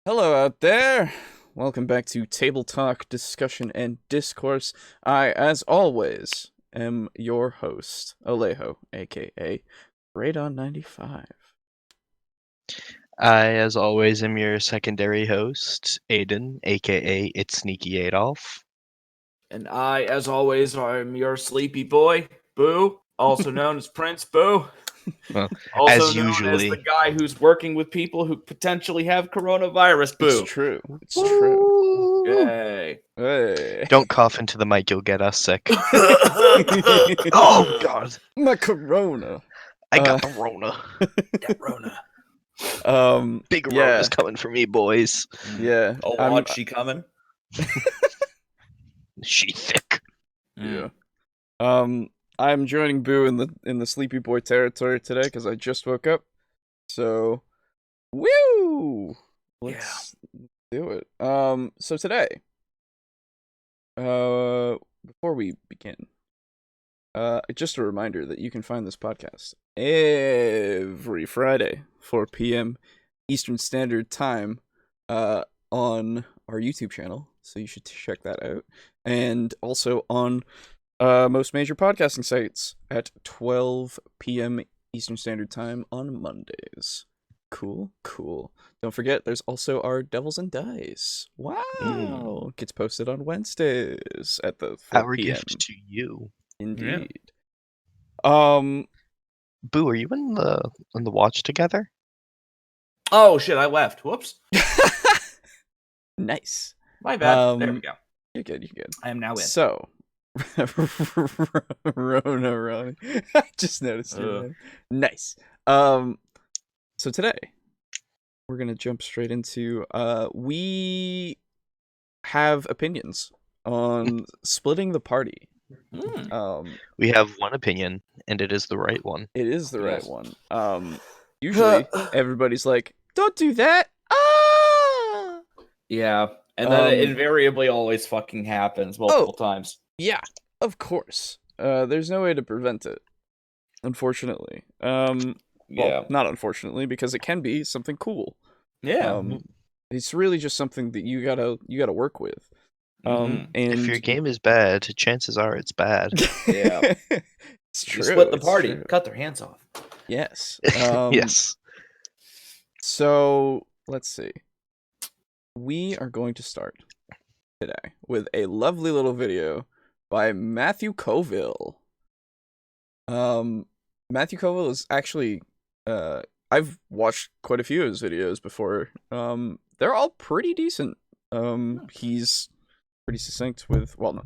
Hello out there! Welcome back to Table Talk, Discussion, and Discourse. I, as always, am your host, Alejo, aka Radon95. I, as always, am your secondary host, Aiden, aka ItsSneakyAdolf. And I, as always, am your sleepy boy, Boo, also known as Prince Boo. Well, Also as known as usually. the guy who's working with people who potentially have coronavirus, It's Boo. true. It's true. Yay. Hey. Don't cough into the mic, you'll get us sick. Oh, God. My corona. I got the Rona. That Rona. Big yeah. Rona's coming for me, boys. Yeah. Oh, watch she coming? She thick. Yeah. I'm joining Boo in the sleepy boy territory today because I just woke up. So, woo! Let's do it. So today, before we begin, just a reminder that you can find this podcast every Friday, 4 p.m. Eastern Standard Time, on our YouTube channel. So you should check that out, and also on most major podcasting sites at 12 p.m. Eastern Standard Time on Mondays. Cool. Don't forget, there's also our Devils and Dice. Wow. Gets posted on Wednesdays at the 4 Our p.m. gift to you. Indeed. Boo, are you in the watch together? Oh, shit, I left. Whoops. Nice. My bad. There we go. You're good. I am now in. So, Rona. I just noticed your name. Nice. So today we're gonna jump straight into we have opinions on splitting the party. We have one opinion, and it is the right one. It is the right Yes. one. Usually everybody's like, "Don't do that." Ah. Yeah, and then it invariably always fucking happens multiple times. Yeah, of course. There's no way to prevent it, unfortunately. Well, not unfortunately, because it can be something cool. Yeah. It's really just something that you gotta work with. And if your game is bad, chances are it's bad. Yeah. It's true. You split the it's party, true. cut their hands off. Yes. Yes. So let's see. We are going to start today with a lovely little video by Matthew Coville. Matthew Coville is actually I've watched quite a few of his videos before. They're all pretty decent. He's pretty succinct with, well, no,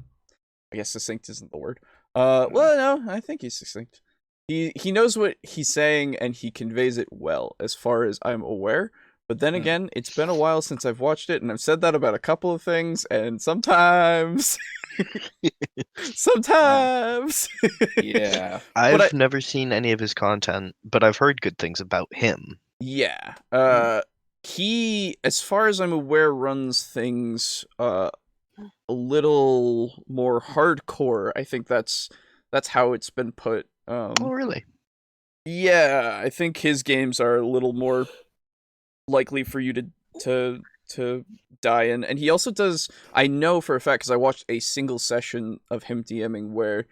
I guess succinct isn't the word. Well, no, I think he's succinct. He knows what he's saying and he conveys it well, as far as I'm aware. But then again, it's been a while since I've watched it, and I've said that about a couple of things, and sometimes, Yeah. I've never seen any of his content, but I've heard good things about him. Yeah. He, as far as I'm aware, runs things a little more hardcore. I think that's how it's been put. Oh, really? Yeah, I think his games are a little more likely for you to die in. And he also does, I know for a fact, because I watched a single session of him DMing where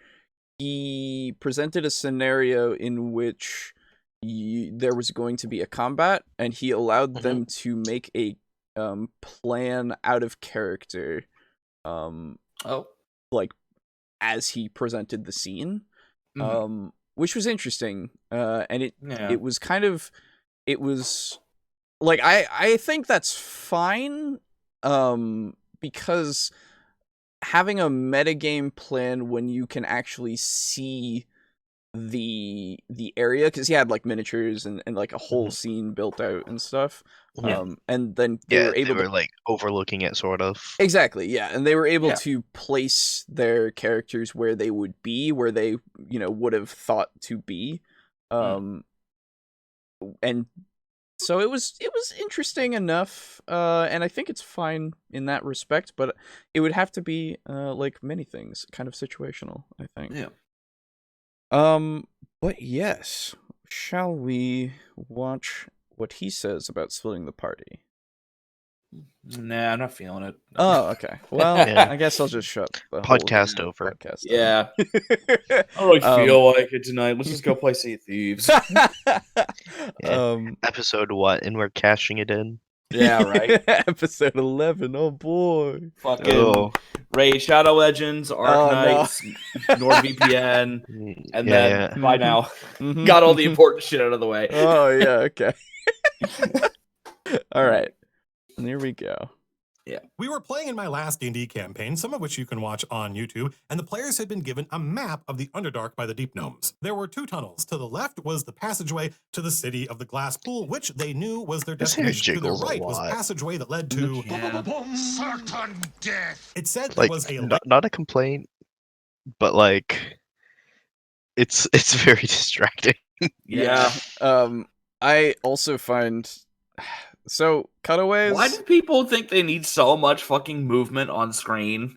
he presented a scenario in which there was going to be a combat, and he allowed them to make a plan out of character, like as he presented the scene, which was interesting. And it was kind of, it was like, I think that's fine, because having a metagame plan when you can actually see the area, because he had like miniatures and like a whole scene built out and stuff, and then they were able to like overlooking it, sort of. Exactly, yeah, and they were able to place their characters where they would be, where they would have thought to be, and so it was interesting enough, and I think it's fine in that respect, but it would have to be like many things, kind of situational, I think. Yeah. But yes, shall we watch what he says about splitting the party? Nah, I'm not feeling it. Oh, okay. Well, Yeah. I guess I'll just shut the Podcast whole over. podcast Yeah. down. I don't feel like it tonight. Let's just go play Sea of Thieves. Yeah. Episode what? And we're cashing it in. Yeah, right. Episode 11. Oh boy. Fucking Oh. Raid Shadow Legends, Arc Oh, no. Knights, NordVPN, and then Yeah. by now Mhm. got all the important shit out of the way. Oh yeah. Okay. All right. And here we go. We were playing in my last D&D campaign, some of which you can watch on YouTube, and the players had been given a map of the Underdark by the Deep Gnomes. There were 2 tunnels. To the left was the passageway to the city of the Glass Pool, which they knew was their This hair destination. To the jiggles a right was lot. passageway that led to... Certain death. It said there Like, was a... not a complaint, but like, it's very distracting. Yeah. I also find so cutaways. Why do people think they need so much fucking movement on screen?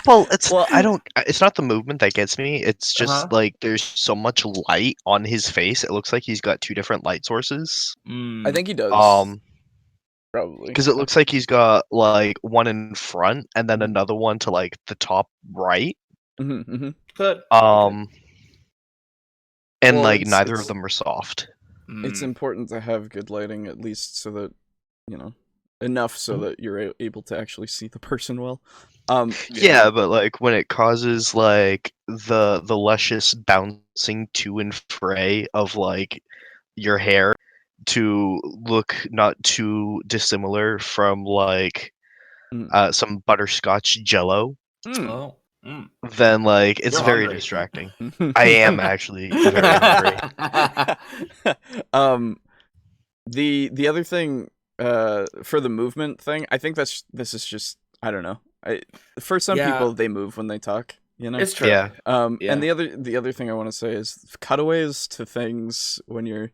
Well, Well, it's not the movement that gets me. It's just Uh-huh. like there's so much light on his face. It looks like he's got 2 different light sources. I think he does. Probably Because it looks like he's got like one in front and then another one to like the top right. Good. And Well, like neither it's- of them are soft. It's important to have good lighting, at least so that enough so that you're able to actually see the person well. Yeah, but like when it causes like the luscious bouncing to and fray of like your hair to look not too dissimilar from like some butterscotch jello, Oh. then like it's You're very hungry. distracting. I am actually very hungry. The other thing for the movement thing, I think this is just, I don't know. For some Yeah. people, they move when they talk. It's true. Yeah. Yeah. And the other thing I want to say is cutaways to things when you're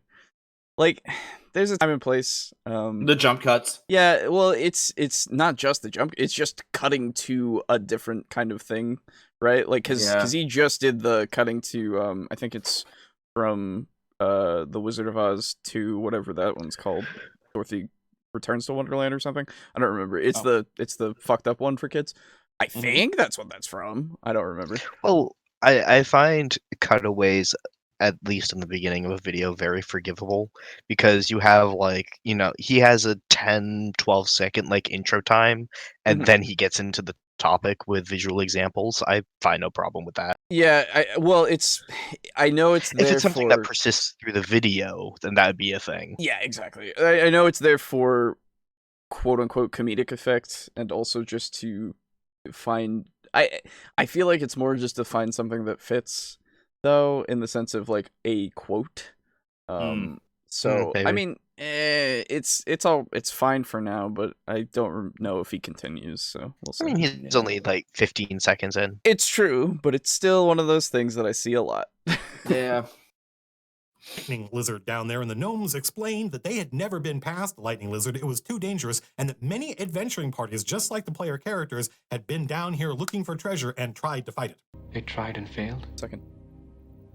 like, there's a time and place. The jump cuts. Yeah, well, it's not just the jump; it's just cutting to a different kind of thing, right? Like, because he just did the cutting to I think it's from the Wizard of Oz to whatever that one's called, Dorothy Returns to Wonderland or something. I don't remember. It's the fucked up one for kids. I think that's what that's from. I don't remember. Well, I find cutaways, at least in the beginning of a video, very forgivable because you have like, he has a 10-12 second like intro time and then he gets into the topic with visual examples. I find no problem with that. Yeah, I know it's there If it's something for... that persists through the video, then that would be a thing. Yeah, exactly. I know it's there for quote unquote comedic effect and also just to find... I feel like it's more just to find something that fits, though, in the sense of like a quote. So I maybe. mean, it's fine for now, but I don't know if he continues. So we'll see. I mean, he's only like 15 seconds in. It's true, but it's still one of those things that I see a lot. Yeah. lightning lizard down there, and the gnomes explained that they had never been past the lightning lizard. It was too dangerous, and that many adventuring parties, just like the player characters, had been down here looking for treasure and tried to fight it. They tried and failed. Second.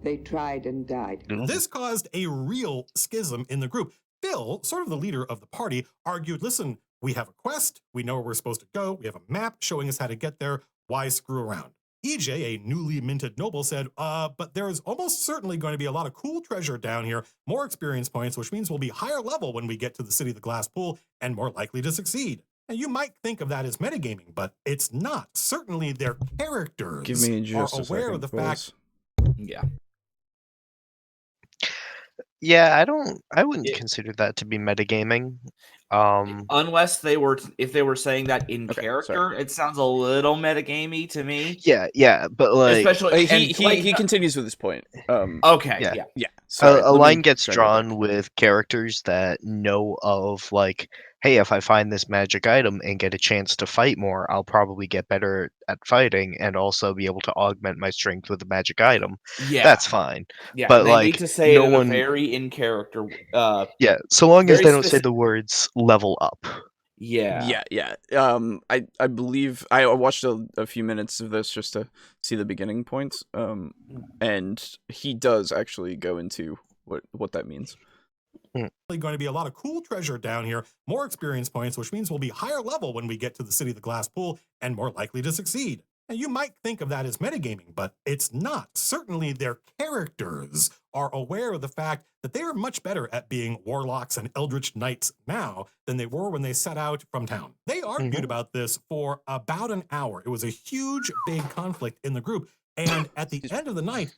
They tried and died. This caused a real schism in the group. Phil, sort of the leader of the party, argued, listen, we have a quest, we know where we're supposed to go, we have a map showing us how to get there, why screw around? EJ, a newly minted noble, said, but there's almost certainly going to be a lot of cool treasure down here, more experience points, which means we'll be higher level when we get to the city of the Glass Pool and more likely to succeed. And you might think of that as metagaming, but it's not. Certainly their characters Give me just are a aware second, of the boys. fact. Yeah. Yeah, I wouldn't Yeah. consider that to be metagaming. Unless if they were saying that in Okay, character, sorry. it sounds a little metagamey to me. Yeah, but like Especially He continues with his point. Okay, Yeah. yeah. Yeah. Sorry, a let me line gets try to go back. drawn with characters that know of like, hey, if I find this magic item and get a chance to fight more, I'll probably get better at fighting and also be able to augment my strength with the magic item. Yeah. That's fine. Yeah, but, they like, need to say no it in one- a very in character. Yeah, so long as Very they don't say specific- the words level up. Yeah. Yeah. I believe I watched a few minutes of this just to see the beginning points. And he does actually go into what that means. Going to be a lot of cool treasure down here, more experience points, which means we'll be higher level when we get to the City of the Glass Pool and more likely to succeed. And you might think of that as metagaming, but it's not. Certainly their characters are aware of the fact that they are much better at being warlocks and eldritch knights now than they were when they set out from town. They argued about this for about an hour. It was a huge, big conflict in the group. And at the end of the night,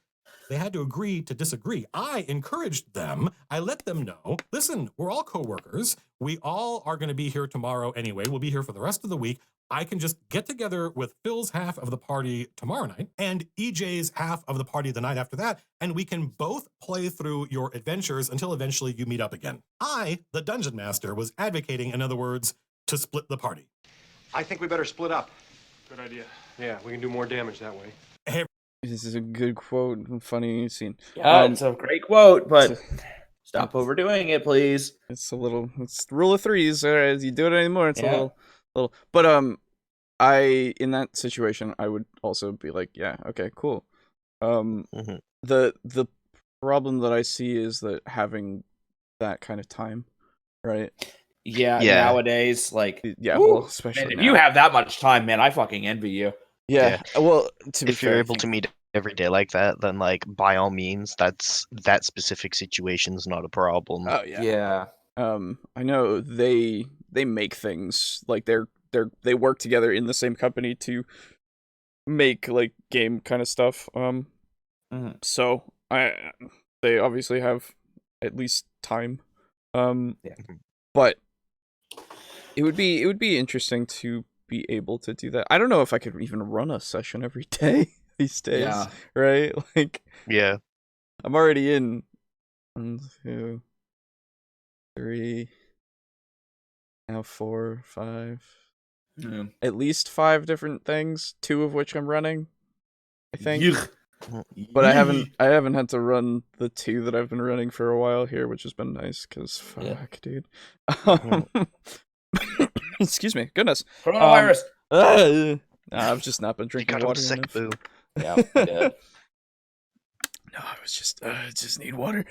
they had to agree to disagree. I encouraged them. I let them know, listen, we're all coworkers. We all are going to be here tomorrow anyway. We'll be here for the rest of the week. I can just get together with Phil's half of the party tomorrow night and EJ's half of the party the night after that, and we can both play through your adventures until eventually you meet up again. I, the dungeon master, was advocating, in other words, to split the party. I think we better split up. Good idea. Yeah, we can do more damage that way. Hey, This is a good quote, funny scene. Yeah, it's a great quote, but stop overdoing it, please. It's it's rule of threes. You do it anymore, it's a Yeah. little. But I in that situation, I would also be like, yeah, okay, cool. The problem that I see is that having that kind of time, right? Yeah, Yeah. nowadays, like, Yeah, woo, well, especially man, if now. you have that much time, man, I fucking envy you. Yeah. Well, to be If you're fair, I able think- to meet every day like that, then like by all means, that specific situation's not a problem. Oh yeah. Yeah. I know they make things like they work together in the same company to make like game kind of stuff. So they obviously have at least time. Yeah. But it would be interesting to be able to do that. I don't know if I could even run a session every day these days, Yeah. right? Like Yeah. I'm already in 1, 2, 3, now 4, 5, at least 5 different things, 2 of which I'm running, I think. Yuck. But I haven't had to run the 2 that I've been running for a while here, which has been nice because fuck, Yeah. dude. Excuse me, goodness. Coronavirus. I've just not been You drinking got him water sick, enough. boo. Yeah, we did. No, I was just need water.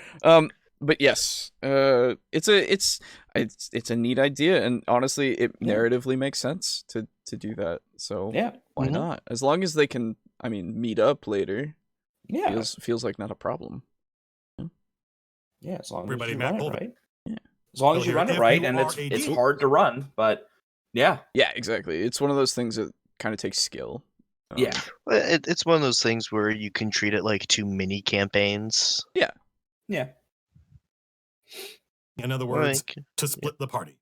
But yes, it's a neat idea, and honestly, it narratively makes sense to do that. So Yeah. why not? As long as they can, I mean, meet up later. Yeah. Feels like not a problem. Yeah, as long Everybody, as you Matt, run it hold it. right. Yeah. As long Well, as you here, run it if right, you and are it's AD hard to run, but yeah. Yeah, exactly. It's one of those things that kind of takes skill. Yeah. Well, it's one of those things where you can treat it like 2 mini campaigns. Yeah. in other words, Like, to split the party.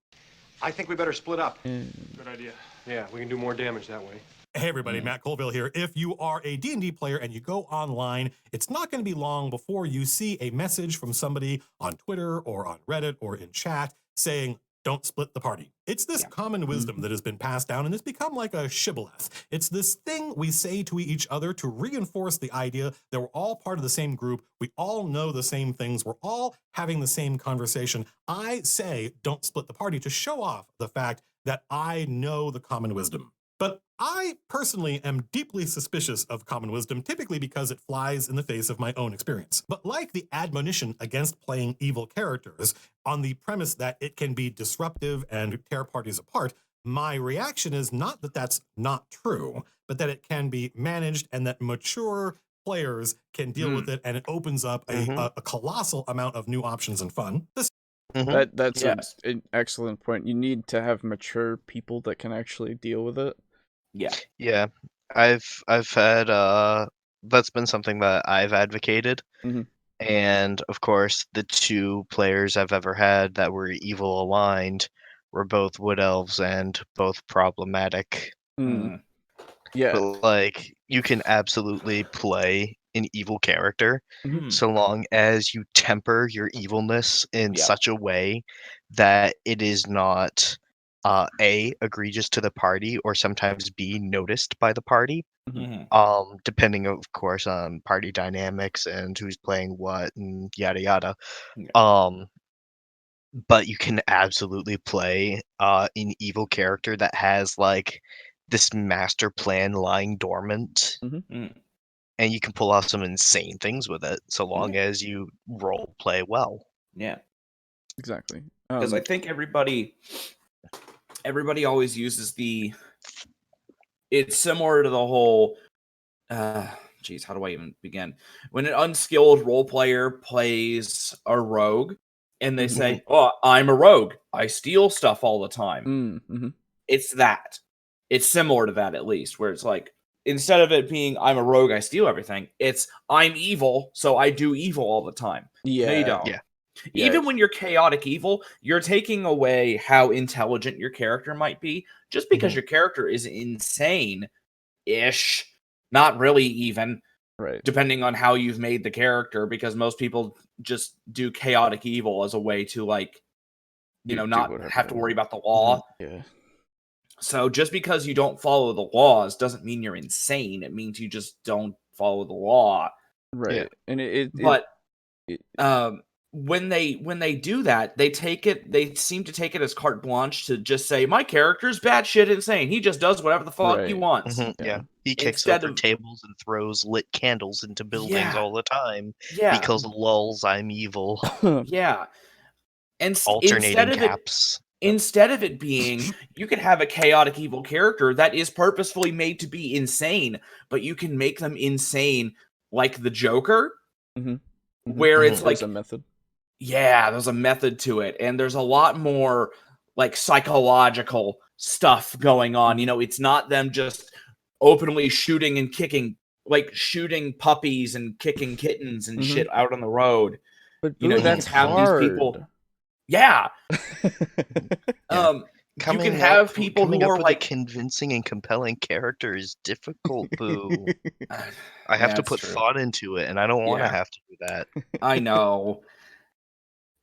I think we better split up. Good idea. Yeah, we can do more damage that way. Hey everybody, Matt Colville here. If you are a D&D player and you go online, it's not going to be long before you see a message from somebody on Twitter or on Reddit or in chat saying, don't split the party. It's this common wisdom that has been passed down and it's become like a shibboleth. It's this thing we say to each other to reinforce the idea that we're all part of the same group. We all know the same things. We're all having the same conversation. I say, don't split the party to show off the fact that I know the common wisdom. But I personally am deeply suspicious of common wisdom, typically because it flies in the face of my own experience. But like the admonition against playing evil characters, on the premise that it can be disruptive and tear parties apart, my reaction is not that that's not true, but that it can be managed and that mature players can deal with it, and it opens up a colossal amount of new options and fun. That's Yes. an excellent point. You need to have mature people that can actually deal with it. Yeah. Yeah, I've had that's been something that I've advocated, and of course the 2 players I've ever had that were evil aligned were both wood elves and both problematic. Yeah. But like, you can absolutely play an evil character so long as you temper your evilness in such a way that it is not A, egregious to the party, or sometimes B, noticed by the party. Depending of course on party dynamics and who's playing what and yada yada. But you can absolutely play an evil character that has like this master plan lying dormant, and you can pull off some insane things with it so long as you role play well. Yeah. Exactly. Because I think everybody always uses it's similar to the whole geez, how do I even begin? When an unskilled role player plays a rogue and they say, "Oh, I'm a rogue. I steal stuff all the time." Mm-hmm. It's that. It's similar to that, at least, where it's like, instead of it being "I'm a rogue, I steal everything," it's "I'm evil, so I do evil all the time." Yeah. No, you don't. Yeah. Even when you're chaotic evil, you're taking away how intelligent your character might be. Just because your character is insane-ish, not really even, Right. depending on how you've made the character, because most people just do chaotic evil as a way to, like, not whatever have to they worry want. about the law. Yeah. So just because you don't follow the laws doesn't mean you're insane. It means you just don't follow the law. Right. Yeah. And But when they do that, they seem to take it as carte blanche to just say, my character's batshit insane. He just does whatever the fuck he Right. wants. Yeah. He kicks Instead over of- tables and throws lit candles into buildings Yeah. all the time. Yeah. Because lulz, I'm evil. Yeah. And Alternating caps. instead of it being, you can have a chaotic evil character that is purposefully made to be insane, but you can make them insane like the Joker, where it's like There's a method. Yeah, there's a method to it, and there's a lot more like psychological stuff going on. It's not them just openly shooting and kicking, like shooting puppies and kicking kittens and shit out on the road. But You that's can have hard. these people. Yeah. Yeah. You can have people coming who up are with like a convincing and compelling character is difficult, Boo. I Yeah, have to it's put true. thought into it, and I don't want to Yeah. have to do that. I know.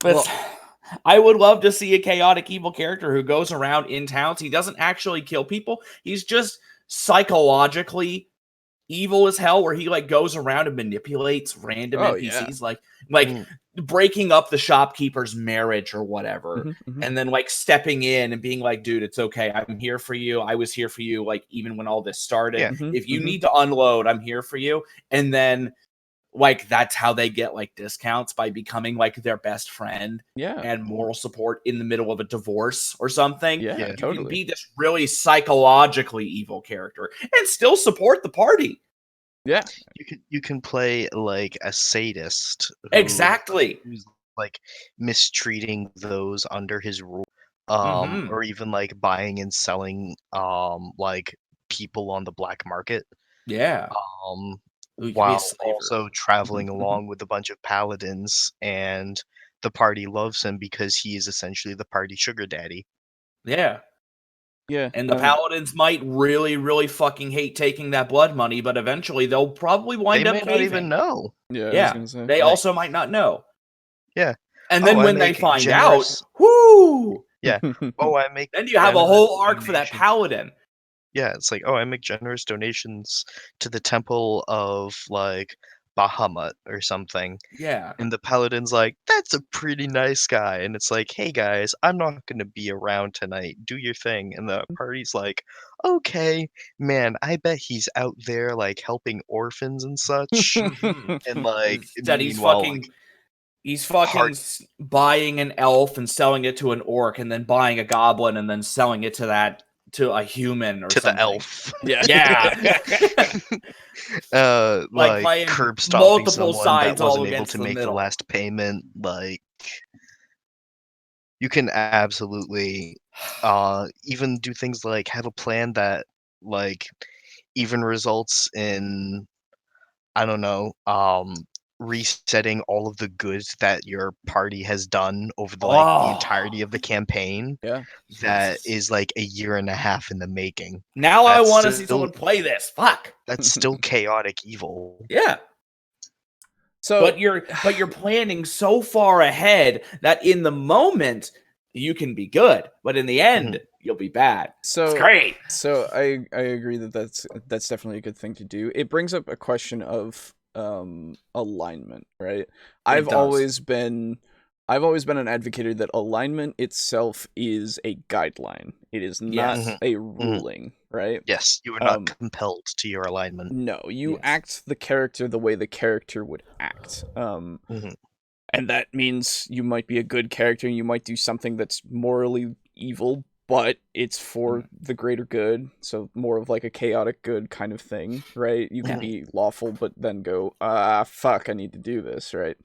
But I would love to see a chaotic evil character who goes around in towns. He doesn't actually kill people. He's just psychologically evil as hell, where he like goes around and manipulates random NPCs, like breaking up the shopkeeper's marriage or whatever, and then like stepping in and being like, dude, it's okay. I'm here for you. I was here for you. Like, even when all this started, if you need to unload, I'm here for you. And then like, that's how they get like discounts, by becoming like their best friend and moral support in the middle of a divorce or something. Yeah, You can be this really psychologically evil character and still support the party. Yeah. You can play like a sadist. Exactly. Who's like mistreating those under his rule. Or even like buying and selling like people on the black market. Yeah. While also traveling along with a bunch of paladins, and the party loves him because he is essentially the party sugar daddy. Yeah. Yeah. And the paladins might really, really fucking hate taking that blood money, but eventually they'll probably wind up They may not even know. Yeah. I was gonna say. They also might not know. Yeah. And then when they find out, whoo! Yeah. Oh, I make. Then you have a whole arc for that paladin. Yeah, it's like, oh, I make generous donations to the temple of like Bahamut or something. Yeah. And the paladin's like, that's a pretty nice guy. And it's like, hey guys, I'm not gonna be around tonight. Do your thing. And the party's like, okay, man, I bet he's out there like helping orphans and such. And like, that he's fucking buying an elf and selling it to an orc, and then buying a goblin and then selling it to a human or to something. the elf. Yeah. Like playing curb stomping multiple someone sides that all wasn't able against to the make the middle. last payment. Like, you can absolutely even do things like have a plan that like even results in, I don't know, resetting all of the goods that your party has done over the entirety of the campaign. Yeah. That is like a year and a half in the making. Now I want to see someone play this. Fuck. That's still chaotic evil. Yeah. So, but you're planning so far ahead that in the moment you can be good, but in the end you'll be bad. So it's great. So I agree that that's definitely a good thing to do. It brings up a question of alignment, right? I've always been an advocate that alignment itself is a guideline. It is not a ruling, right? Yes, you are not compelled to your alignment. No, you act the character the way the character would act. and that means you might be a good character and you might do something that's morally evil, but it's for the greater good, so more of like a chaotic good kind of thing, right? You can be lawful but then go, fuck, I need to do this, right?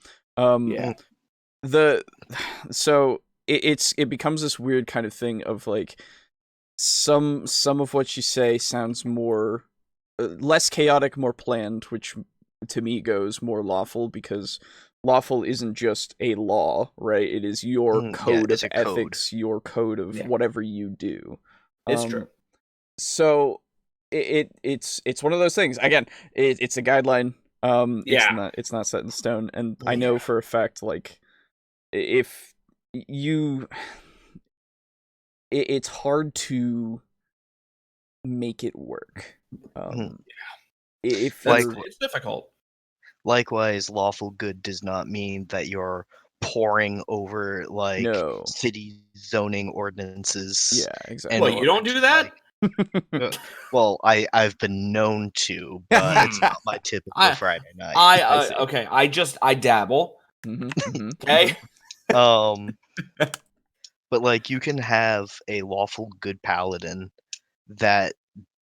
So it becomes this weird kind of thing of like some of what you say sounds more less chaotic, more planned, which to me goes more lawful, because lawful isn't just a law, right? It is your code of ethics, your code of whatever you do. It's true. So it's one of those things. Again, it's a guideline. It's not set in stone, and I know for a fact, like, if you, it's hard to make it work. If it's difficult. Likewise, lawful good does not mean that you're poring over like city zoning ordinances. Yeah, exactly. Well, you don't do that? Well, I've been known to, but it's not my typical Friday night. I dabble. Okay. But like, you can have a lawful good paladin that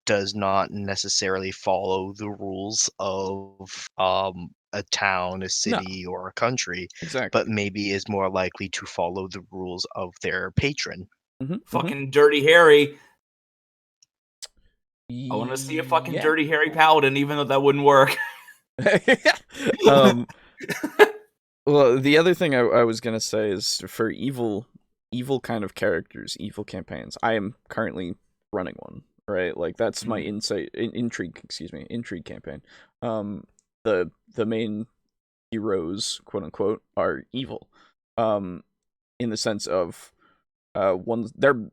does not necessarily follow the rules of a town, a city, or a country, but maybe is more likely to follow the rules of their patron. Fucking Dirty Harry. I want to see a fucking Dirty Harry paladin, even though that wouldn't work. Well, the other thing I was gonna say is, for evil kind of characters, evil campaigns, I am currently running one, right? Like, that's my intrigue campaign. The main heroes, quote unquote, are evil, in the sense of the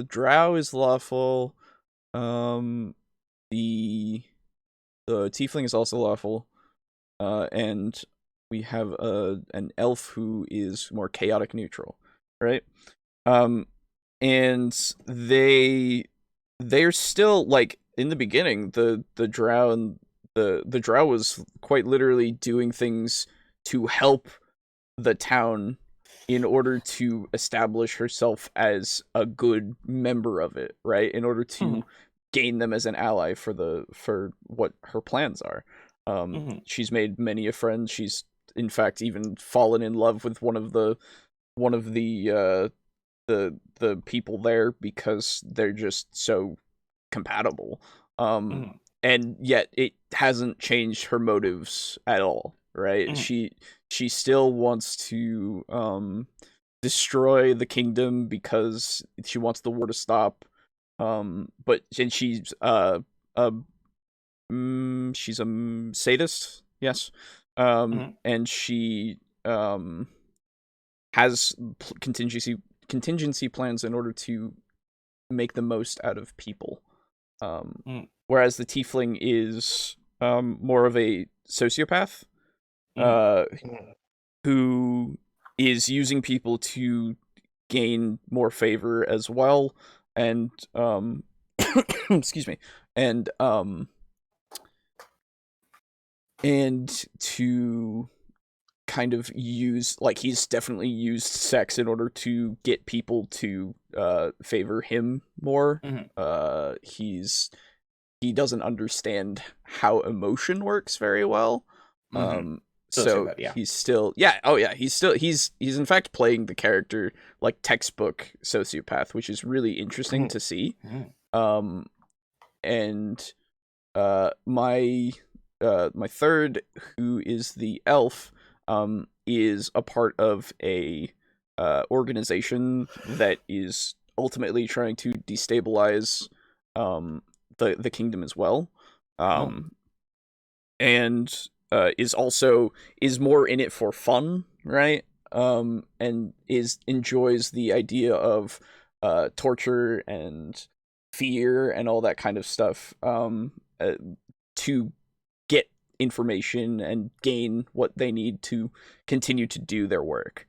drow is lawful, the tiefling is also lawful, and we have an elf who is more chaotic neutral, right? And they're still, like, in the beginning, the drow and the drow was quite literally doing things to help the town in order to establish herself as a good member of it, right? In order to gain them as an ally for what her plans are. She's made many a friend. She's in fact even fallen in love with one of the people there, because they're just so compatible. And yet it hasn't changed her motives at all, right? She still wants to destroy the kingdom because she wants the war to stop. But she's a sadist, yes. And she has contingency plans in order to make the most out of people. Whereas the tiefling is more of a sociopath, who is using people to gain more favor as well, and excuse me, and to kind of use, like, he's definitely used sex in order to get people to favor him more. He doesn't understand how emotion works very well. So he's still he's in fact playing the character like textbook sociopath, which is really interesting to see. And my third, who is the elf, is a part of a organization that is ultimately trying to destabilize the kingdom as well, and is more in it for fun, right? And enjoys the idea of torture and fear and all that kind of stuff, to get information and gain what they need to continue to do their work.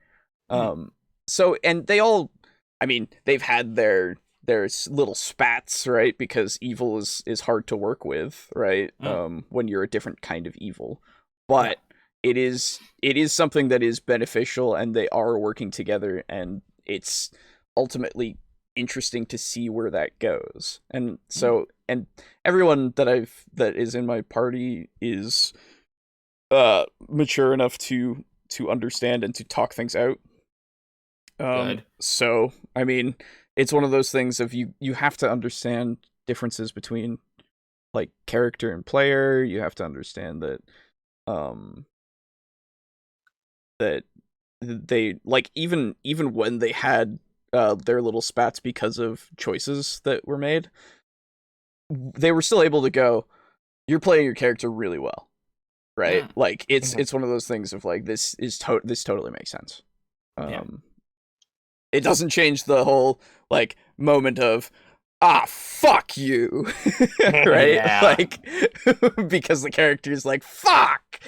So, and they all, I mean, they've had their little spats, right? Because evil is hard to work with, right? When you're a different kind of evil. but it is something that is beneficial, and they are working together, and it's ultimately interesting to see where that goes. And so, and everyone that is in my party is mature enough to understand and to talk things out. Good. So, I mean, it's one of those things of you have to understand differences between like character and player. You have to understand that that they, like, even when they had their little spats because of choices that were made, they were still able to go, you're playing your character really well, right? Yeah. Like it's one of those things of like, this totally makes sense. It doesn't change the whole like moment of fuck you, right? Yeah. Like because the character is like fuck.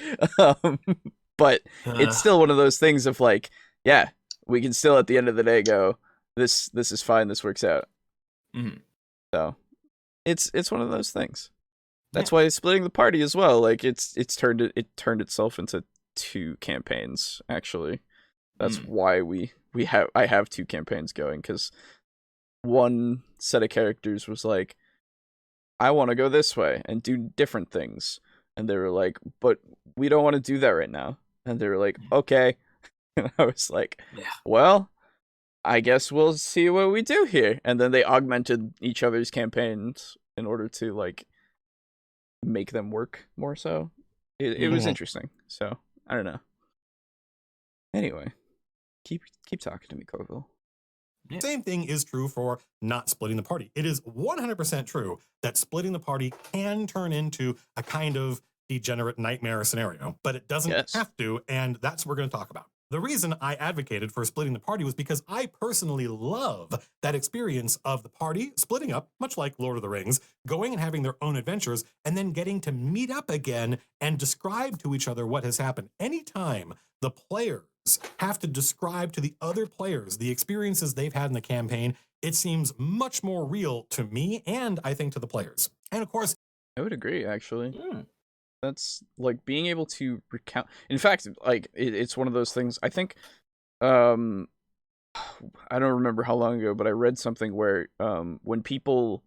But it's still one of those things of like, yeah, we can still at the end of the day go, this is fine, this works out. So it's one of those things. That's why splitting the party as well, like it turned itself into 2 campaigns actually. That's why I have 2 campaigns going, because one set of characters was like, I want to go this way and do different things, and they were like, but we don't want to do that right now. And they were like, okay. And I was like, well, I guess we'll see what we do here. And then they augmented each other's campaigns in order to like make them work more. So it was interesting. So I don't know. Anyway, keep talking to me, Colville. Same thing is true for not splitting the party. It is 100% true that splitting the party can turn into a kind of degenerate nightmare scenario, but it doesn't have to, and that's what we're going to talk about. The reason I advocated for splitting the party was because I personally love that experience of the party splitting up, much like Lord of the Rings, going and having their own adventures, and then getting to meet up again and describe to each other what has happened. Anytime the players have to describe to the other players the experiences they've had in the campaign, it seems much more real to me and I think to the players. And of course, I would agree, actually. That's like being able to recount. In fact, like it's one of those things. I think, I don't remember how long ago, but I read something where when people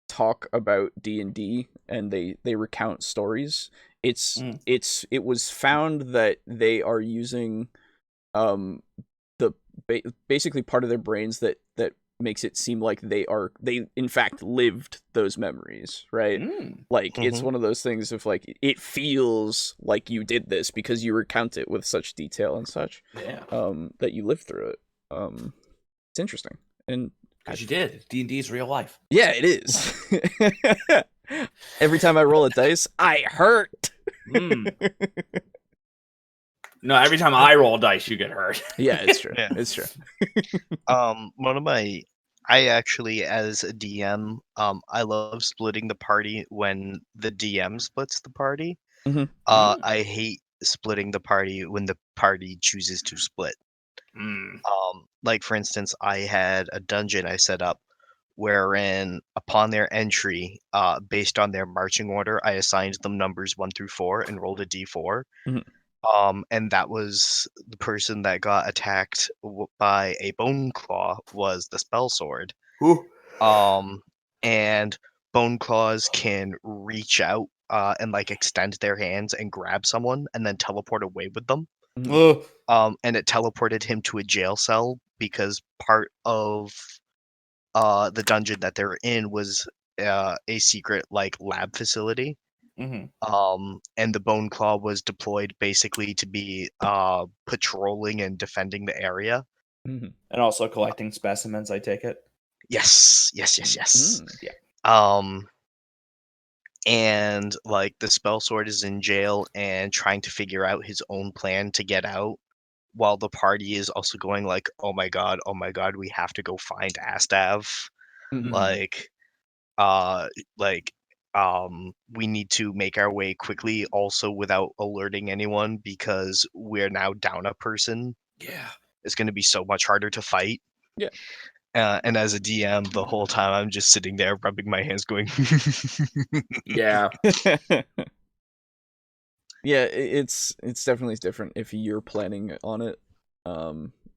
talk about D&D and they recount stories, it was found that they are using basically part of their brains that makes it seem like they in fact lived those memories, right? Like it's one of those things of like, it feels like you did this because you recount it with such detail and such, that you lived through it. It's interesting, and because you did. D&D is real life. Yeah, it is. Every time I roll a dice, I hurt. No, every time I roll dice, you get hurt. Yeah, it's true. It's true. I actually, as a DM, I love splitting the party when the DM splits the party. I hate splitting the party when the party chooses to split. Like, for instance, I had a dungeon I set up wherein upon their entry, based on their marching order, I assigned them numbers 1 through 4 and rolled a d4. And that was the person that got attacked by a bone claw was the spell sword. And bone claws can reach out and like extend their hands and grab someone and then teleport away with them. And it teleported him to a jail cell because part of the dungeon that they're in was a secret like lab facility. And the bone claw was deployed basically to be patrolling and defending the area, and also collecting specimens, I take it. Yes. And like the spell sword is in jail and trying to figure out his own plan to get out, while the party is also going like, oh my god, we have to go find Astav. We need to make our way quickly also without alerting anyone because we're now down a person. It's going to be so much harder to fight. And as a DM, the whole time I'm just sitting there rubbing my hands going, Yeah, it's definitely different if you're planning on it,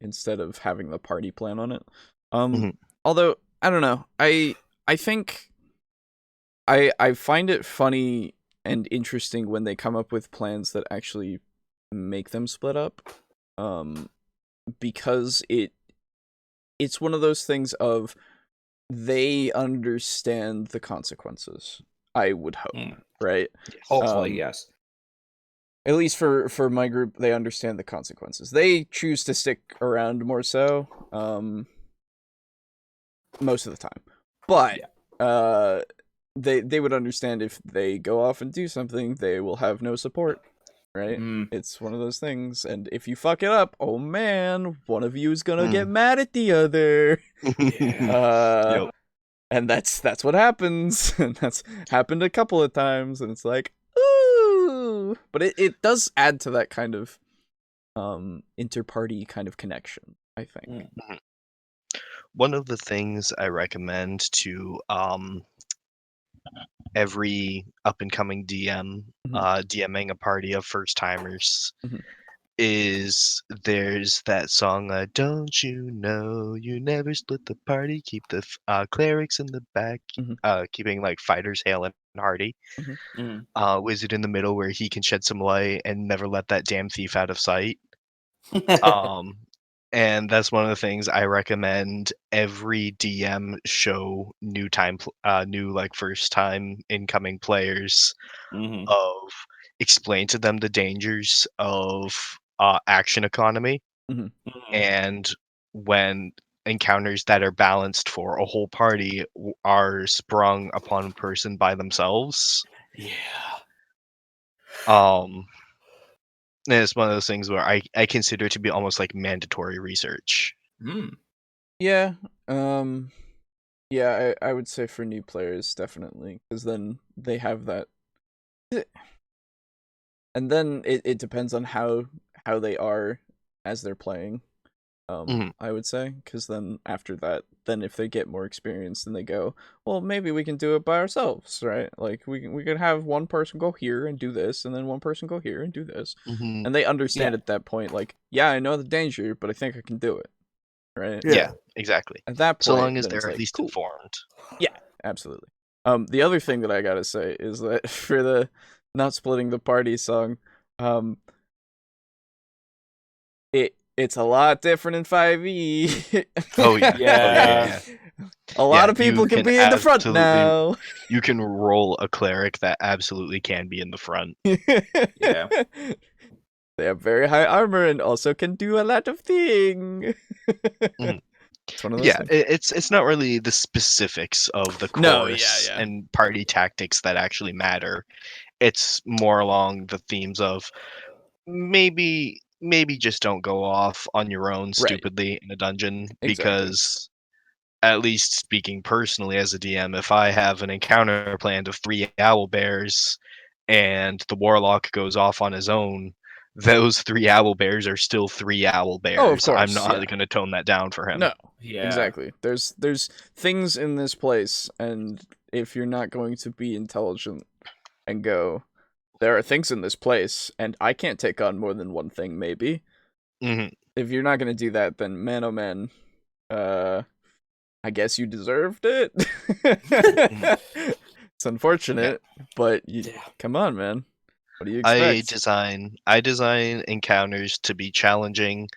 instead of having the party plan on it. Mhm. Although I don't know, I think I find it funny and interesting when they come up with plans that actually make them split up, because it's one of those things of they understand the consequences. I would hope, right? Hopefully, yes. At least for my group, they understand the consequences. They choose to stick around more so, most of the time. But they would understand if they go off and do something, they will have no support, right? It's one of those things, and if you fuck it up, oh man, one of you is gonna get mad at the other. Yep. And that's what happens, and that's happened a couple of times, and it's like, ooh, but it does add to that kind of inter-party kind of connection, I think. One of the things I recommend to every up and coming DM DMing a party of first timers is there's that song, don't you know you never split the party, keep the clerics in the back, keeping like fighters hale and hearty, wizard in the middle where he can shed some light and never let that damn thief out of sight. And that's one of the things I recommend every DM show new like first time incoming players of explain to them the dangers of action economy, and when encounters that are balanced for a whole party are sprung upon a person by themselves. And it's one of those things where I consider to be almost like mandatory research. Yeah, yeah, I would say for new players, definitely, because then they have that, and then it depends on how they are as they're playing. I would say, because then after that, then if they get more experience, then they go, well, maybe we can do it by ourselves, right? Like we could have one person go here and do this, and then one person go here and do this, and they understand at that point, like, yeah, I know the danger, but I think I can do it, right? Yeah, exactly. At that point, so long as then they're it's at like, least cool. informed. Yeah, absolutely. The other thing that I gotta say is that for the not splitting the party song, it's a lot different in 5e. Oh yeah. Yeah. A lot of people can be in the front now. You can roll a cleric that absolutely can be in the front. Yeah. They have very high armor and also can do a lot of things. It's one of those things. It's not really the specifics of the course and party tactics that actually matter. It's more along the themes of maybe just don't go off on your own stupidly in a dungeon, because at least speaking personally as a DM, if I have an encounter planned of 3 owl bears and the warlock goes off on his own, those 3 owl bears are still 3 owl bears. Oh, of course, I'm not going to tone that down for him. No, exactly. There's things in this place, and if you're not going to be intelligent and go, there are things in this place, and I can't take on more than one thing, maybe. If you're not going to do that, then man, oh man, I guess you deserved it. It's unfortunate, but come on, man. What do you expect? I design encounters to be challenging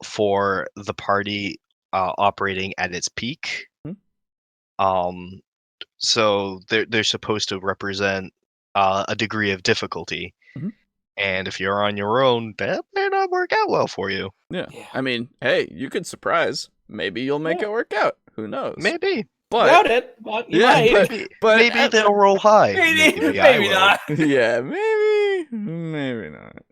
for the party operating at its peak. So they're supposed to represent a degree of difficulty. And if you're on your own, that may not work out well for you. Yeah. I mean, hey, you could surprise. Maybe you'll make it work out. Who knows? Maybe. But doubt it. But you might. But maybe they'll roll high. Maybe not. Yeah, maybe not.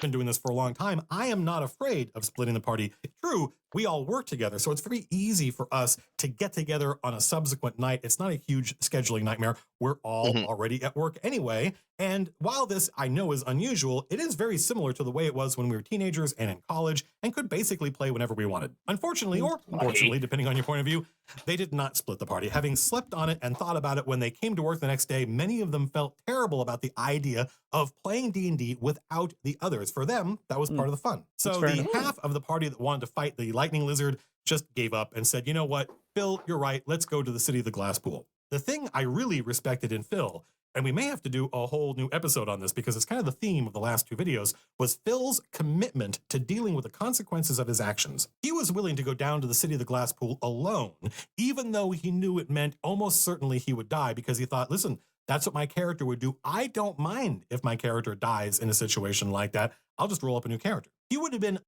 Been doing this for a long time. I am not afraid of splitting the party. True, we all work together, so it's very easy for us to get together on a subsequent night. It's not a huge scheduling nightmare. We're all already at work anyway. And while this I know is unusual, it is very similar to the way it was when we were teenagers and in college and could basically play whenever we wanted. Unfortunately, or fortunately, depending on your point of view, They did not split the party. Having slept on it and thought about it when they came to work the next day, many of them felt terrible about the idea of playing D&D without the others. For them, that was part of the fun. So fair the enough. half of the party that wanted to fight the lightning lizard just gave up and said, you know what, Phil, you're right. Let's go to the city of the glass pool. The thing I really respected in Phil, and we may have to do a whole new episode on this because it's kind of the theme of the last two videos, was Phil's commitment to dealing with the consequences of his actions. He was willing to go down to the city of the glass pool alone, even though he knew it meant almost certainly he would die, because he thought, listen, that's what my character would do. I don't mind if my character dies in a situation like that. I'll just roll up a new character. He would have been...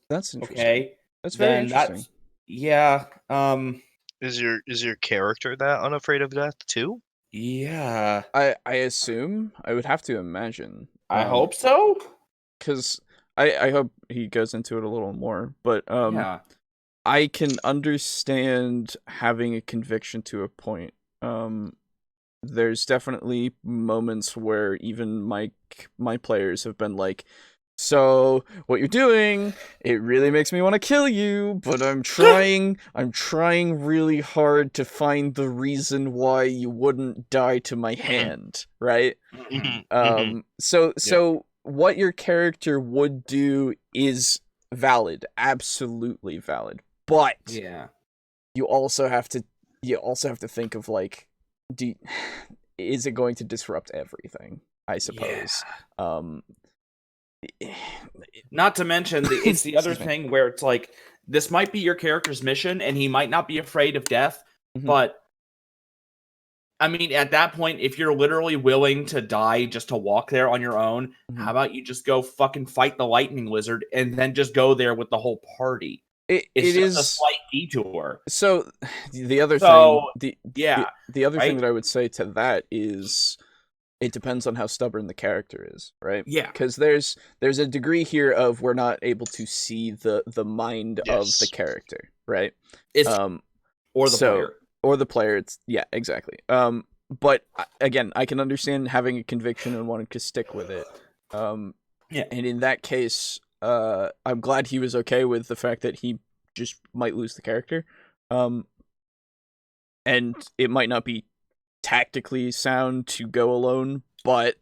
That's interesting. Okay. That's very Then interesting. Yeah. Is your character that unafraid of death too? Yeah. I assume, I would have to imagine. I hope so. Because I hope he goes into it a little more, but Yeah. I can understand having a conviction to a point. There's definitely moments where even my players have been like, so what you're doing, it really makes me want to kill you, but I'm trying really hard to find the reason why you wouldn't die to my hand, right? So what your character would do is valid, absolutely valid. But Yeah. you also have to think of like, is it going to disrupt everything? I suppose. Not to mention, it's the other Excuse me. thing where it's like, this might be your character's mission, and he might not be afraid of death, but, I mean, at that point, if you're literally willing to die just to walk there on your own, how about you just go fucking fight the lightning lizard, and then just go there with the whole party? It's just a slight detour. So, the other thing that I would say to that is, it depends on how stubborn the character is, right? Yeah. Because there's a degree here of we're not able to see the mind of the character, right? Or the player. Or the player. It's exactly. But again, I can understand having a conviction and wanting to stick with it. And in that case, I'm glad he was okay with the fact that he just might lose the character. And it might not be tactically sound to go alone, but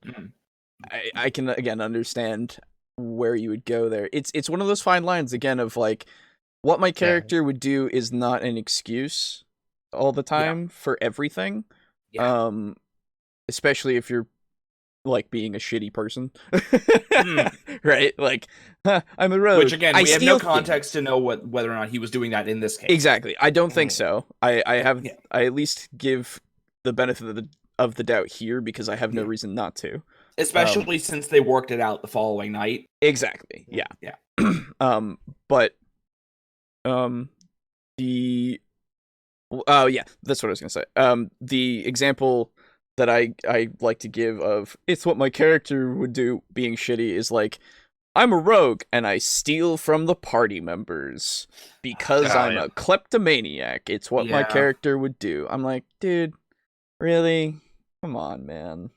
I can again understand where you would go there. It's one of those fine lines again of like, what my character would do is not an excuse all the time for everything. Especially if you're like being a shitty person. Right? Like, I'm a rogue. Which again, we have no context to know whether or not he was doing that in this case. Exactly. I don't think so. I at least give the benefit of the doubt here because I have no reason not to. Especially since they worked it out the following night. Exactly. Yeah. But that's what I was gonna say. The example that I like to give of it's what my character would do being shitty is like, I'm a rogue and I steal from the party members because I'm a kleptomaniac. It's what my character would do. I'm like, dude, really? Come on, man.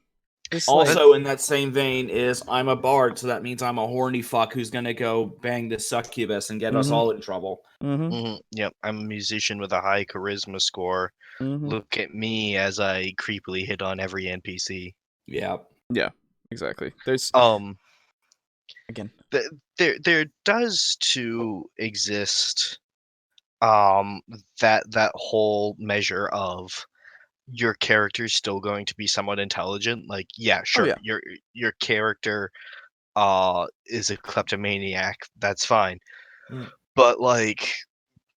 Also, in that same vein, is I'm a bard, so that means I'm a horny fuck who's gonna go bang the succubus and get us all in trouble. Yep, I'm a musician with a high charisma score. Look at me as I creepily hit on every NPC. Yeah, exactly. There's again, there does to exist that whole measure of your character's still going to be somewhat intelligent. Like, your character is a kleptomaniac. That's fine. But like,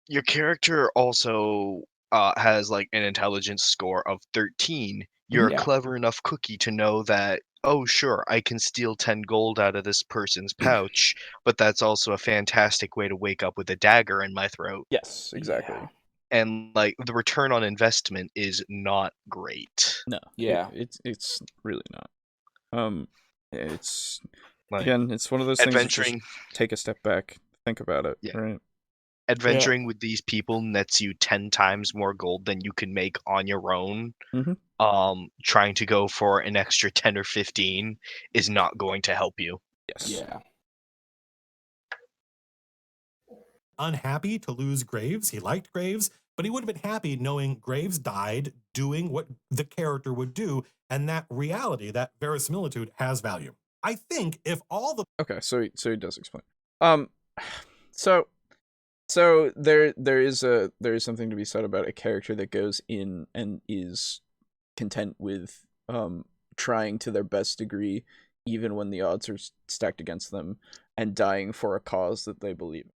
your character also has like an intelligence score of 13. You're a clever enough cookie to know that, oh sure, I can steal 10 gold out of this person's pouch, but that's also a fantastic way to wake up with a dagger in my throat. Yes, exactly. And like, the return on investment is not great. No. It's really not. It's like, again, it's one of those things that just take a step back, think about it, right? Adventuring with these people nets you 10 times more gold than you can make on your own. Trying to go for an extra 10 or 15 is not going to help you. Yes. unhappy to lose Graves. He liked Graves, but he would have been happy knowing Graves died doing what the character would do, and that reality, that verisimilitude, has value. I think if all the Okay, so he does explain. So there is something to be said about a character that goes in and is content with trying to their best degree, even when the odds are stacked against them, and dying for a cause that they believe.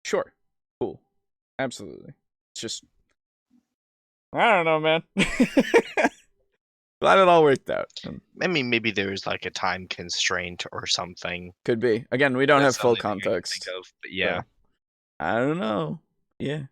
Sure, cool, absolutely. It's just, I don't know, man. Glad it all worked out. I mean, maybe there's like a time constraint or something. Could be. Again, we don't have That's the full only thing I can context. think of, but yeah. So, I don't know. Yeah.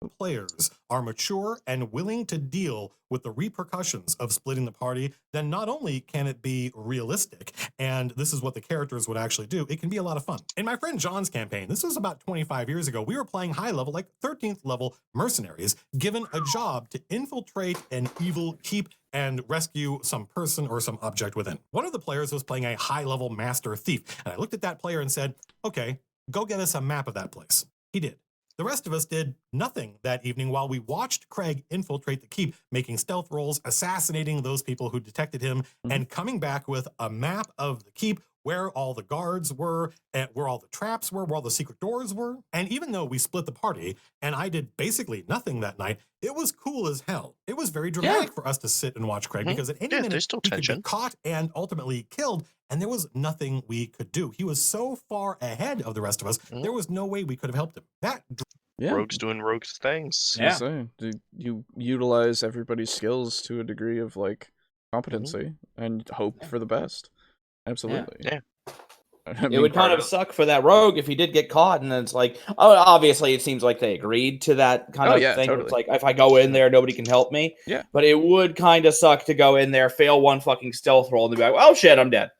players are mature and willing to deal with the repercussions of splitting the party, then not only can it be realistic, and this is what the characters would actually do, it can be a lot of fun. In my friend John's campaign, this was about 25 years ago, we were playing high level, like 13th level mercenaries, given a job to infiltrate an evil keep and rescue some person or some object within. One of the players was playing a high level master thief, and I looked at that player and said, okay, go get us a map of that place. He did. The rest of us did nothing that evening while we watched Craig infiltrate the keep, making stealth rolls, assassinating those people who detected him, and coming back with a map of the keep, where all the guards were, and where all the traps were, where all the secret doors were. And even though we split the party, and I did basically nothing that night, it was cool as hell. It was very dramatic for us to sit and watch Craig, because at any minute there's still he could be tension. caught and ultimately killed, and there was nothing we could do. He was so far ahead of the rest of us, there was no way we could have helped him. That Yeah. Rogues doing rogue things. Yeah. You utilize everybody's skills to a degree of like competency and hope for the best. Absolutely. Yeah. I mean, It would kind of suck for that rogue if he did get caught, and then it's like, oh, obviously it seems like they agreed to that kind of thing. Totally. It's like, if I go in there, nobody can help me. Yeah. But it would kind of suck to go in there, fail one fucking stealth roll, and be like, oh shit, I'm dead.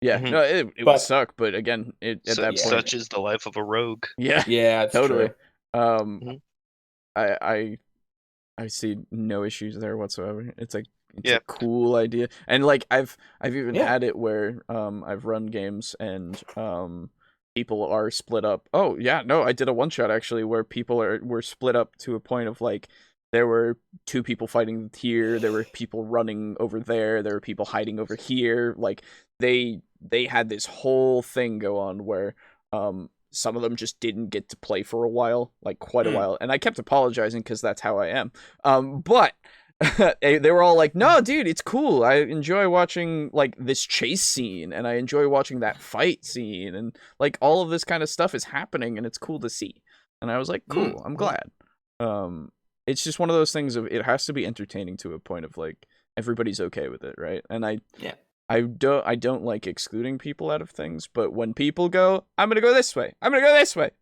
Yeah, Mhm. no, it would suck, but again, at that point, Such is the life of a rogue. yeah, Yeah, it's totally. true. I see no issues there whatsoever. It's like it's Yeah. a cool idea, and like I've even Yeah. had it where I've run games and people are split up. Oh yeah, no, I did a one shot actually where people were split up to a point of like there were two people fighting here, there were people running over there were people hiding over here. Like they had this whole thing go on where some of them just didn't get to play for a while, like quite a while, and I kept apologizing because that's how I am. But they were all like, no dude, it's cool, I enjoy watching like this chase scene and I enjoy watching that fight scene, and like all of this kind of stuff is happening and it's cool to see. And I was like, cool, I'm glad. It's just one of those things of it has to be entertaining to a point of like everybody's okay with it, right? And I don't like excluding people out of things, but when people go, I'm gonna go this way,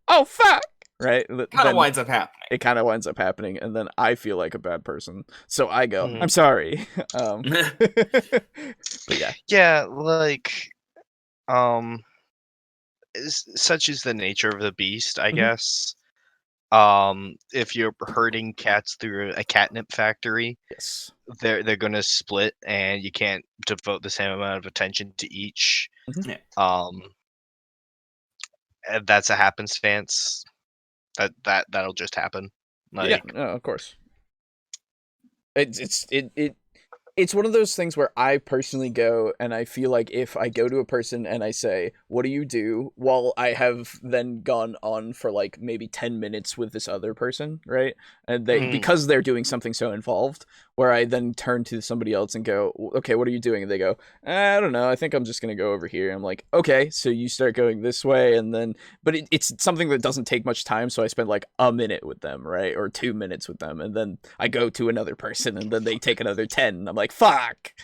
oh fuck, right? Kind of winds up happening. It kind of winds up happening, and then I feel like a bad person, so I go, I'm sorry. But Yeah, like, such is the nature of the beast, I guess. If you're herding cats through a catnip factory, yes, they're gonna split, and you can't devote the same amount of attention to each. Mhm. And that's a happenstance. That'll just happen. Like, yeah, no, of course. It's one of those things where I personally go and I feel like if I go to a person and I say, what do you do? While I have then gone on for like maybe 10 minutes with this other person, right? And because they're doing something so involved, where I then turn to somebody else and go, okay, what are you doing? And they go, I don't know, I think I'm just going to go over here. I'm like, okay, so you start going this way, and then, but it's something that doesn't take much time, so I spend like a minute with them, right? Or 2 minutes with them, and then I go to another person, and then they take another 10, and I'm like, fuck,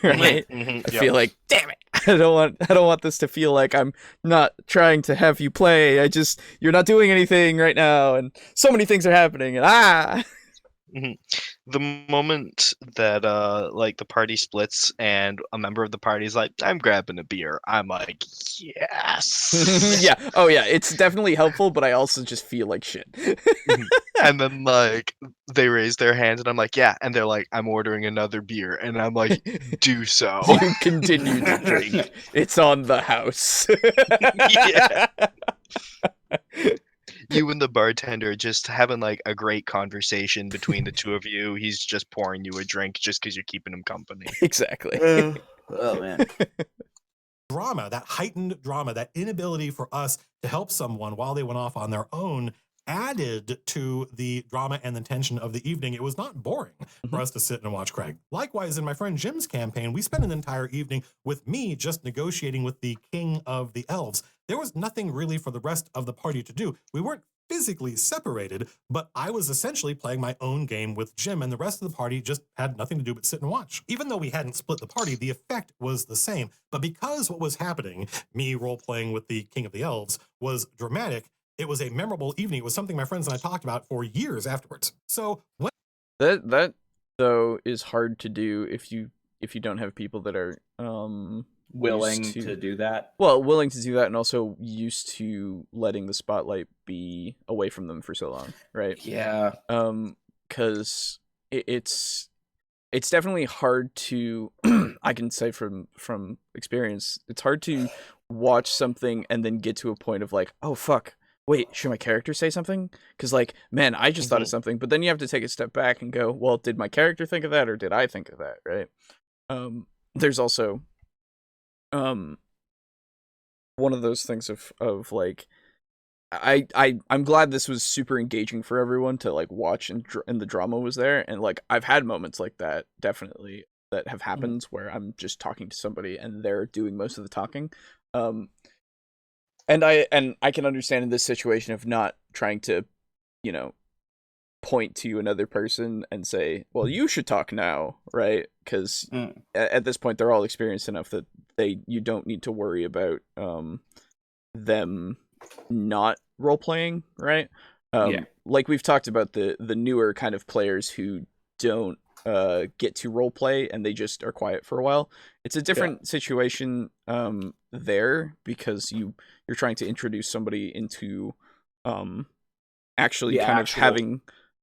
right? I feel like, damn it, I don't want this to feel like I'm not trying to have you play. You're not doing anything right now, and so many things are happening, and the moment that like the party splits and a member of the party is like, I'm grabbing a beer, I'm like, yes. Yeah. Oh yeah, it's definitely helpful, but I also just feel like shit. And then like they raise their hand and I'm like, yeah, and they're like, I'm ordering another beer, and I'm like, do so. You continue to drink. It's on the house. Yeah. You and the bartender just having like a great conversation between the two of you. He's just pouring you a drink just because you're keeping him company. Exactly. Oh man. Drama, that heightened drama, that inability for us to help someone while they went off on their own added to the drama and the tension of the evening. It was not boring for us to sit and watch Craig. Likewise, in my friend Jim's campaign, we spent an entire evening with me just negotiating with the king of the elves. There was nothing really for the rest of the party to do. We weren't physically separated, but I was essentially playing my own game with Jim, and the rest of the party just had nothing to do but sit and watch. Even though we hadn't split the party, the effect was the same. But because what was happening, me role-playing with the King of the Elves, was dramatic, it was a memorable evening. It was something my friends and I talked about for years afterwards. So when That though is hard to do if you don't have people that are Willing used to do that. well, willing to do that, and also used to letting the spotlight be away from them for so long, right? Yeah. Because it's definitely hard to I can say from experience, it's hard to watch something and then get to a point of like, oh fuck, wait, should my character say something? Because like, man, I just thought of something, but then you have to take a step back and go, well, did my character think of that, or did I think of that, right? There's also one of those things of like, I'm glad this was super engaging for everyone to like watch, and the drama was there, and like I've had moments like that definitely that have happened where I'm just talking to somebody and they're doing most of the talking, and I can understand in this situation of not trying to, you know, point to another person and say, well, you should talk now, right? Because at this point they're all experienced enough that you don't need to worry about them not role playing, right? Like we've talked about the newer kind of players who don't get to role play and they just are quiet for a while. It's a different situation there, because you're trying to introduce somebody into actually kind of having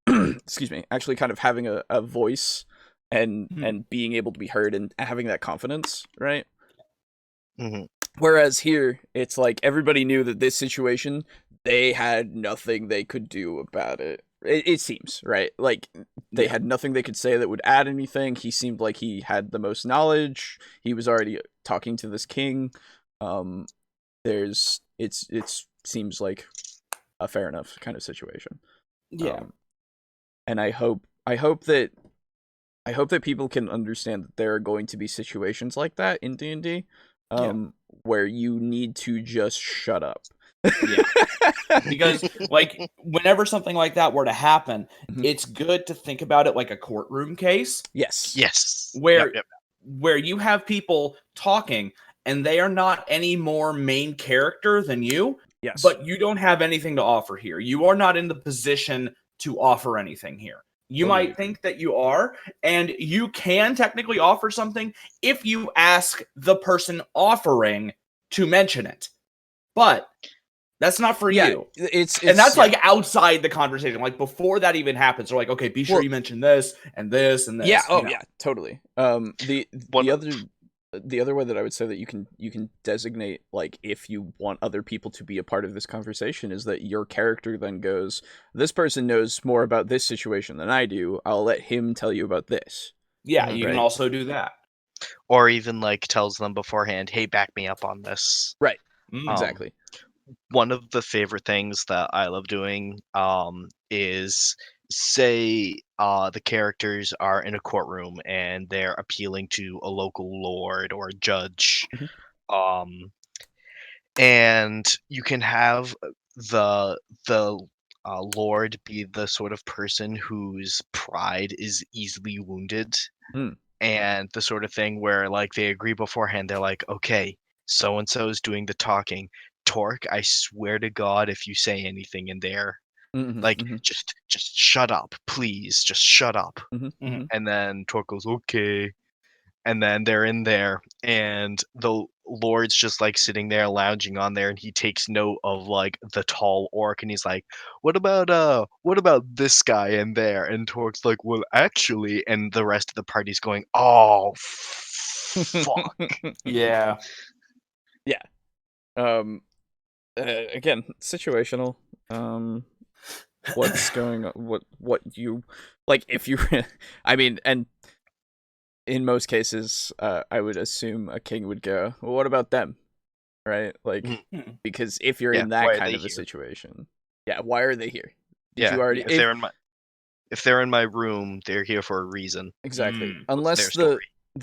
excuse me, actually kind of having a voice and being able to be heard and having that confidence, right? Whereas here, it's like everybody knew that this situation, they had nothing they could do about it. It seems, right? Like, they had nothing they could say that would add anything. He seemed like he had the most knowledge. He was already talking to this king. It seems like a fair enough kind of situation. And I hope that people can understand that there are going to be situations like that in D&D, where you need to just shut up. Because like whenever something like that were to happen, it's good to think about it like a courtroom case. Yes. Where you have people talking and they are not any more main character than you. Yes. But you don't have anything to offer here. You are not in the position to offer anything here. You might think that you are, and you can technically offer something if you ask the person offering to mention it. But that's not for you. And that's like outside the conversation. Like before that even happens, they're like, okay, be sure you mention this and this and this. Yeah. Oh, yeah. Totally. The other way that I would say that you can designate, like, if you want other people to be a part of this conversation, is that your character then goes, this person knows more about this situation than I do. I'll let him tell you about this. Yeah, you can also do that. Or even like tells them beforehand, hey, back me up on this. Right. Exactly. One of the favorite things that I love doing is, say the characters are in a courtroom and they're appealing to a local lord or judge, and you can have the lord be the sort of person whose pride is easily wounded, and the sort of thing where like they agree beforehand, they're like, okay, so and so is doing the talking. Torque, I swear to God, if you say anything in there, just shut up, please, just shut up. And then Torque goes, okay. And then they're in there, and the Lord's just like sitting there lounging on there, and he takes note of like the tall orc, and he's like, what about this guy in there? And Torque's like, well, actually, and the rest of the party's going, oh fuck. Yeah. again, situational. What's going on? What you like? If you, I mean, and in most cases, I would assume a king would go, well, what about them? Right? Like, because if you're in that kind of a situation, why are they here? Did you already? If they're in my room, they're here for a reason. Exactly. Unless the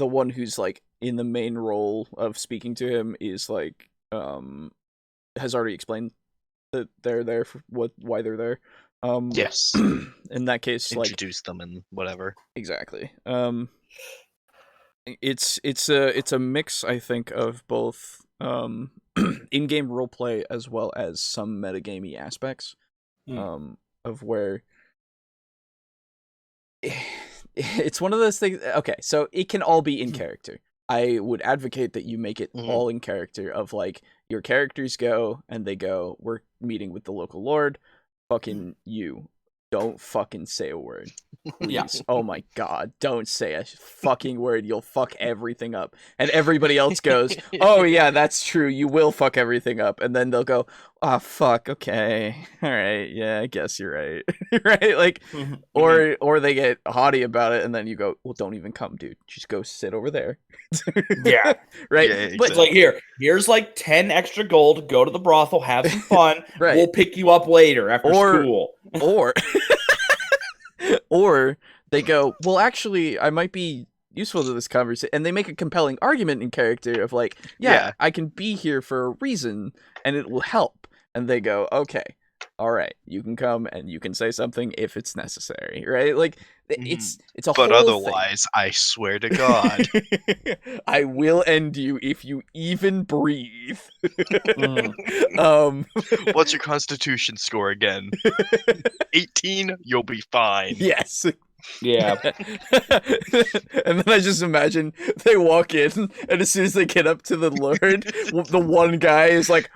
one who's like in the main role of speaking to him is like has already explained that they're there for why they're there. Yes. In that case, introduce them and whatever. Exactly. It's a mix, I think, of both in-game roleplay as well as some metagamey aspects of where it's one of those things. Okay, so it can all be in character. I would advocate that you make it all in character of like your characters go and they go, we're meeting with the local lord, fucking you. Don't fucking say a word. Please. Oh my god, don't say a fucking word. You'll fuck everything up. And everybody else goes, oh yeah, that's true. You will fuck everything up. And then they'll go, ah, fuck, okay. All right, yeah, I guess you're right. Right? Like, or they get haughty about it and then you go, well, don't even come, dude. Just go sit over there. Yeah. Right? Yeah, exactly. But it's like, here's like 10 extra gold. Go to the brothel, have some fun. Right. We'll pick you up later after school. Or they go, well, actually, I might be useful to this conversation, and they make a compelling argument in character of like, I can be here for a reason, and it will help. And they go, okay, all right, you can come and you can say something if it's necessary, right? Like, it's a whole But otherwise, thing. I swear to God, I will end you if you even breathe. What's your constitution score again? 18? You'll be fine. Yes. Yeah. And then I just imagine they walk in, and as soon as they get up to the Lord, the one guy is like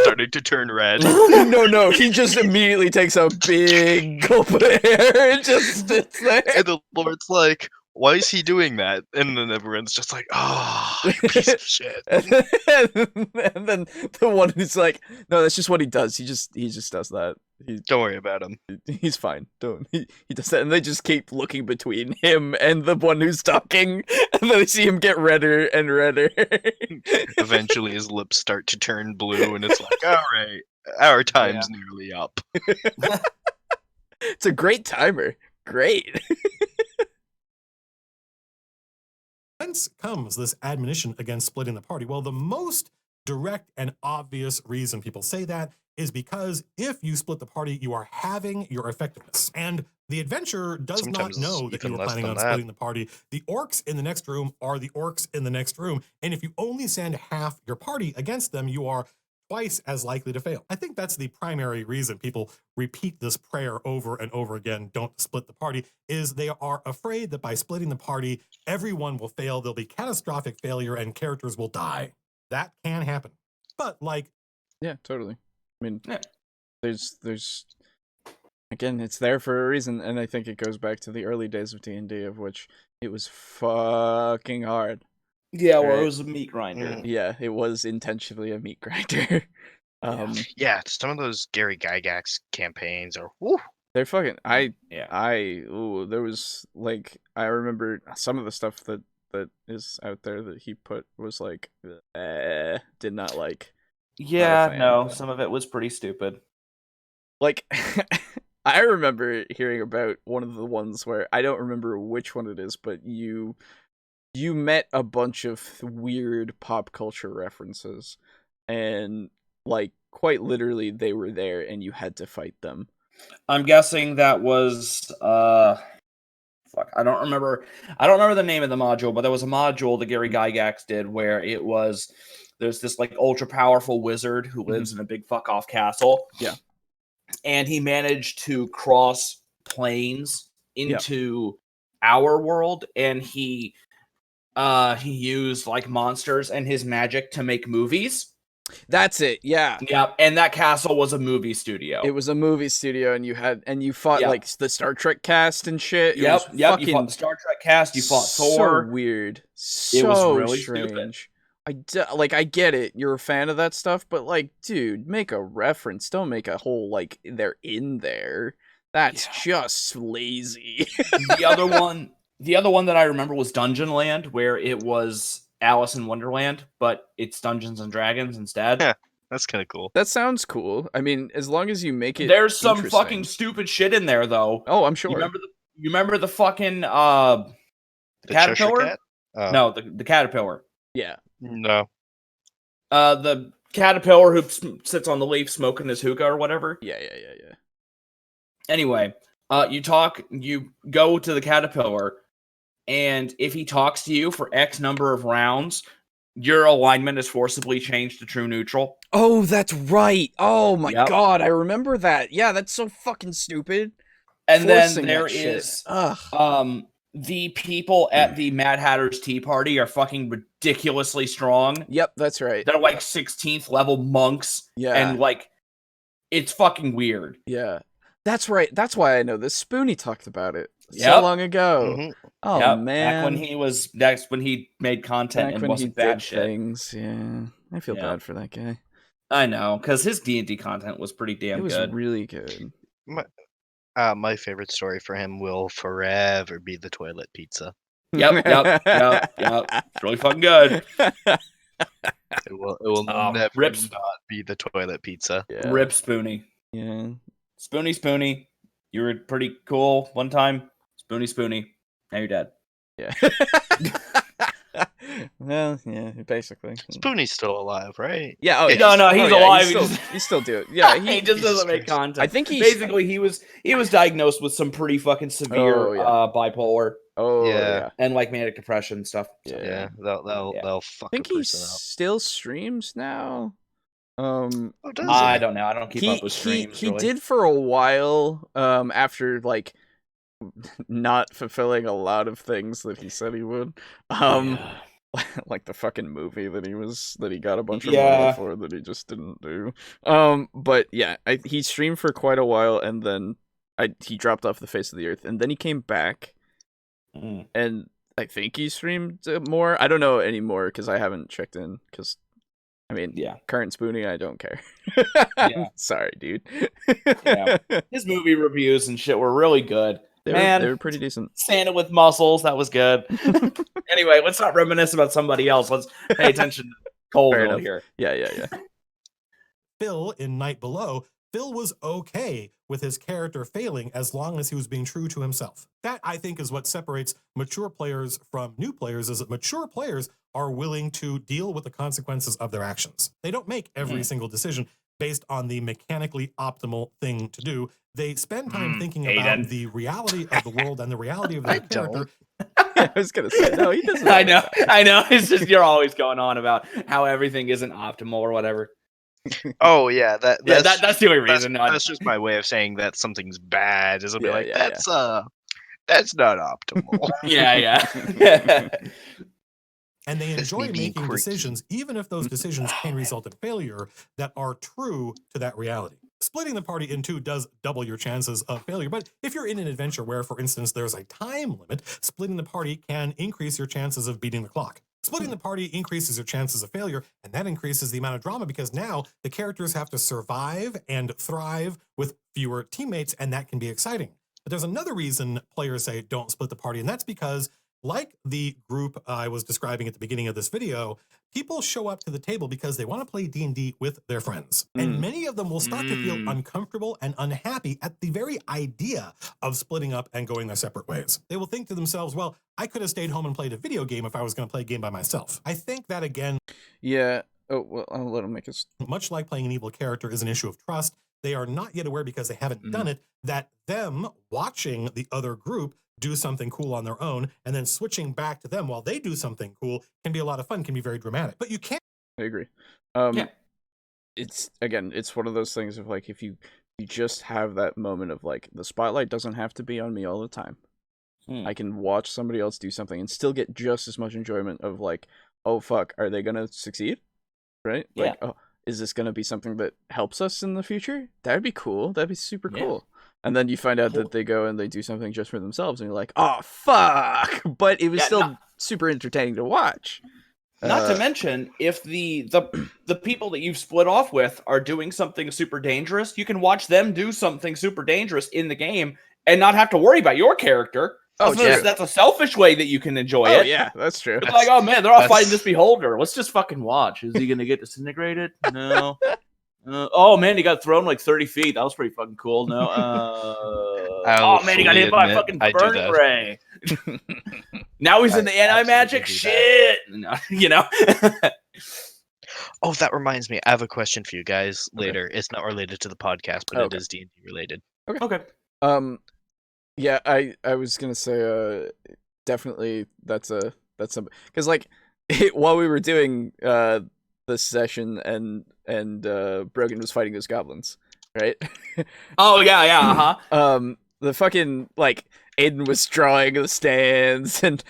starting to turn red. No, he just immediately takes a big gulp of air and just sits there. And the Lord's like, why is he doing that? And then everyone's just like, oh, you piece of shit. And then the one who's like, no, that's just what he does. He just does that. Don't worry about him. He's fine. He does that, and they just keep looking between him and the one who's talking, and then they see him get redder and redder. Eventually, his lips start to turn blue, and it's like, all right, our time's nearly up. It's a great timer. Great. Whence comes this admonition against splitting the party? Well, the most direct and obvious reason people say that is because if you split the party, you are halving your effectiveness. And the adventurer does not know that you are planning on splitting the party. The orcs in the next room are the orcs in the next room. And if you only send half your party against them, you are twice as likely to fail. I think that's the primary reason people repeat this prayer over and over again, don't split the party, is they are afraid that by splitting the party, everyone will fail, there'll be catastrophic failure, and characters will die. That can happen. But like... Yeah, totally. I mean, there's again, it's there for a reason, and I think it goes back to the early days of D&D, of which it was fucking hard. Yeah, well, it was a meat grinder. Yeah, it was intentionally a meat grinder. Yeah, some of those Gary Gygax campaigns are, woo! They're fucking, there was, like, I remember some of the stuff that is out there that he put was, like, did not like. Yeah, no, some of it was pretty stupid. Like, I remember hearing about one of the ones where, I don't remember which one it is, but you met a bunch of weird pop culture references, and, like, quite literally, they were there, and you had to fight them. I'm guessing that was, I don't remember the name of the module, but there was a module that Gary Gygax did where it was, there's this, like, ultra-powerful wizard who lives in a big fuck-off castle. Yeah. And he managed to cross planes into our world, and he used, like, monsters and his magic to make movies. That's it, yeah. Yeah, and that castle was a movie studio. It was a movie studio, and you fought like the Star Trek cast and shit. You fought the Star Trek cast. You fought Thor. So weird. It was really strange. stupid. I get it. You're a fan of that stuff, but like, dude, make a reference. Don't make a whole like they're in there. That's just lazy. The other one that I remember was Dungeon Land, where it was Alice in Wonderland, but it's Dungeons and Dragons instead. Yeah, that's kind of cool. That sounds cool. I mean, as long as you make it. There's some interesting. fucking stupid shit in there, though. Oh, I'm sure. You remember the fucking The caterpillar? Cheshire Cat? Oh. No, the caterpillar. Yeah. No. The caterpillar who sits on the leaf smoking his hookah or whatever. Yeah. Anyway, you go to the caterpillar, and if he talks to you for X number of rounds, your alignment is forcibly changed to true neutral. Oh, that's right. Oh my Yep. god, I remember that. Yeah, that's so fucking stupid. And Forcing then there that shit. is Ugh. the people at the Mad Hatter's Tea Party are fucking ridiculously strong. Yep, that's right. They're like 16th level monks. Yeah. And like, it's fucking weird. Yeah. That's right. That's why I know this. Spoonie talked about it so Yep. long ago. Mhm. Oh Yep, man. That's when he made content Back and when wasn't he that did shit. things. Yeah. I feel Yeah. bad for that guy. I know, because his D&D content was pretty damn It was good. really good. My favorite story for him will forever be the toilet pizza. Yep. It's really fucking good. It will never Rips. not be the toilet pizza. Yeah. Rip Spoonie. Yeah. Spoonie. You were pretty cool one time. Spoonie. Now you're dead. Yeah. Well, yeah, basically. Spoonie's still alive, right? Yeah. Oh, No, no, he's alive. He still do it. Yeah. He just doesn't make Christ. content. I think he's Basically, he was diagnosed with some pretty fucking severe Oh, yeah. bipolar Oh Yeah. yeah. and like manic depression stuff. So, Yeah. They'll fuck I a think he person up. still streams now. Oh, does I it? don't know. I don't keep up with streams. He really. did for a while. After like not fulfilling a lot of things that he said he would. Yeah. Like the fucking movie that he got a bunch of Yeah. money for that he just didn't do. But yeah, he streamed for quite a while and then he dropped off the face of the earth and then he came back Mm. and I think he streamed more. I don't know anymore because I haven't checked in because I mean, Yeah. current Spoonie, I don't care. Yeah. Sorry, dude. Yeah. His movie reviews and shit were really good. They Man. were pretty decent. Santa with muscles, that was good. Anyway, let's not reminisce about somebody else. Let's pay attention to Fair Colville enough. here. Yeah. Phil in Night Below, Phil was okay with his character failing as long as he was being true to himself. That, I think, is what separates mature players from new players, is that mature players are willing to deal with the consequences of their actions. They don't make every single decision based on the mechanically optimal thing to do. They spend time thinking about Aiden. the reality of the world and the reality of their character. I was gonna say no. He doesn't. I know. It's just you're always going on about how everything isn't optimal or whatever. Oh yeah, that's the only reason. that's just my way of saying that something's bad. Is I'll be Yeah, like, yeah, that's not optimal. Yeah. And they That's enjoy me being making quirky. decisions, even if those decisions can result in failure, that are true to that reality. Splitting the party in two does double your chances of failure, but if you're in an adventure where, for instance, there's a time limit, splitting the party can increase your chances of beating the clock. Splitting the party increases your chances of failure, and that increases the amount of drama because now the characters have to survive and thrive with fewer teammates, and that can be exciting. But there's another reason players say don't split the party, and that's because, like the group I was describing at the beginning of this video, people show up to the table because they want to play D&D with their friends. And many of them will start to feel uncomfortable and unhappy at the very idea of splitting up and going their separate ways. They will think to themselves, well, I could have stayed home and played a video game if I was going to play a game by myself. I think that, again, Yeah. Oh well, I'll let him make his. much like playing an evil character is an issue of trust, they are not yet aware because they haven't done it, that them watching the other group do something cool on their own and then switching back to them while they do something cool can be a lot of fun, can be very dramatic. But you can't. I agree. Yeah. It's one of those things of like if you just have that moment of like the spotlight doesn't have to be on me all the time. I can watch somebody else do something and still get just as much enjoyment of like, oh fuck, are they gonna succeed? Right? Like, oh, is this gonna be something that helps us in the future? That'd be cool. That'd be super cool. And then you find out that they go and they do something just for themselves, and you're like, oh fuck! But it was still super entertaining to watch. Not to mention, if the people that you've split off with are doing something super dangerous, you can watch them do something super dangerous in the game and not have to worry about your character. Oh, That's a selfish way that you can enjoy Oh it. yeah, that's true. It's like, oh man, they're all that's- fighting this beholder. Let's just fucking watch. Is he gonna get disintegrated? No. Oh man, he got thrown like 30 feet. That was pretty fucking cool. No. I'll Oh man, he got hit by a fully fucking admit I do burning that. ray. Now he's in the anti-magic shit. No, you know. Oh, that reminds me. I have a question for you guys later. It's not related to the podcast, but Okay. it is D&D related. Okay. Yeah, I was gonna say definitely that's a because like while we were doing this session and Brogan was fighting those goblins, right? Oh yeah. The fucking like Aiden was drawing the stands and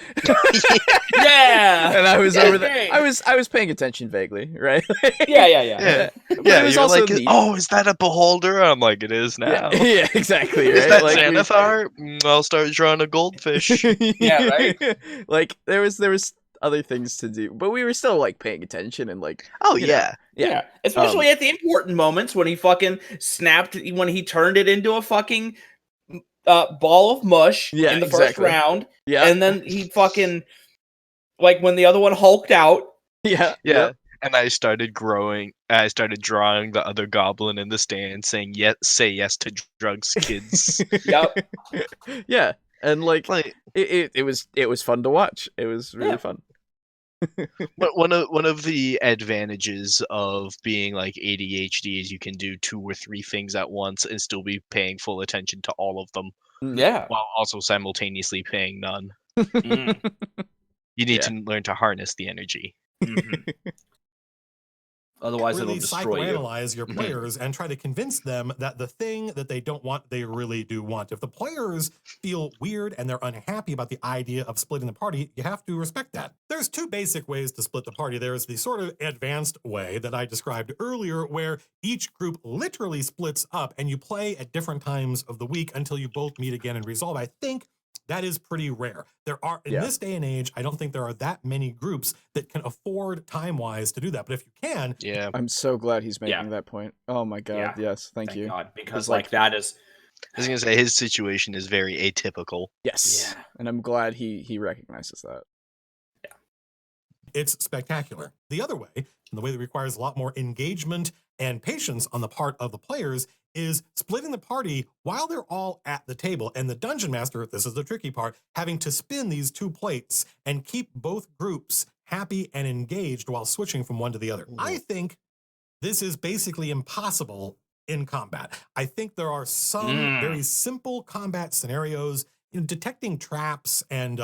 Yeah. and I was Yeah, over there. great. I was paying attention vaguely, right? Yeah. Yeah, But yeah. it was You're also like, neat. oh, is that a beholder? I'm like, it is now. Yeah, exactly. Right? Is that Like, Xanathar? I'll start drawing a goldfish. Yeah, right? Like there was other things to do, but we were still like paying attention and like Oh you know, yeah. Yeah. Especially at the important moments when he fucking snapped, when he turned it into a fucking ball of mush Yeah, in the first exactly. round. Yeah. And then he fucking, like when the other one hulked out. Yeah. Yeah. And I started drawing the other goblin in the stand saying say yes to drugs, kids. Yep. Yeah. And like Like it was fun to watch. It was really Yeah. fun. but one of the advantages of being like ADHD is you can do 2 or 3 things at once and still be paying full attention to all of them Yeah. while also simultaneously paying none. Mm. You need Yeah. to learn to harness the energy. Mhm. Otherwise, Really it'll destroy you. psychoanalyze your players and try to convince them that the thing that they don't want, they really do want. If the players feel weird and they're unhappy about the idea of splitting the party, you have to respect that. There's 2 basic ways to split the party. There's the sort of advanced way that I described earlier, where each group literally splits up and you play at different times of the week until you both meet again and resolve. I think that is pretty rare. There are, in this day and age, I don't think there are that many groups that can afford time-wise to do that. But if you can, Yeah. I'm so glad he's making that point. Oh my god, Yeah. yes, thank you. God, because Because, like that is I was gonna say his situation is very atypical. Yes. Yeah. And I'm glad he recognizes that. it's spectacular. The other way, and the way that requires a lot more engagement and patience on the part of the players, is splitting the party while they're all at the table. And the dungeon master, this is the tricky part, having to spin these 2 plates and keep both groups happy and engaged while switching from one to the other. I think this is basically impossible in combat. I think there are some very simple combat scenarios, detecting traps and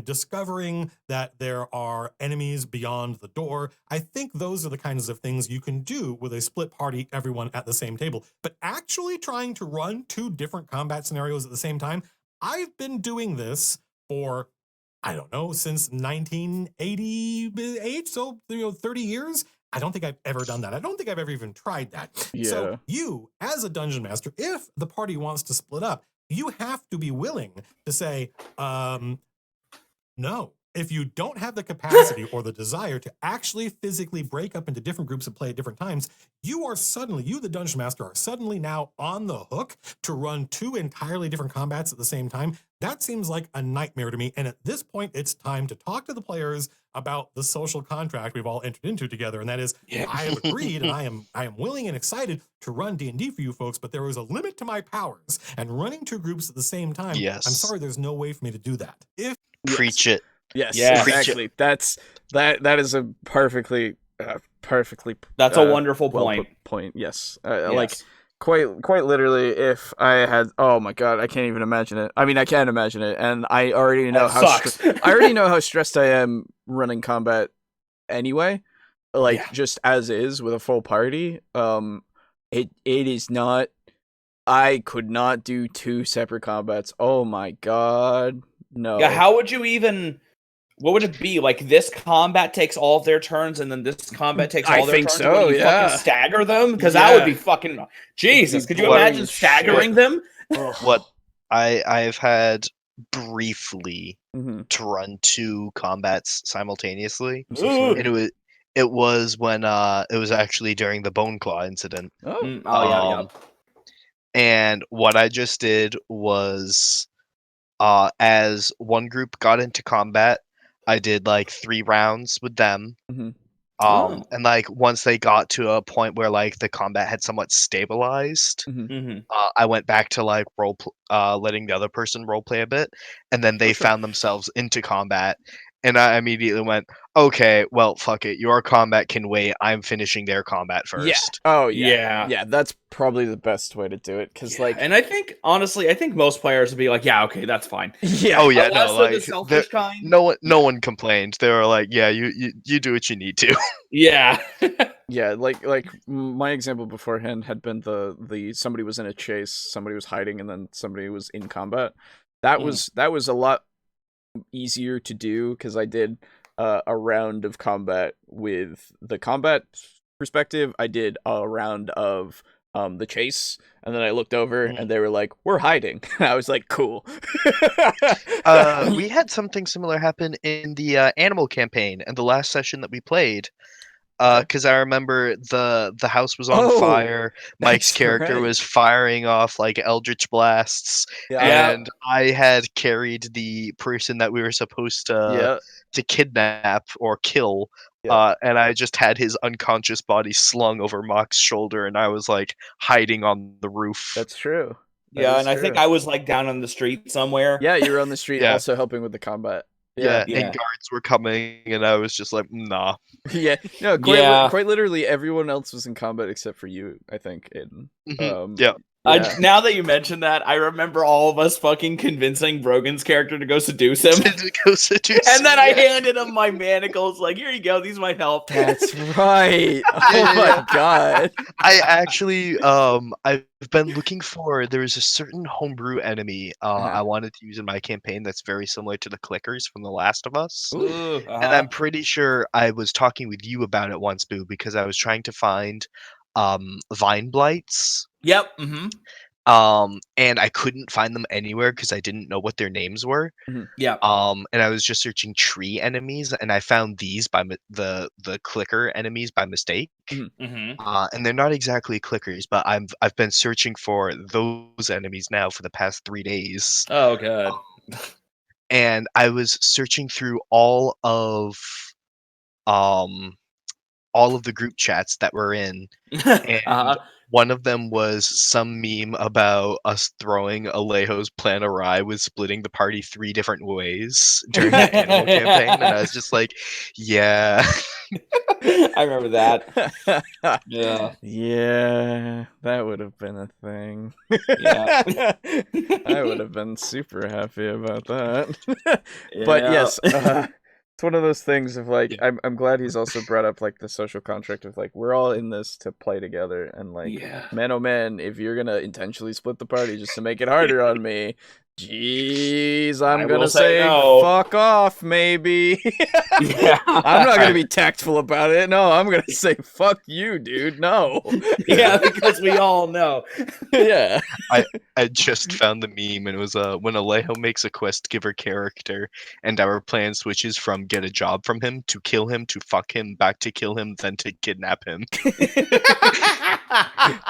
discovering that there are enemies beyond the door. I think those are the kinds of things you can do with a split party, everyone at the same table. But actually trying to run 2 different combat scenarios at the same time, I've been doing this for, I don't know, since 1988, so 30 years. I don't think I've ever done that. I don't think I've ever even tried that. So you, as a dungeon master, if the party wants to split up, you have to be willing to say, no. If you don't have the capacity or the desire to actually physically break up into different groups and play at different times, you, the dungeon master, are suddenly now on the hook to run 2 entirely different combats at the same time. That seems like a nightmare to me. And at this point, it's time to talk to the players about the social contract we've all entered into together. And that is, I have agreed and I am willing and excited to run D&D for you folks, but there is a limit to my powers. And running 2 groups at the same time, Yes. I'm sorry, there's no way for me to do that. Preach it. Yes, Yes. exactly. That is a perfectly that's a wonderful well point. put point. Yes. Yes. Like quite literally, if I had, oh my god, I can't even imagine it. I mean, I can imagine it, and I already know sucks. I already know how stressed I am running combat anyway. Like just as is with a full party. It is not. I could not do 2 separate combats. Oh my god, no. Yeah, how would you even? What would it be? Like this combat takes all of their turns, and then this combat takes all their turns. So, Would you fucking stagger them? Because that would be fucking Jesus. Could you imagine staggering them? What I've had briefly Mm-hmm. to run 2 combats simultaneously. I'm so sorry. And it was when it was actually during the Bone Claw incident. Oh, Yeah. And what I just did was, as one group got into combat, I did like 3 rounds with them. Mhm. And like once they got to a point where like the combat had somewhat stabilized, Mm-hmm. I went back to like letting the other person role play a bit, and then they sure. found themselves into combat, and I immediately went, okay, well, fuck it, your combat can wait. I'm finishing their combat Yeah. first. Oh, yeah. Yeah. Yeah, that's probably the best way to do it, because, like... And I think, honestly, most players would be like, yeah, okay, that's fine. Yeah. Oh yeah, Unless no, they're the like selfish kind. no one complained. They were like, yeah, you do what you need to. Yeah. Yeah, like my example beforehand had been the somebody was in a chase, somebody was hiding, and then somebody was in combat. That was a lot easier to do, because I did a round of combat with the combat perspective. I did a round of the chase, and then I looked over and they were like, "We're hiding." I was like, "Cool." We had something similar happen in the animal campaign and the last session that we played. Because I remember the house was on fire. Mike's that's character right. was firing off like eldritch blasts, Yeah. and I had carried the person that we were supposed to kidnap or kill. Yeah. And I just had his unconscious body slung over Mock's shoulder, and I was like hiding on the roof. That's true. That Yeah, is and I think true. I was like down on the street somewhere. Yeah, you were on the street Yeah. also helping with the combat. Yeah, Yeah. and guards were coming, and I was just like, nah. Yeah, no, quite literally everyone else was in combat except for you, I think, Aiden. Yeah. Now that you mention that, I remember all of us fucking convincing Brogan's character to go seduce him. And then I handed him my manacles, like, here you go, these might help. That's right. Oh my god. I actually, I've been looking for, there's a certain homebrew enemy I wanted to use in my campaign that's very similar to the clickers from The Last of Us. Ooh, And I'm pretty sure I was talking with you about it once, Boo, because I was trying to find vine blights. Yep. Mm-hmm. And I couldn't find them anywhere because I didn't know what their names were. Yeah. And I was just searching tree enemies, and I found these by the clicker enemies by mistake. Mm-hmm. And they're not exactly clickers, but I've been searching for those enemies now for the past 3 days. Oh, good. And I was searching through all of the group chats that we're in, and one of them was some meme about us throwing Alejo's plan awry with splitting the party 3 different ways during the animal campaign, and I was just like, yeah. I remember that. Yeah. Yeah, that would have been a thing. Yeah. I would have been super happy about that. But yes, it's one of those things of like, I'm glad he's also brought up like the social contract of like, we're all in this to play together, and like, man, oh man, if you're gonna intentionally split the party just to make it harder on me, jeez, I'm gonna say no. fuck off, maybe. I'm not gonna be tactful about it. No, I'm gonna say fuck you, dude. No. Yeah, because we all know. Yeah. I just found the meme, and it was when Alejo makes a quest giver character, and our plan switches from get a job from him to kill him to fuck him back to kill him then to kidnap him.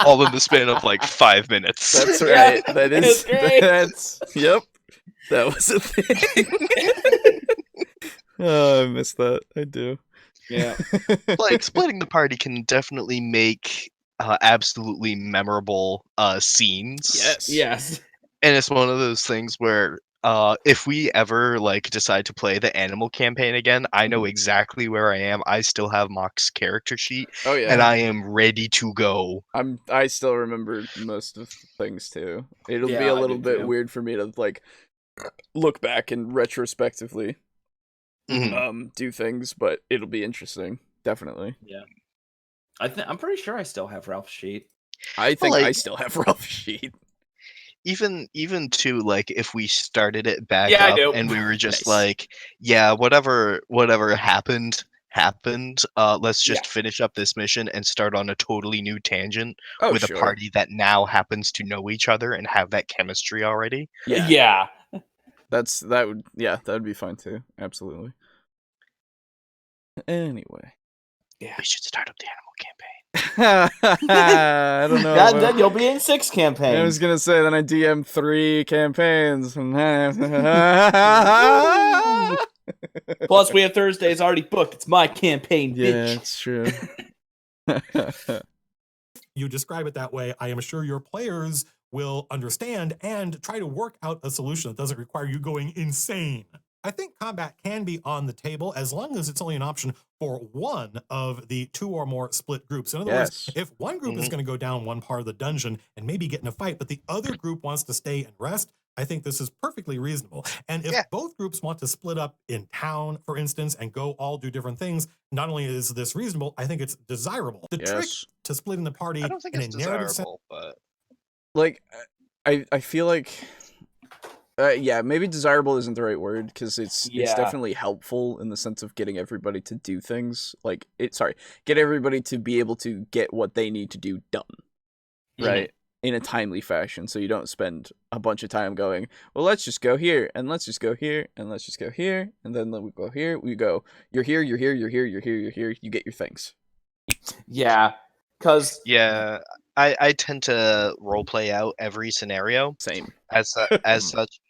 All in the span of like 5 minutes. That's right. Yeah, that is great. Yep. That was a thing. Oh, I missed that. I do. Yeah. Like, splitting the party can definitely make absolutely memorable scenes. Yes. And it's one of those things where if we ever like decide to play the animal campaign again, I know exactly where I am. I still have Mock's character sheet. Oh yeah. And I am ready to go. I still remember most of the things too. It'll be Yeah, a I little do bit too. weird for me to like look back and retrospectively do things, but it'll be interesting. Definitely. Yeah. I'm pretty sure I still have Ralph's sheet. I think like- I still have Ralph's sheet. Even to like if we started it back Yeah, I up do. and we were just Nice. like, yeah, whatever happened. Let's just finish up this mission and start on a totally new tangent with Sure. a party that now happens to know each other and have that chemistry already. Yeah. Yeah. that would be fine too. Absolutely. Anyway. Yeah. We should start up the animal campaign. I don't know. God, then you'll be in 6 I campaigns. was gonna say then I DM 3 campaigns. Plus, we have Thursdays already booked. It's my campaign, Yeah, bitch. it's true. You describe it that way, I am sure your players will understand and try to work out a solution that doesn't require you going insane. I think combat can be on the table as long as it's only an option for one of the 2 or more split groups. In other words, if one group is going to go down one part of the dungeon and maybe get in a fight, but the other group wants to stay and rest, I think this is perfectly reasonable. And if both groups want to split up in town, for instance, and go all do different things, not only is this reasonable, I think it's desirable. The trick to splitting the party I don't think in it's a narrative desirable, but like I feel like maybe desirable isn't the right word because it's definitely helpful in the sense of getting everybody to do things get everybody to be able to get what they need to do done, right, in a timely fashion, so you don't spend a bunch of time going, well, let's just go here and let's just go here and let's just go here and then we go here. We go, you're here, you're here, you're here, you're here, you're here. You get your things. Yeah, because I tend to role play out every scenario. Same. As such,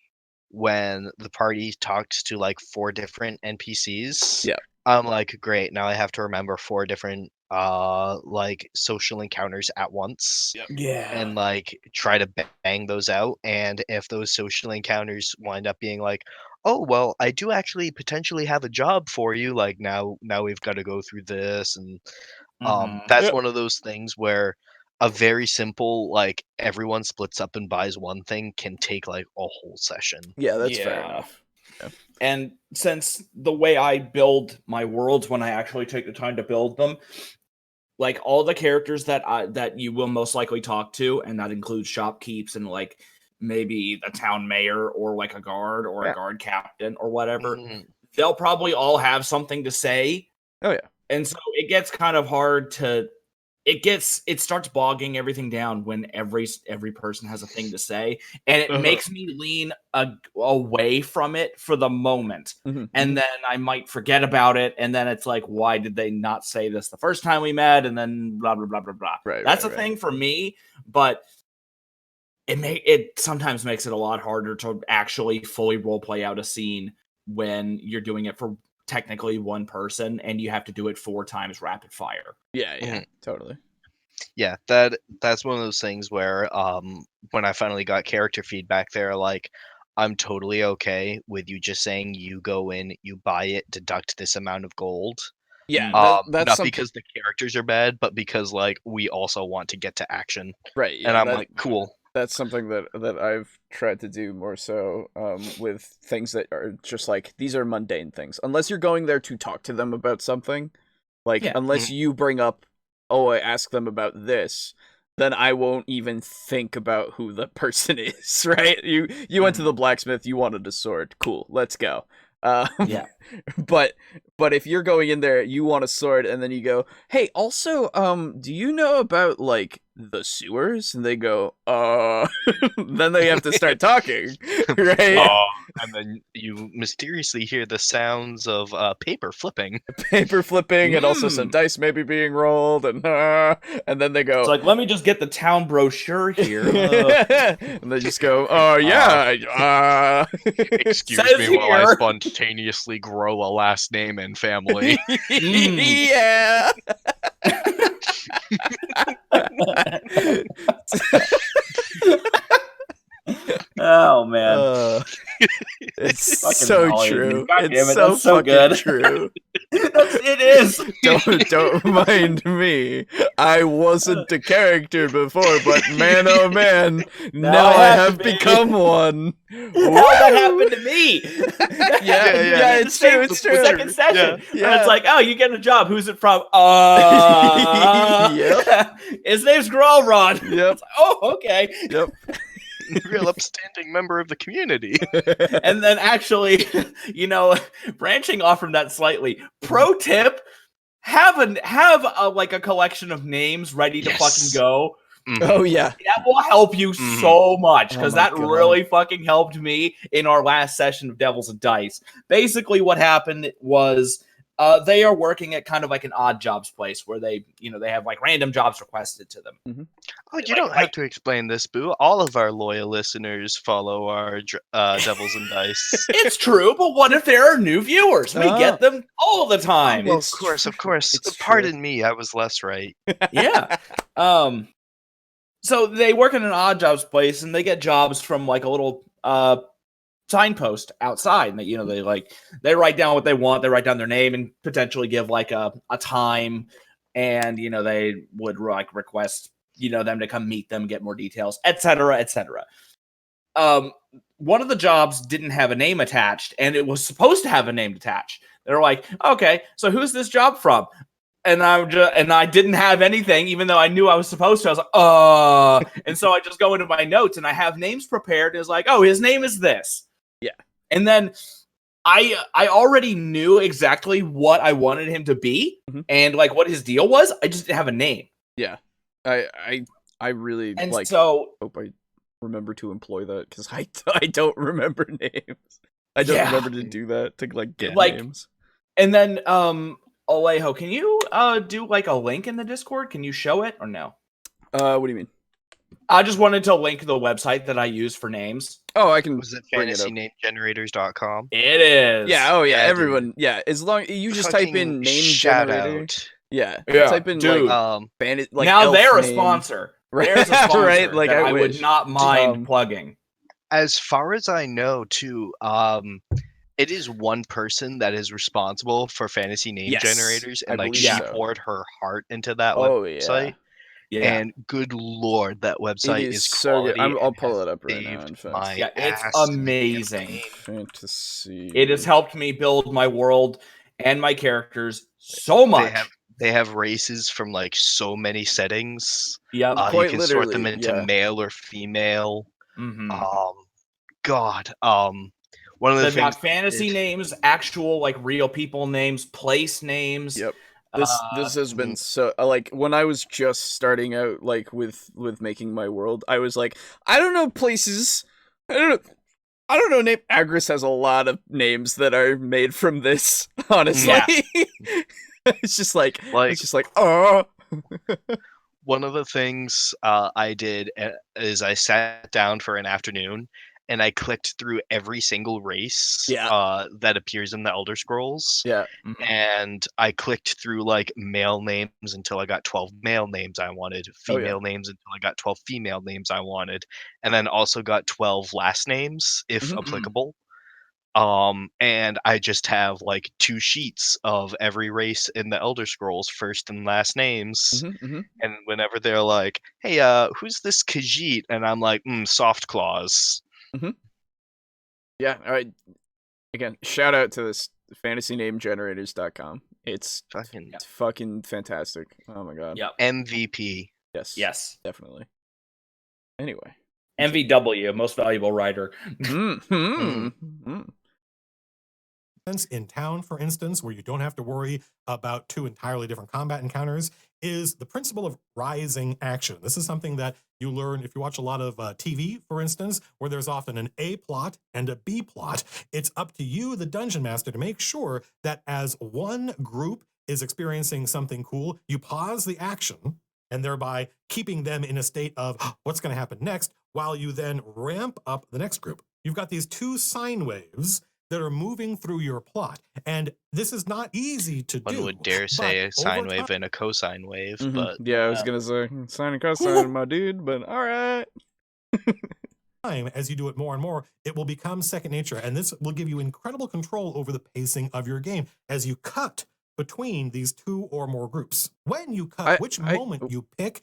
when the party talks to like 4 different NPCs, I'm like, great, now I have to remember 4 different like social encounters at once. And like try to bang those out. And if those social encounters wind up being like, oh well, I do actually potentially have a job for you, like now we've got to go through this, and that's one of those things where a very simple, like, everyone splits up and buys one thing can take, like, a whole session. Yeah, that's fair enough. Yeah. And since the way I build my worlds, when I actually take the time to build them, like, all the characters that you will most likely talk to, and that includes shopkeeps and, like, maybe the town mayor or, like, a guard or a guard captain or whatever, they'll probably all have something to say. Oh, yeah. And so it gets kind of hard to... It starts bogging everything down when every person has a thing to say, and it makes me lean away from it for the moment, and then I might forget about it, and then it's like, why did they not say this the first time we met? And then blah blah blah blah blah. That's a thing for me, but it sometimes makes it a lot harder to actually fully role play out a scene when you're doing it for technically one person and you have to do it 4 times rapid fire. Yeah, totally. Yeah, that's one of those things where when I finally got character feedback, they're like, I'm totally okay with you just saying you go in, you buy it, deduct this amount of gold. Yeah, that's not because the characters are bad, but because like we also want to get to action. Right. Yeah, and I'm like, cool. That's something that I've tried to do more so with things that are just like, these are mundane things. Unless you're going there to talk to them about something, like unless you bring up, oh, I ask them about this, then I won't even think about who the person is, right? You went to the blacksmith, you wanted a sword, cool, let's go. But if you're going in there, you want a sword, and then you go, hey, also, do you know about like the sewers? And they go, then they have to start talking, right? And then you mysteriously hear the sounds of paper flipping, and also some dice maybe being rolled, and then they go, it's like, let me just get the town brochure here, and they just go, excuse me while I spontaneously grow a last name and family. Yeah. Oh man, it's so true. It's so fucking good. True. It is. Don't mind me. I wasn't a character before, but man, oh man, now I have become one. How that happened to me? Yeah, it's true. It's true. Second session. Yeah. And it's like, oh, you get a job. Who's it from? His name's Grolrod. Yep. Like, oh, okay. Yep. Real upstanding member of the community. And then actually, branching off from that slightly, pro tip, have a like a collection of names ready to fucking go. Oh yeah. That will help you so much because Oh my that God. really fucking helped me in our last session of Devils and Dice. Basically, what happened was they are working at kind of like an odd jobs place where they have like random jobs requested to them. Oh, you don't have to explain this, Boo. All of our loyal listeners follow our Devils and Dice. It's true, but what if there are new viewers? We get them all the time. Well, of course. It's Pardon me, I was less right. Yeah. So they work in an odd jobs place and they get jobs from like a little signpost outside. And they write down what they want, they write down their name and potentially give like a time, and they would like request them to come meet them, get more details, etc., etc. One of the jobs didn't have a name attached, and it was supposed to have a name attached. They're like, okay, so who's this job from? And I didn't have anything, even though I knew I was supposed to. I was like, and so I just go into my notes and I have names prepared. And it's like, oh, his name is this. Yeah. And then I already knew exactly what I wanted him to be and like what his deal was. I just didn't have a name. Yeah. I really and like so hope I remember to employ that because I don't remember names. I don't remember to do that, to like get names. And then Alejo, can you do like a link in the Discord? Can you show it or no? What do you mean? I just wanted to link the website that I use for names. Oh, I can. Was it fantasynamegenerators.com? It is. Yeah. Oh, yeah. Yeah, everyone. dude. Yeah. As long you just Fucking type in name shout generator. out. Yeah. Yeah, Type in dude. like now elf they're a name. sponsor. Right. There's a sponsor Right. Like that I wish. would not mind plugging. As far as I know, too, it is one person that is responsible for fantasy name generators, and like she poured her heart into that website. Yeah. And good lord, that website is is so good. quality. I'll pull it up right now. In fact, it's amazing. Fantasy. It has helped me build my world and my characters so much. They have races from like so many settings. Yeah, you can sort them into male or female. God. One of the They've things got fantasy names, actual like real people names, place names. Yep. This has been so like when I was just starting out like with making my world, I was like, I don't know places. I don't know name. Agris has a lot of names that are made from this, honestly. Yeah. It's just like oh. One of the things I did is I sat down for an afternoon and I clicked through every single race that appears in the Elder Scrolls. Yeah. And I clicked through like male names until I got 12 male names I wanted, female names until I got 12 female names I wanted, and then also got 12 last names if applicable. And I just have like 2 sheets of every race in the Elder Scrolls, first and last names. And whenever they're like, hey, who's this Khajiit? And I'm like, soft claws. Yeah, all right. Again, shout out to this fantasynamegenerators.com. It's fucking fantastic. Oh my god. Yep. MVP. Yes. Definitely. Anyway. MVW, most valuable writer. In town, for instance, where you don't have to worry about 2 entirely different combat encounters, is the principle of rising action. This is something that you learn if you watch a lot of TV, for instance, where there's often an A plot and a B plot. It's up to you, the dungeon master, to make sure that as one group is experiencing something cool, you pause the action and thereby keeping them in a state of what's going to happen next, while you then ramp up the next group. You've got these 2 sine waves that are moving through your plot. And this is not easy to do. One would dare say a sine wave and a cosine wave, but... Yeah, I was going to say sine and cosine, my dude, but all right. As you do it more and more, it will become second nature. And this will give you incredible control over the pacing of your game as you cut between these 2 or more groups. When you cut, which moment you pick...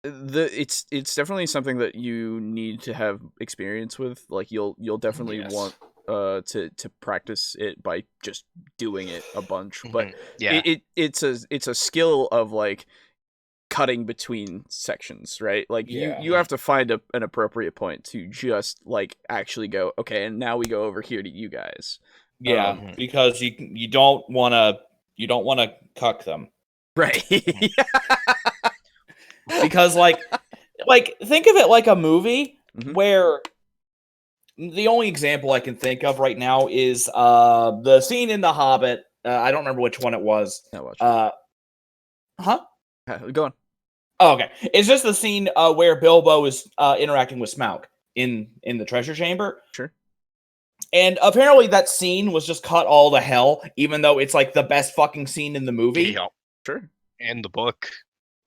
It's definitely something that you need to have experience with. Like you'll definitely want to practice it by just doing it a bunch. But it's a skill of like cutting between sections, right? Like you have to find an appropriate point to just like actually go, okay, and now we go over here to you guys. Yeah, because you don't want to cuck them. Right. because like think of it like a movie Mhm. where the only example I can think of right now is the scene in The Hobbit. I don't remember which one it was. Not watch. Huh? Go on. Oh, okay. It's just the scene where Bilbo is interacting with Smaug in the treasure chamber. Sure. And apparently that scene was just cut all to hell, even though it's like the best fucking scene in the movie. Yeah. Sure. And the book.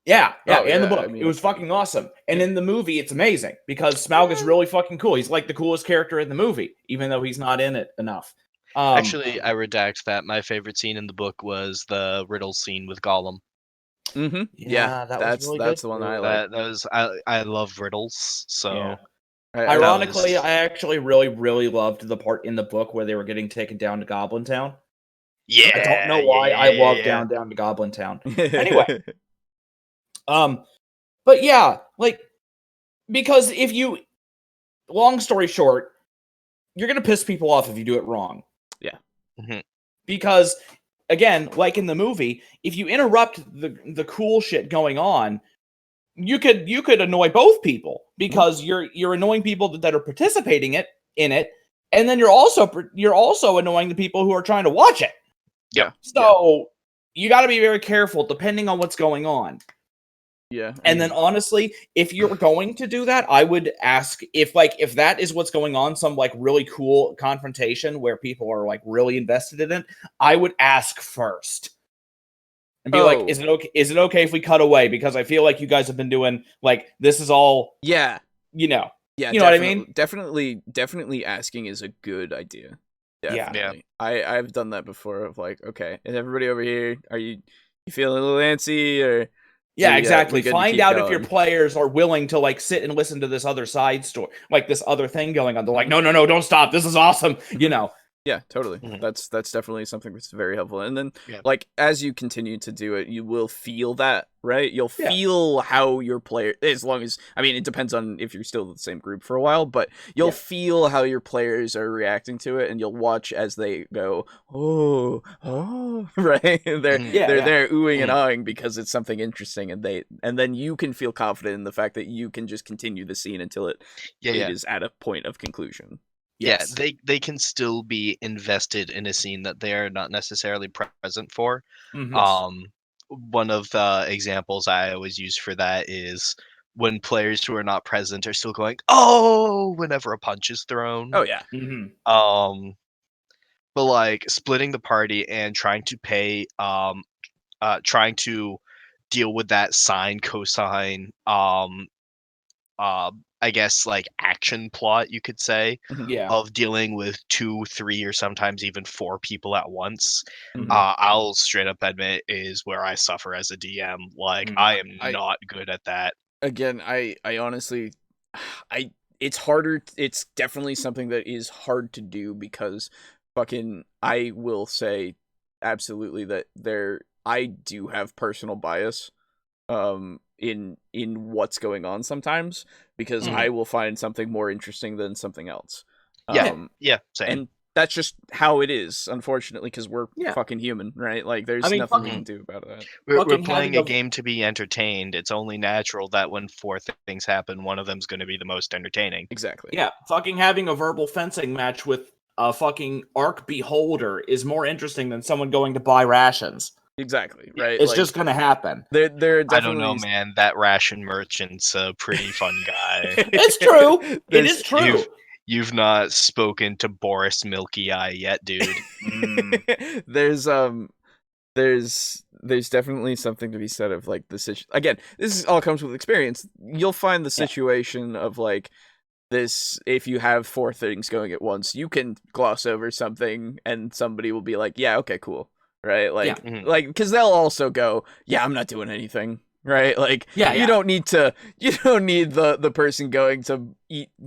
Yeah, Oh, in the yeah, book. I mean, it was fucking awesome. And in the movie, it's amazing because Smaug is really fucking cool. He's like the coolest character in the movie, even though he's not in it enough. Actually, I redact that. My favorite scene in the book was the riddle scene with Gollum. Mm-hmm. Yeah, that was really that's good the one too. I like. That was I love riddles, so Yeah. I Ironically, I actually really, really loved the part in the book where they were getting taken down to Goblin Town. yeah. I don't know why I love down to Goblin Town. Anyway, but yeah, like because if you, long story short, you're gonna piss people off if you do it wrong. Yeah. Mhm. Because again, like in the movie, if you interrupt the cool shit going on, you could annoy both people because you're annoying people that are participating in it, and then you're also annoying the people who are trying to watch it. Yeah. So you got to be very careful depending on what's going on. Yeah. And then honestly, if you're going to do that, I would ask if that is what's going on, some like really cool confrontation where people are like really invested in it, I would ask first. And be like, is it okay if we cut away? Because I feel like you guys have been doing like this is all Yeah. Yeah, you know what I mean? Definitely asking is a good idea. Definitely. Yeah. I've done that before of like, okay, is everybody over here? Are you feeling a little antsy or Yeah, exactly. we Find out if your players are willing to like sit and listen to this other side story, like this other thing going on. They're like, no, don't stop. This is awesome. Yeah, totally. Mhm. That's definitely something that's very helpful. And then, Yeah. like, as you continue to do it, you will feel that, right? You'll Yeah. feel how your player, as long as, I mean, it depends on if you're still the same group for a while, but you'll feel how your players are reacting to it, and you'll watch as they go, oh, right? They're there oohing and ahhing because it's something interesting, and then you can feel confident in the fact that you can just continue the scene until it is at a point of conclusion. Yes. Yeah, they can still be invested in a scene that they are not necessarily present for. Mhm. One of the examples I always use for that is when players who are not present are still going, "Oh!" whenever a punch is thrown. Oh, yeah. Mhm. But like splitting the party and trying to deal with that sine cosine I guess like action plot you could say Yeah. of dealing with 2, 3, or sometimes even 4 people at once. Mhm. I'll straight up admit is where I suffer as a DM. Like I am not good at that. Again, I honestly, it's harder. It's definitely something that is hard to do because I will say absolutely that I do have personal bias in what's going on sometimes because I will find something more interesting than something else. Yeah, same. And that's just how it is, unfortunately, because we're fucking human, right? Like, there's nothing we can do about that. We're playing a game to be entertained. It's only natural that when 4 things happen, one of them's going to be the most entertaining. Exactly. Yeah, fucking having a verbal fencing match with a fucking Ark Beholder is more interesting than someone going to buy rations. Exactly, right? It's just gonna happen. They're definitely... I don't know, man. That ration merchant's a pretty fun guy. It's true. It is true. You've not spoken to Boris Milky Eye yet, dude. There's definitely something to be said of like the situation. Again, all comes with experience. You'll find the situation of like this, if you have 4 things going at once, you can gloss over something and somebody will be like, yeah, okay, cool. Right? Like, because they'll also go, yeah, I'm not doing anything. Right? Like, you don't need the person going to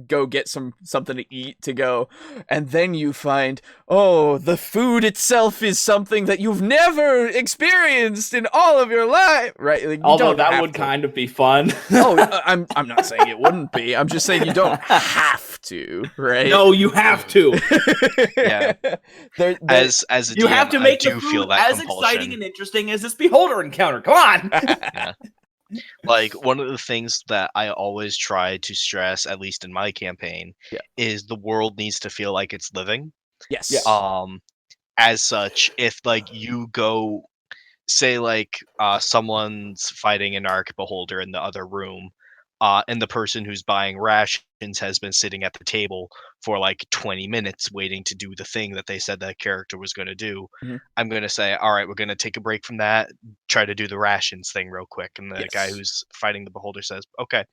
go get something to eat to go, and then you find, oh, the food itself is something that you've never experienced in all of your life. Right? Like, although that would kind of be fun. I'm not saying it wouldn't be. I'm just saying you don't have to, right? No, you have to. Yeah. As a DM, you have to make I do the food feel that as compulsion. exciting and interesting as this Beholder encounter. Come on. Like, one of the things that I always try to stress, at least in my campaign, Yeah. is the world needs to feel like it's living. Yes. Yes. As such, if like you go, say like someone's fighting an arc beholder in the other room, and the person who's buying rations has been sitting at the table for like 20 minutes waiting to do the thing that they said that character was going to do, Mhm. I'm going to say, all right, we're going to take a break from that, try to do the rations thing real quick. And the guy Yes. who's fighting the beholder says, okay.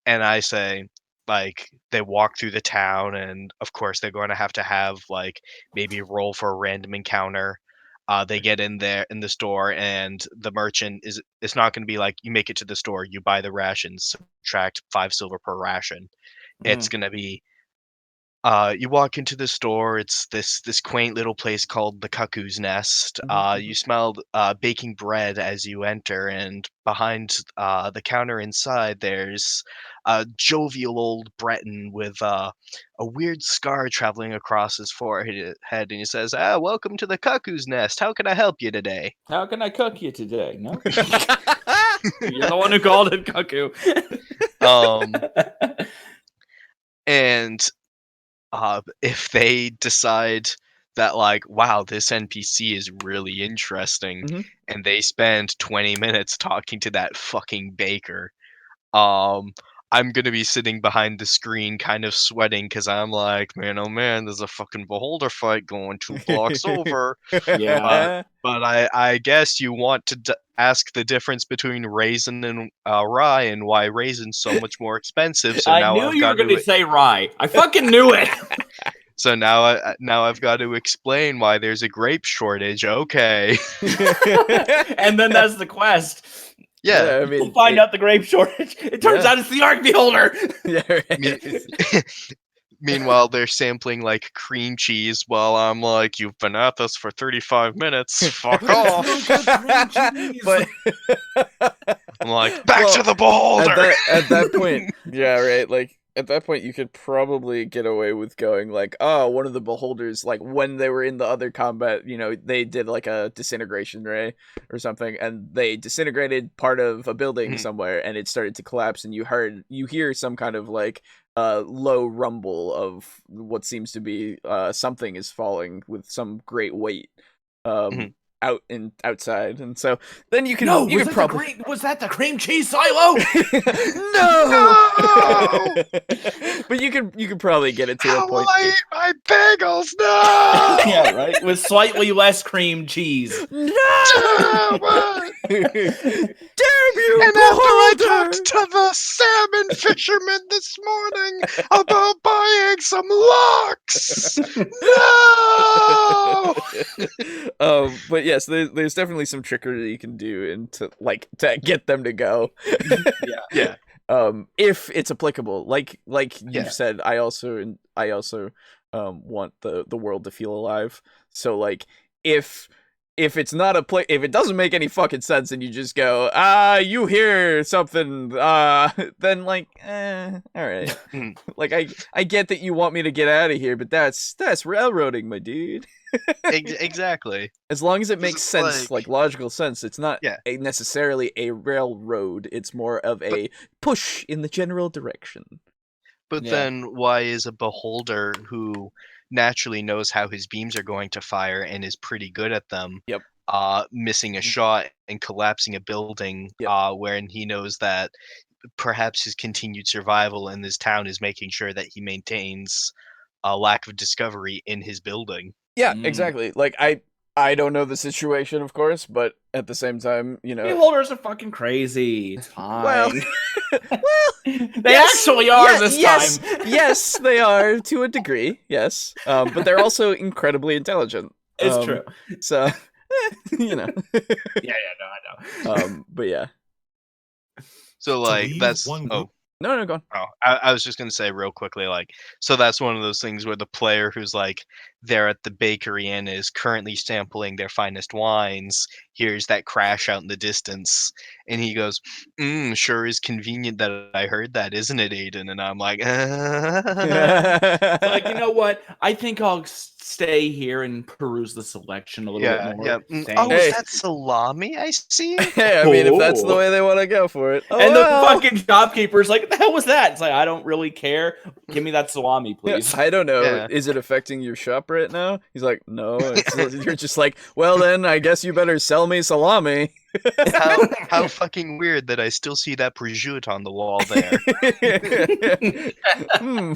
And I say, like, they walk through the town, and of course they're going to have like maybe roll for a random encounter. They get in there in the store, and the merchant is, it's not going to be like you make it to the store, you buy the rations, subtract 5 silver per ration. It's going to be, you walk into the store. It's this quaint little place called the Cuckoo's Nest. You smelled baking bread as you enter, and behind the counter inside, there's a jovial old Breton with a weird scar traveling across his forehead, and he says, "Ah, welcome to the Cuckoo's Nest. How can I help you today?" How can I cook you today? No, you're the one who called it cuckoo. Um, and if they decide that like, wow, this NPC is really interesting, Mhm. and they spend 20 minutes talking to that fucking baker, um I'm gonna be sitting behind the screen kind of sweating because I'm like, man, oh man, there's a fucking beholder fight going 2 blocks over. Yeah. But I guess you want to ask the difference between raisin and rye, and why raisin's so much more expensive. So I now knew I've you were got going to to say rye. I fucking knew it. So now I've got to explain why there's a grape shortage. Okay. And then that's the quest. Yeah. I mean, Find out the grape shortage. It turns out it's the Arc Beholder. Yeah, Me- right. Meanwhile, they're sampling like cream cheese while I'm like, you've been at this for 35 minutes. Fuck off. no good cream cheese. But I'm like, back Well, to the beholder. at that point, yeah, right. Like at that point, you could probably get away with going like, oh, one of the beholders, like when they were in the other combat, they did like a disintegration ray or something, and they disintegrated part of a building Mhm. somewhere, and it started to collapse, and you hear some kind of like low rumble of what seems to be something is falling with some great weight Mhm. outside, and so then you No, could probably was that the cream cheese silo? no. But you could probably get it to How a point. will I eat my bagels? No. Yeah, right. With slightly less cream cheese. No. Damn you, And after I beholder! talked to the salmon fisherman this morning about buying some locks. No. But yes, there's definitely some trickery you can do into to get them to go. Yeah. If it's applicable, like you've Yeah. said, I also want the world to feel alive. So like if it's not if it doesn't make any fucking sense and you just go, you hear something, then like, all right. Mm. Like I get that you want me to get out of here, but that's railroading, my dude. Exactly. As long as it 'Cause makes it's sense, like logical sense, it's not Yeah. necessarily a railroad. It's more of a push in the general direction. But Yeah. then why is a beholder who naturally knows how his beams are going to fire and is pretty good at them, Yep. missing a shot and collapsing a building, Yep. wherein he knows that perhaps his continued survival in this town is making sure that he maintains a lack of discovery in his building. Yeah, Mm. exactly. Like I don't know the situation, of course, but at the same time, Beholders are fucking crazy. It's fine. well, They actually are this time. Yes, they are to a degree. Yes, but they're also incredibly intelligent. It's true. So, Yeah, no, I know. but yeah. So To like leave that's one group- No, go on. Oh, I was just gonna say real quickly, like, so that's one of those things where the player who's like there at the bakery and is currently sampling their finest wines hears that crash out in the distance, and he goes, sure is convenient that I heard that, isn't it, Aiden? And I'm like, Like, you know what? I think I'll stay here and peruse the selection a little bit more. Yeah. Thanks. Oh, is that salami I see? Hey, I mean, if that's the Oh. way they want to go for it. Oh, And well. the fucking shopkeeper's like, "What the hell was that?" It's like, I don't really care. Give me that salami, please. I don't know. Yeah. Is it affecting your shop right now? He's like, no. You're just like, well, then I guess you better sell me salami. How fucking weird that I still see that prosciutto on the wall there. Hmm.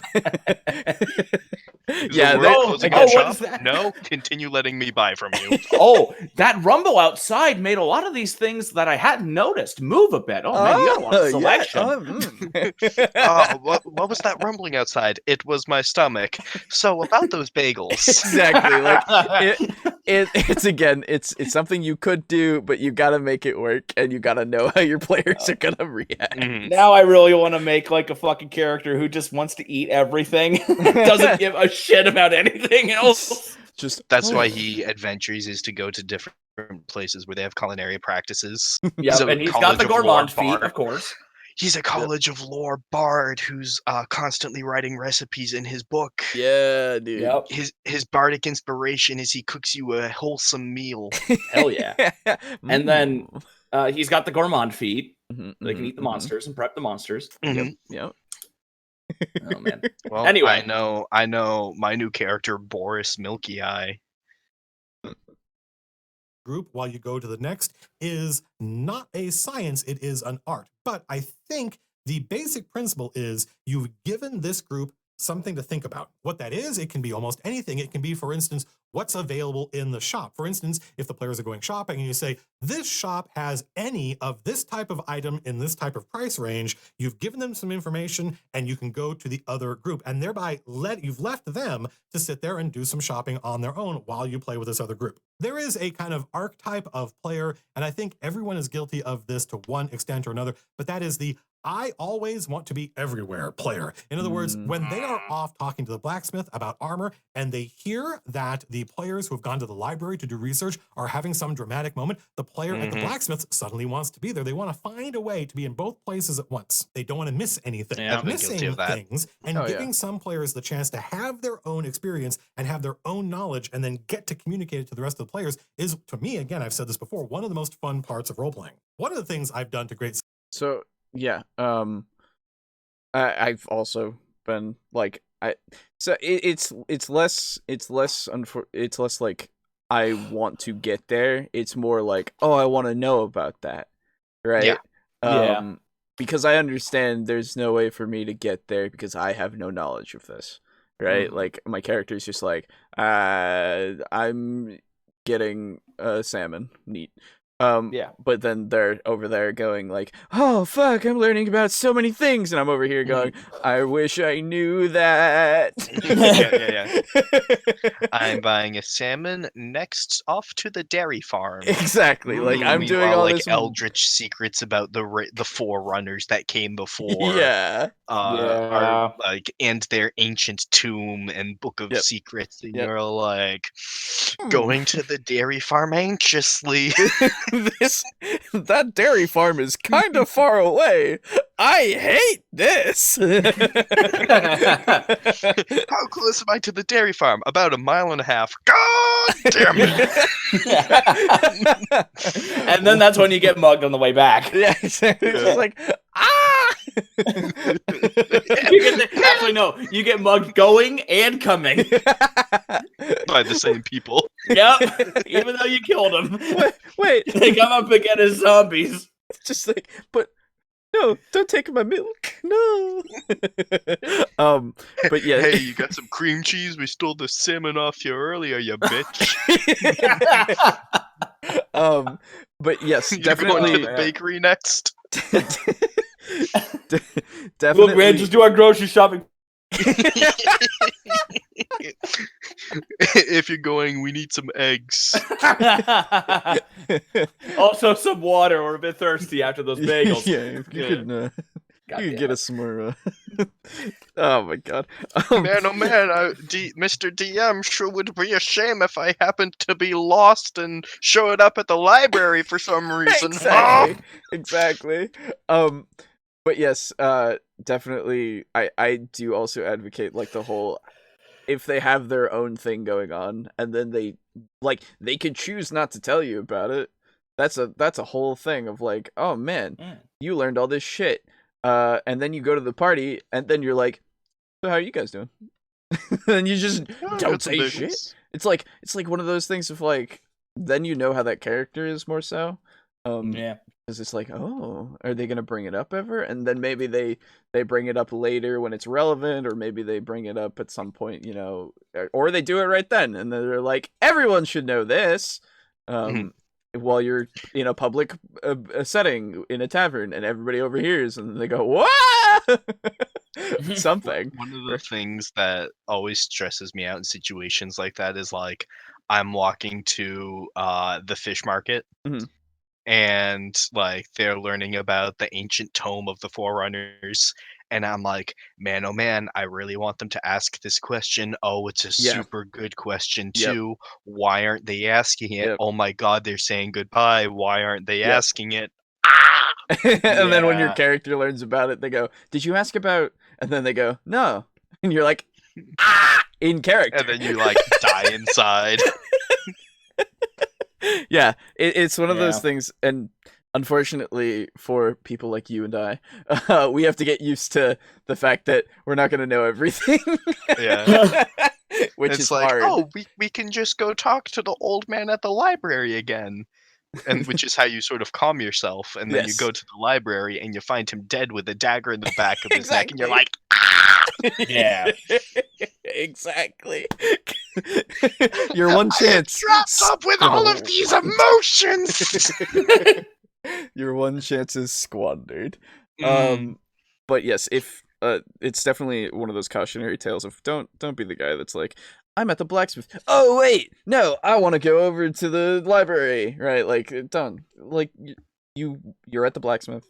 Is Yeah, the they- world Oh, closing oh, your what shop? is that? No, continue letting me buy from you. Oh, that rumble outside made a lot of these things that I hadn't noticed move a bit. Oh man, you got a lot of selection. Oh, what was that rumbling outside? It was my stomach. So about those bagels. Exactly. Like it's something you could do, but you gotta make it work, and you gotta know how your players are gonna react. Mhm. Now I really want to make like a fucking character who just wants to eat everything, doesn't give a shit about anything else. Just That's why he adventures is to go to different places where they have culinary practices. Yeah, a and he's got College the of Lore gourmand feat, bard. of course. He's a College of Lore bard who's constantly writing recipes in his book. yeah, dude. Yep. His bardic inspiration is he cooks you a wholesome meal. Hell yeah. And then Mm. he's got the gourmand feat. Mhm, They can mhm, eat the mhm. monsters and prep the monsters. Mhm. Yep. Oh man. Well, Anyway. I know my new character Boris Milky Eye. Group while you go to the next is not a science, it is an art. But I think the basic principle is you've given this group something to think about. What that is, it can be almost anything. It can be, for instance, what's available in the shop. For instance, if the players are going shopping and you say, this shop has any of this type of item in this type of price range, you've given them some information and you can go to the other group. And thereby you've left them to sit there and do some shopping on their own while you play with this other group. There is a kind of archetype of player, and I think everyone is guilty of this to one extent or another, but that is the I always want to be everywhere player. In other words, when they are off talking to the blacksmith about armor and they hear that the players who have gone to the library to do research are having some dramatic moment, the player at the blacksmith suddenly wants to be there. They want to find a way to be in both places at once. They don't want to miss anything. Yeah, I've been guilty Missing of that. things and Oh, yeah. giving some players the chance to have their own experience and have their own knowledge and then get to communicate it to the rest of the players is, to me, again, I've said this before, one of the most fun parts of role-playing. One of the things I've done to great So yeah, I've also been like it's less like I want to get there. It's more like, oh, I want to know about that, right? Yeah. Yeah. Because I understand there's no way for me to get there because I have no knowledge of this, right? Like my character's just like, I'm getting salmon, neat. Yeah. But then they're over there going like, oh fuck, I'm learning about so many things, and I'm over here going, I wish I knew that. Yeah. I'm buying a salmon. Next, off to the dairy farm. Exactly. Like I'm doing Meanwhile, all like this eldritch secrets about the forerunners that came before. Yeah. Are like and their ancient tomb and book of Yep. secrets, and Yep. you're like going to the dairy farm anxiously. That dairy farm is kind of far away. I hate this. How close am I to the dairy farm? About 1.5 miles. God damn it! And then that's when you get mugged on the way back. Yeah, exactly. It's just like, ah. Actually, no, you get mugged going and coming. By the same people. Yep, even though you killed them. Wait. They come up again as zombies. Just like, but no, don't take my milk. No. But yeah. Hey, you got some cream cheese? We stole the salmon off you earlier, you bitch. But yes, You definitely. going to the bakery next? Definitely. Look, man, just do our grocery shopping. If you're going, we need some eggs. Also, some water. We're a bit thirsty after those bagels. Yeah, if you could, God you could damn get it. us some more. Oh my god. Man, oh man, Mr. DM, sure would be a shame if I happened to be lost and showed up at the library for some reason. Exactly. But yes, definitely I do also advocate like the whole if they have their own thing going on, and then they could choose not to tell you about it. That's a whole thing of like, oh man, you learned all this shit, and then you go to the party, and then you're like, so how are you guys doing? And you just don't say shit. It's like one of those things of like, then you know how that character is more so. Because it's like, oh, are they gonna bring it up ever? And then maybe they bring it up later when it's relevant, or maybe they bring it up at some point, you know, or they do it right then, and then they're like, everyone should know this. While you're in a public setting in a tavern, and everybody overhears, and they go, what? Something. One of the things that always stresses me out in situations like that is like, I'm walking to the fish market, and like they're learning about the ancient tome of the Forerunners, and I'm like, man, oh man, I really want them to ask this question. Oh, it's a super good question too. Why aren't they asking it? Oh my god, they're saying goodbye. Why aren't they asking it? And then when your character learns about it, they go, did you ask about? And then they go, no. And you're like, in character. And then you like die inside. Yeah, it's one of those things, and unfortunately for people like you and I, we have to get used to the fact that we're not going to know everything. Which is like, hard. oh, we can just go talk to the old man at the library again. And which is how you sort of calm yourself, and then you go to the library and you find him dead with a dagger in the back of his neck, and you're like, yeah, exactly. Your one chance. Dropped up with all of these emotions. Your one chance is squandered. But yes, if it's definitely one of those cautionary tales of don't be the guy that's like, I'm at the blacksmith. Oh wait, no, I want to go over to the library. Right? Like, don't like you're at the blacksmith.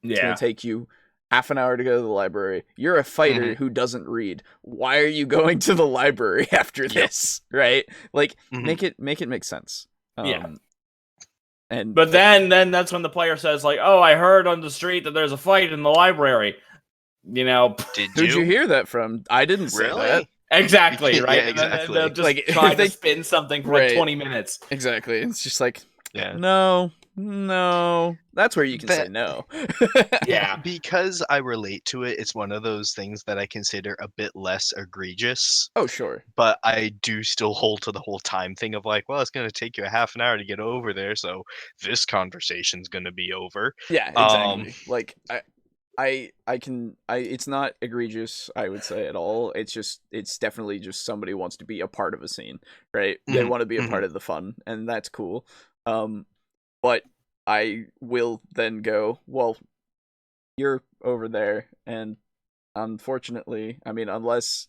It's gonna take you half an hour to go to the library. You're a fighter who doesn't read. Why are you going to the library after this? Right? Like, make it make sense. But then that's when the player says like, "Oh, I heard on the street that there's a fight in the library." You know, who'd you hear that from? I didn't say that. Exactly, right? Yeah, exactly. They'll just like, try to spin something for like 20 minutes. Exactly. It's just like, no. That's where you can say no. Because I relate to it, it's one of those things that I consider a bit less egregious. Oh, sure. But I do still hold to the whole time thing of like, well, it's going to take you a half an hour to get over there, so this conversation's going to be over. Yeah, exactly. Like, it's not egregious, I would say, at all. It's definitely just somebody wants to be a part of a scene, right? They want to be a part of the fun, and that's cool. But I will then go, well, you're over there, and unfortunately, I mean, unless,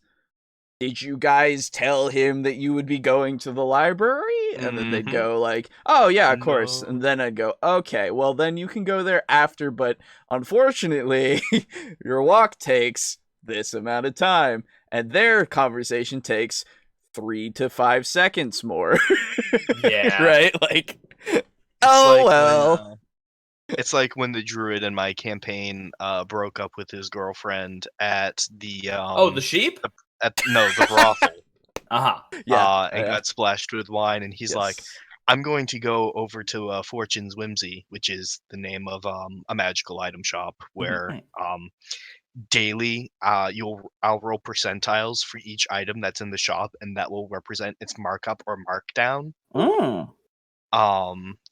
did you guys tell him that you would be going to the library? And then they'd go like, oh yeah, of course. And then I'd go, okay, well then you can go there after, but unfortunately, your walk takes this amount of time, and their conversation takes 3 to 5 seconds more. Yeah. Right? Like, it's like when the druid in my campaign broke up with his girlfriend at the the sheep? The brothel. And got splashed with wine, and he's like, I'm going to go over to Fortune's Whimsy, which is the name of a magical item shop where daily I'll roll percentiles for each item that's in the shop, and that will represent its markup or markdown.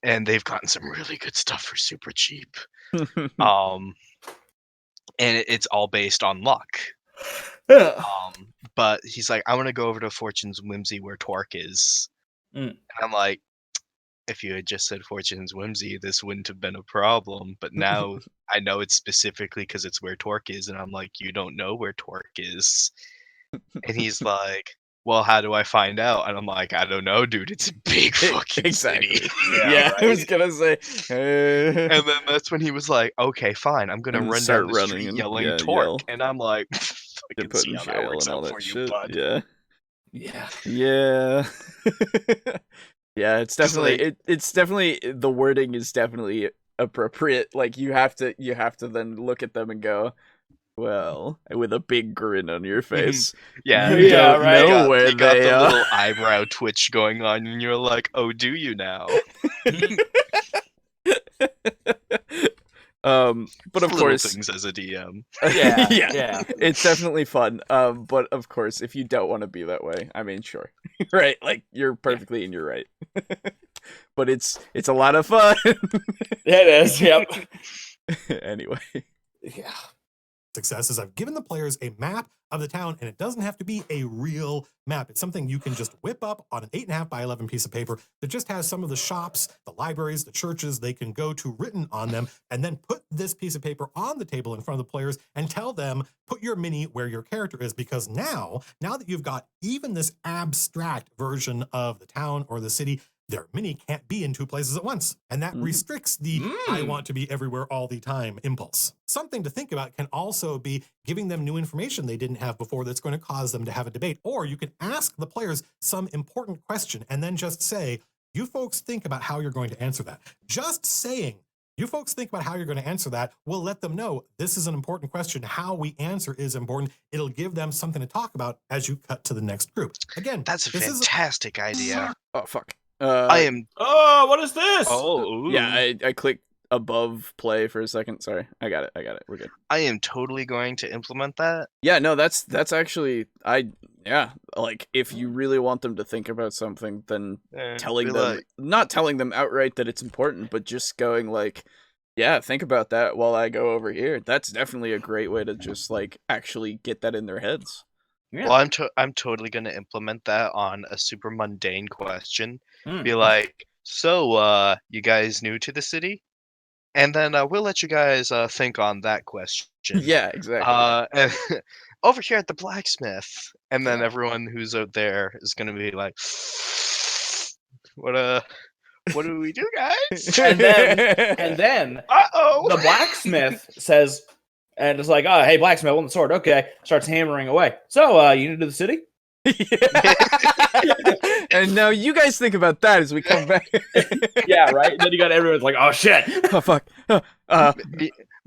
And they've gotten some really good stuff for super cheap. And it's all based on luck. But he's like, I want to go over to Fortune's Whimsy where Torque is. And I'm like, if you had just said Fortune's Whimsy, this wouldn't have been a problem. But now I know it's specifically because it's where Torque is. And I'm like, you don't know where Torque is. And he's like, well, how do I find out? And I'm like, I don't know, dude. It's a big fucking city. Yeah, right? I was going to say. And then that's when he was like, okay, fine. I'm going to run down the street yelling Torque. And I'm like, I can see how that works out for you, bud. Yeah. Yeah, it's definitely it's definitely, the wording is definitely appropriate. Like, you have to then look at them and go, Well, with a big grin on your face. Yeah, You Yeah, don't right. know where you got they the are. little eyebrow twitch going on, and you're like, "Oh, do you now?" But of Little course, things as a DM. Yeah. it's definitely fun. But of course, if you don't want to be that way, I mean, sure, right? Like you're perfectly in your right. But it's a lot of fun. It is. Yep. Anyway, Yeah. Success is I've given the players a map of the town, and it doesn't have to be a real map. It's something you can just whip up on an 8.5 by 11 piece of paper that just has some of the shops, the libraries, the churches they can go to written on them, and then put this piece of paper on the table in front of the players and tell them, put your mini where your character is, because now that you've got even this abstract version of the town or the city, their mini can't be in two places at once. And that restricts the I want to be everywhere all the time impulse. Something to think about can also be giving them new information they didn't have before that's going to cause them to have a debate. Or you can ask the players some important question and then just say, you folks think about how you're going to answer that. Just saying, you folks think about how you're going to answer that will let them know this is an important question. How we answer is important. It'll give them something to talk about as you cut to the next group. Again, That's a this is fantastic idea. oh fuck. I am. Oh, what is this? Oh, Yeah, I clicked above play for a second. Sorry, I got it. We're good. I am totally going to implement that. Yeah, no, that's actually like if you really want them to think about something, then telling be them, like- not telling them outright that it's important, but just going like, yeah, think about that while I go over here. That's definitely a great way to just like actually get that in their heads. Yeah. Well, I'm totally going to implement that on a super mundane question. Mm. Be like, so, you guys new to the city? And then we'll let you guys think on that question. Yeah, exactly. And over here at the blacksmith, and then everyone who's out there is going to be like, what do we do, guys? And then Uh-oh. the blacksmith says, and it's like, oh, hey, blacksmith, I want the sword. Okay. Starts hammering away. So, you new to the city? And now you guys think about that as we come back. Yeah, right? And then you got everyone's like, oh, shit. Oh, fuck.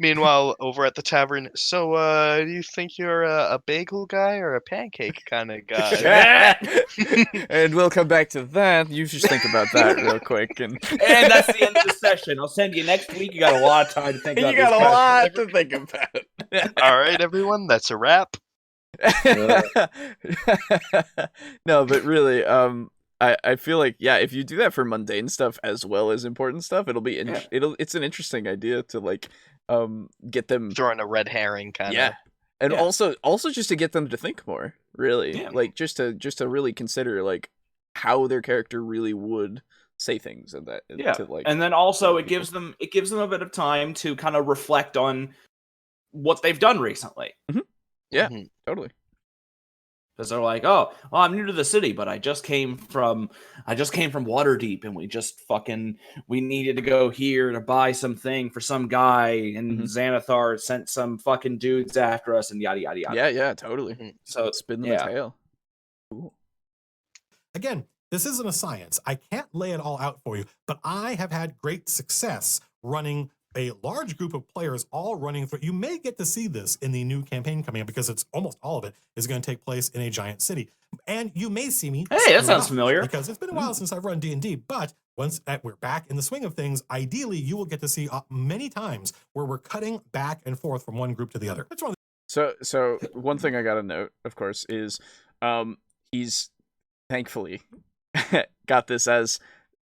Meanwhile, over at the tavern, so do you think you're a bagel guy or a pancake kind of guy? And we'll come back to that. You just think about that real quick. And And that's the end of the session. I'll send you next week. You got a lot of time to think about you got these a lot questions. to think about. All right, everyone, that's a wrap. No, but really, I feel like, yeah, if you do that for mundane stuff as well as important stuff, it'll be it's an interesting idea to like get them Throwing a red herring kind of. yeah. And Yeah. also just to get them to think more, really. Yeah. Like just to really consider like how their character really would say things and that Yeah. to like And then also it gives them a bit of time to kind of reflect on what they've done recently. yeah, Mhm. totally. Because they're like, oh, well, I'm new to the city, but I just came from Waterdeep, and we needed to go here to buy something for some guy, and Xanathar sent some fucking dudes after us, and yada yada yada. Yeah, totally. Mhm. So Spin them yeah. a tail. Cool. Again, this isn't a science. I can't lay it all out for you, but I have had great success running a large group of players all running through. You may get to see this in the new campaign coming up because it's almost all of it is going to take place in a giant city. And you may see me. Hey, screw that sounds up familiar. Because it's been a while since I've run D&D, but once that we're back in the swing of things, ideally you will get to see many times where we're cutting back and forth from one group to the other. That's one of So one thing I gotta note, of course, is he's thankfully got this as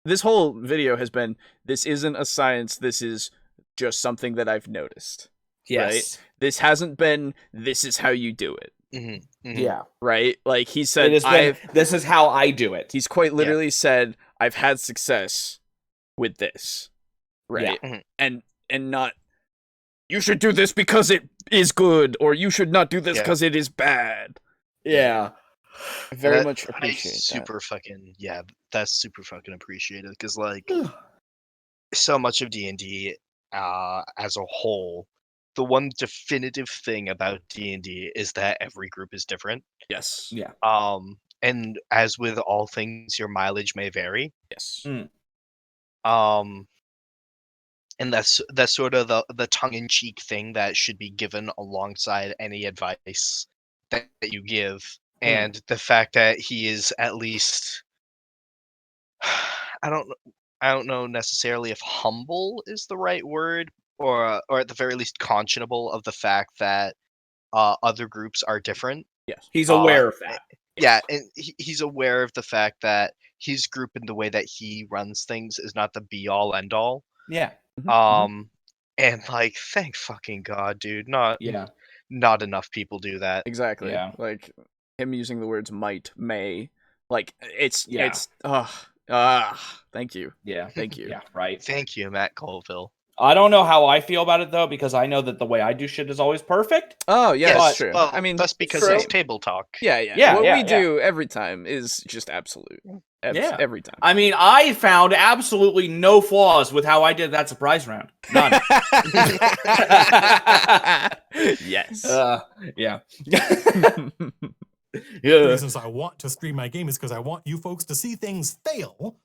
this whole video has been, this isn't a science, this is just something that I've noticed. Yes. Right? This hasn't been, this is how you do it. Mhm, mhm. Yeah. Right? Like he said, It has been, this is how I do it. he's quite literally said, I've had success with this. Right? Yeah. And not, you should do this because it is good, or you should not do this because it is bad. Yeah. I very That- much I appreciate that. super fucking that's super fucking appreciated because like so much of D&D as a whole, the one definitive thing about D&D is that every group is different. Yes. Yeah. And as with all things, your mileage may vary. Yes. Mm. And that's sort of the tongue-in-cheek thing that should be given alongside any advice that you give. And the fact that he is at least I don't I don't know necessarily if humble is the right word, or at the very least conscionable of the fact that other groups are different. Yes. He's aware of that. Yeah, and he's aware of the fact that his group and the way that he runs things is not the be all end all. Yeah. And like, thank fucking God, dude. Not Yeah. enough people do that. Exactly. Yeah. Like him using the words might, may, like it's Yeah. thank you. Yeah. Thank you. Yeah. Right. Thank you, Matt Colville. I don't know how I feel about it though, because I know that the way I do shit is always perfect. Oh yeah, Yes, that's true. well, I mean, that's because true. it's table talk. yeah. Yeah, What yeah, we yeah. do every time is just absolute. Yeah. Every time. I mean, I found absolutely no flaws with how I did that surprise round. None. Yes. Yeah. The Yeah. reasons I want to stream my game is because I want you folks to see things fail,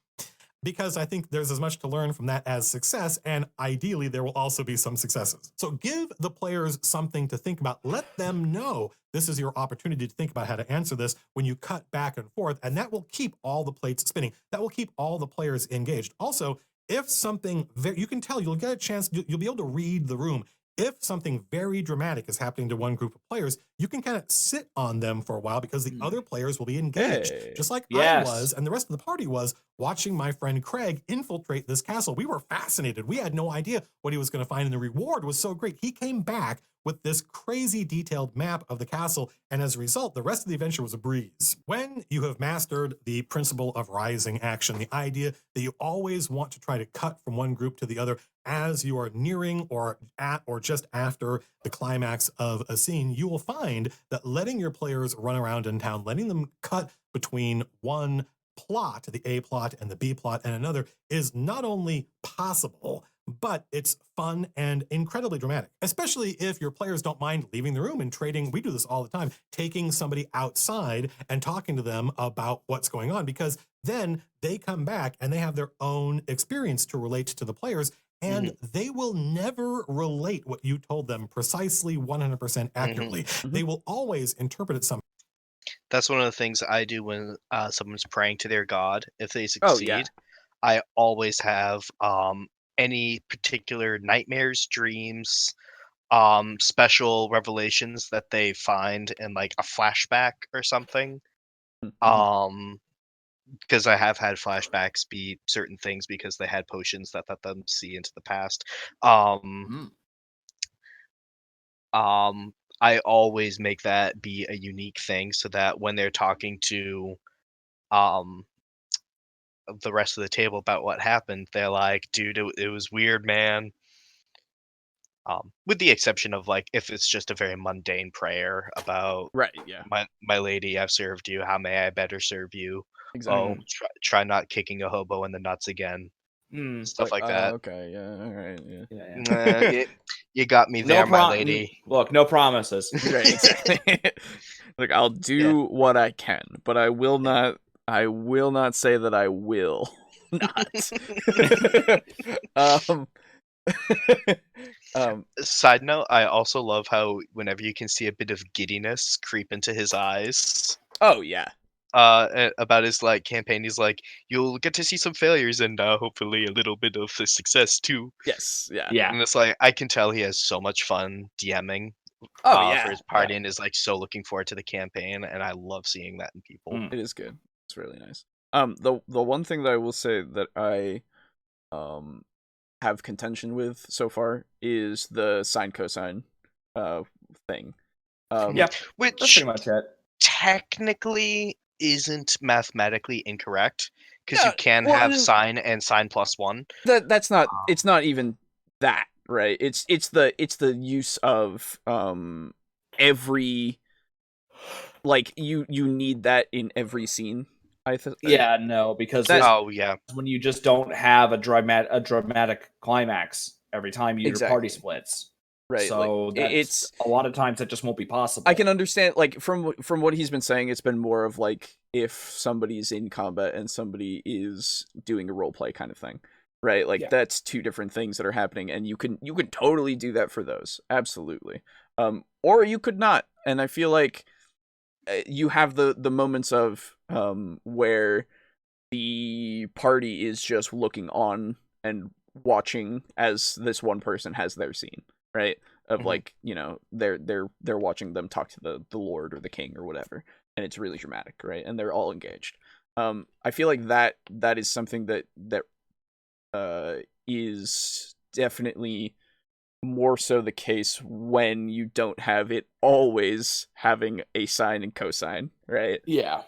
because I think there's as much to learn from that as success, and ideally there will also be some successes. So give the players something to think about. Let them know this is your opportunity to think about how to answer this when you cut back and forth, and that will keep all the plates spinning. That will keep all the players engaged. Also, if something you can tell, you'll get a chance, you'll be able to read the room. If something very dramatic is happening to one group of players, you can kind of sit on them for a while because the other players will be engaged. Hey. Just like Yes. I was and the rest of the party was watching my friend Craig infiltrate this castle. We were fascinated. We had no idea what he was going to find, and the reward was so great. He came back with this crazy detailed map of the castle, and as a result, the rest of the adventure was a breeze. When you have mastered the principle of rising action, the idea that you always want to try to cut from one group to the other as you are nearing or at or just after the climax of a scene, you will find that letting your players run around in town, letting them cut between one plot, the A plot and the B plot, and another, is not only possible, but it's fun and incredibly dramatic, especially if your players don't mind leaving the room and trading. We do this all the time, taking somebody outside and talking to them about what's going on, because then they come back and they have their own experience to relate to the players, and they will never relate what you told them precisely 100% accurately. They will always interpret it some. That's one of the things I do when someone's praying to their god. If they Oh, succeed, yeah. I always have any particular nightmares, dreams, special revelations that they find in like a flashback or something. Because I have had flashbacks be certain things because they had potions that let them see into the past. I always make that be a unique thing so that when they're talking to the rest of the table about what happened, they're like, dude, it was weird, man. With the exception of like if it's just a very mundane prayer about Right, yeah. my lady, I've served you, how may I better serve you? Exactly. Oh, try not kicking a hobo in the nuts again. Stuff like that. Okay, yeah, all right, yeah. Yeah. You got me there, my lady. Look, no promises. Right, exactly. Like, I'll do what I can, but I will not say that I will not. Side note, I also love how whenever you can see a bit of giddiness creep into his eyes. Oh yeah. About his like campaign, he's like, you'll get to see some failures and hopefully a little bit of success too. Yes, yeah. Yeah. And it's like I can tell he has so much fun DMing. Oh yeah. For his party, and is like so looking forward to the campaign, and I love seeing that in people. It is good. It's really nice. The one thing that I will say that I have contention with so far is the sine cosine thing. Yeah, Which that's pretty much it. Technically isn't mathematically incorrect because Yeah, you can well, have sine and sine plus 1. That's not. It's not even that, right? It's the use of every, like, you need that in every scene. I think. Yeah, no, because yeah, when you just don't have a dramatic climax every time your party splits. Right, so like, it's a lot of times that just won't be possible. I can understand, like, from what he's been saying, it's been more of like if somebody's in combat and somebody is doing a role play kind of thing. right? Like Yeah. that's two different things that are happening, and you can totally do that for those, absolutely. Or you could not, and I feel like you have the moments of where the party is just looking on and watching as this one person has their scene, right? Of like, you know, they're watching them talk to the lord or the king or whatever, and it's really dramatic, right? And they're all engaged. I feel like that is something that is definitely more so the case when you don't have it always having a sine and cosine, right? Yeah.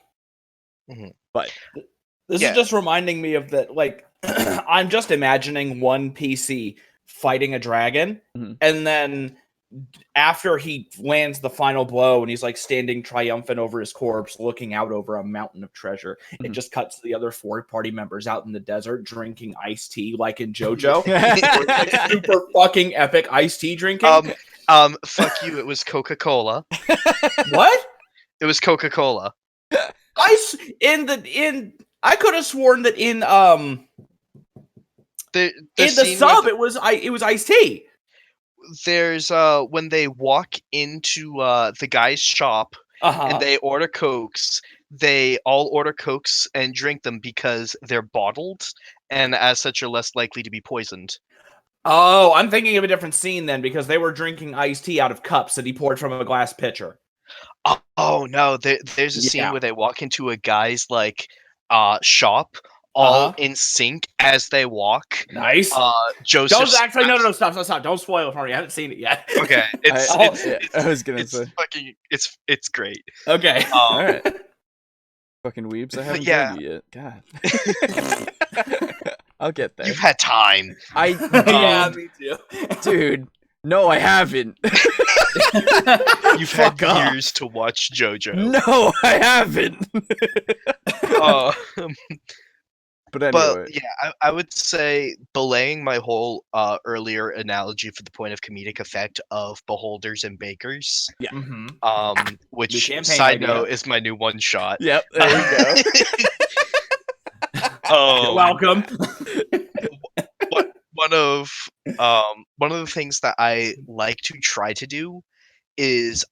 But This Yeah. is just reminding me of that, like, I'm just imagining one PC fighting a dragon, Mhm. and then after he lands the final blow and he's like standing triumphant over his corpse, looking out over a mountain of treasure, it Mhm. just cuts to the other 4 party members out in the desert drinking iced tea like in JoJo. Like super fucking epic iced tea drinking. Fuck you, it was Coca-Cola. What? It was Coca-Cola. I could have sworn that in The in the scene sub with- it was iced tea. there's when they walk into the guy's shop and they order Cokes, they all order Cokes and drink them because they're bottled and as such are less likely to be poisoned. Oh, I'm thinking of a different scene then, because they were drinking iced tea out of cups that he poured from a glass pitcher. Oh no, there's a scene Yeah. where they walk into a guy's like shop all in sync as they walk. Nice. Joseph Don't actually no snaps- stop. Don't spoil it for me. I haven't seen it yet. Okay, I was gonna it's say, fucking it's great. Okay. all right, fucking weebs, I haven't yeah. joined you yet. God, I'll get there. You've had time. Yeah, me too. Dude, no, I haven't. You've Fuck had off. years to watch JoJo. No, I haven't. But anyway, But yeah, I would say belaying my whole earlier analogy for the point of comedic effect of beholders and bakers. Yeah. Mm-hmm. Which campaign side idea. note is my new one shot. yep, there we go. You're welcome. One of the things that I like to try to do is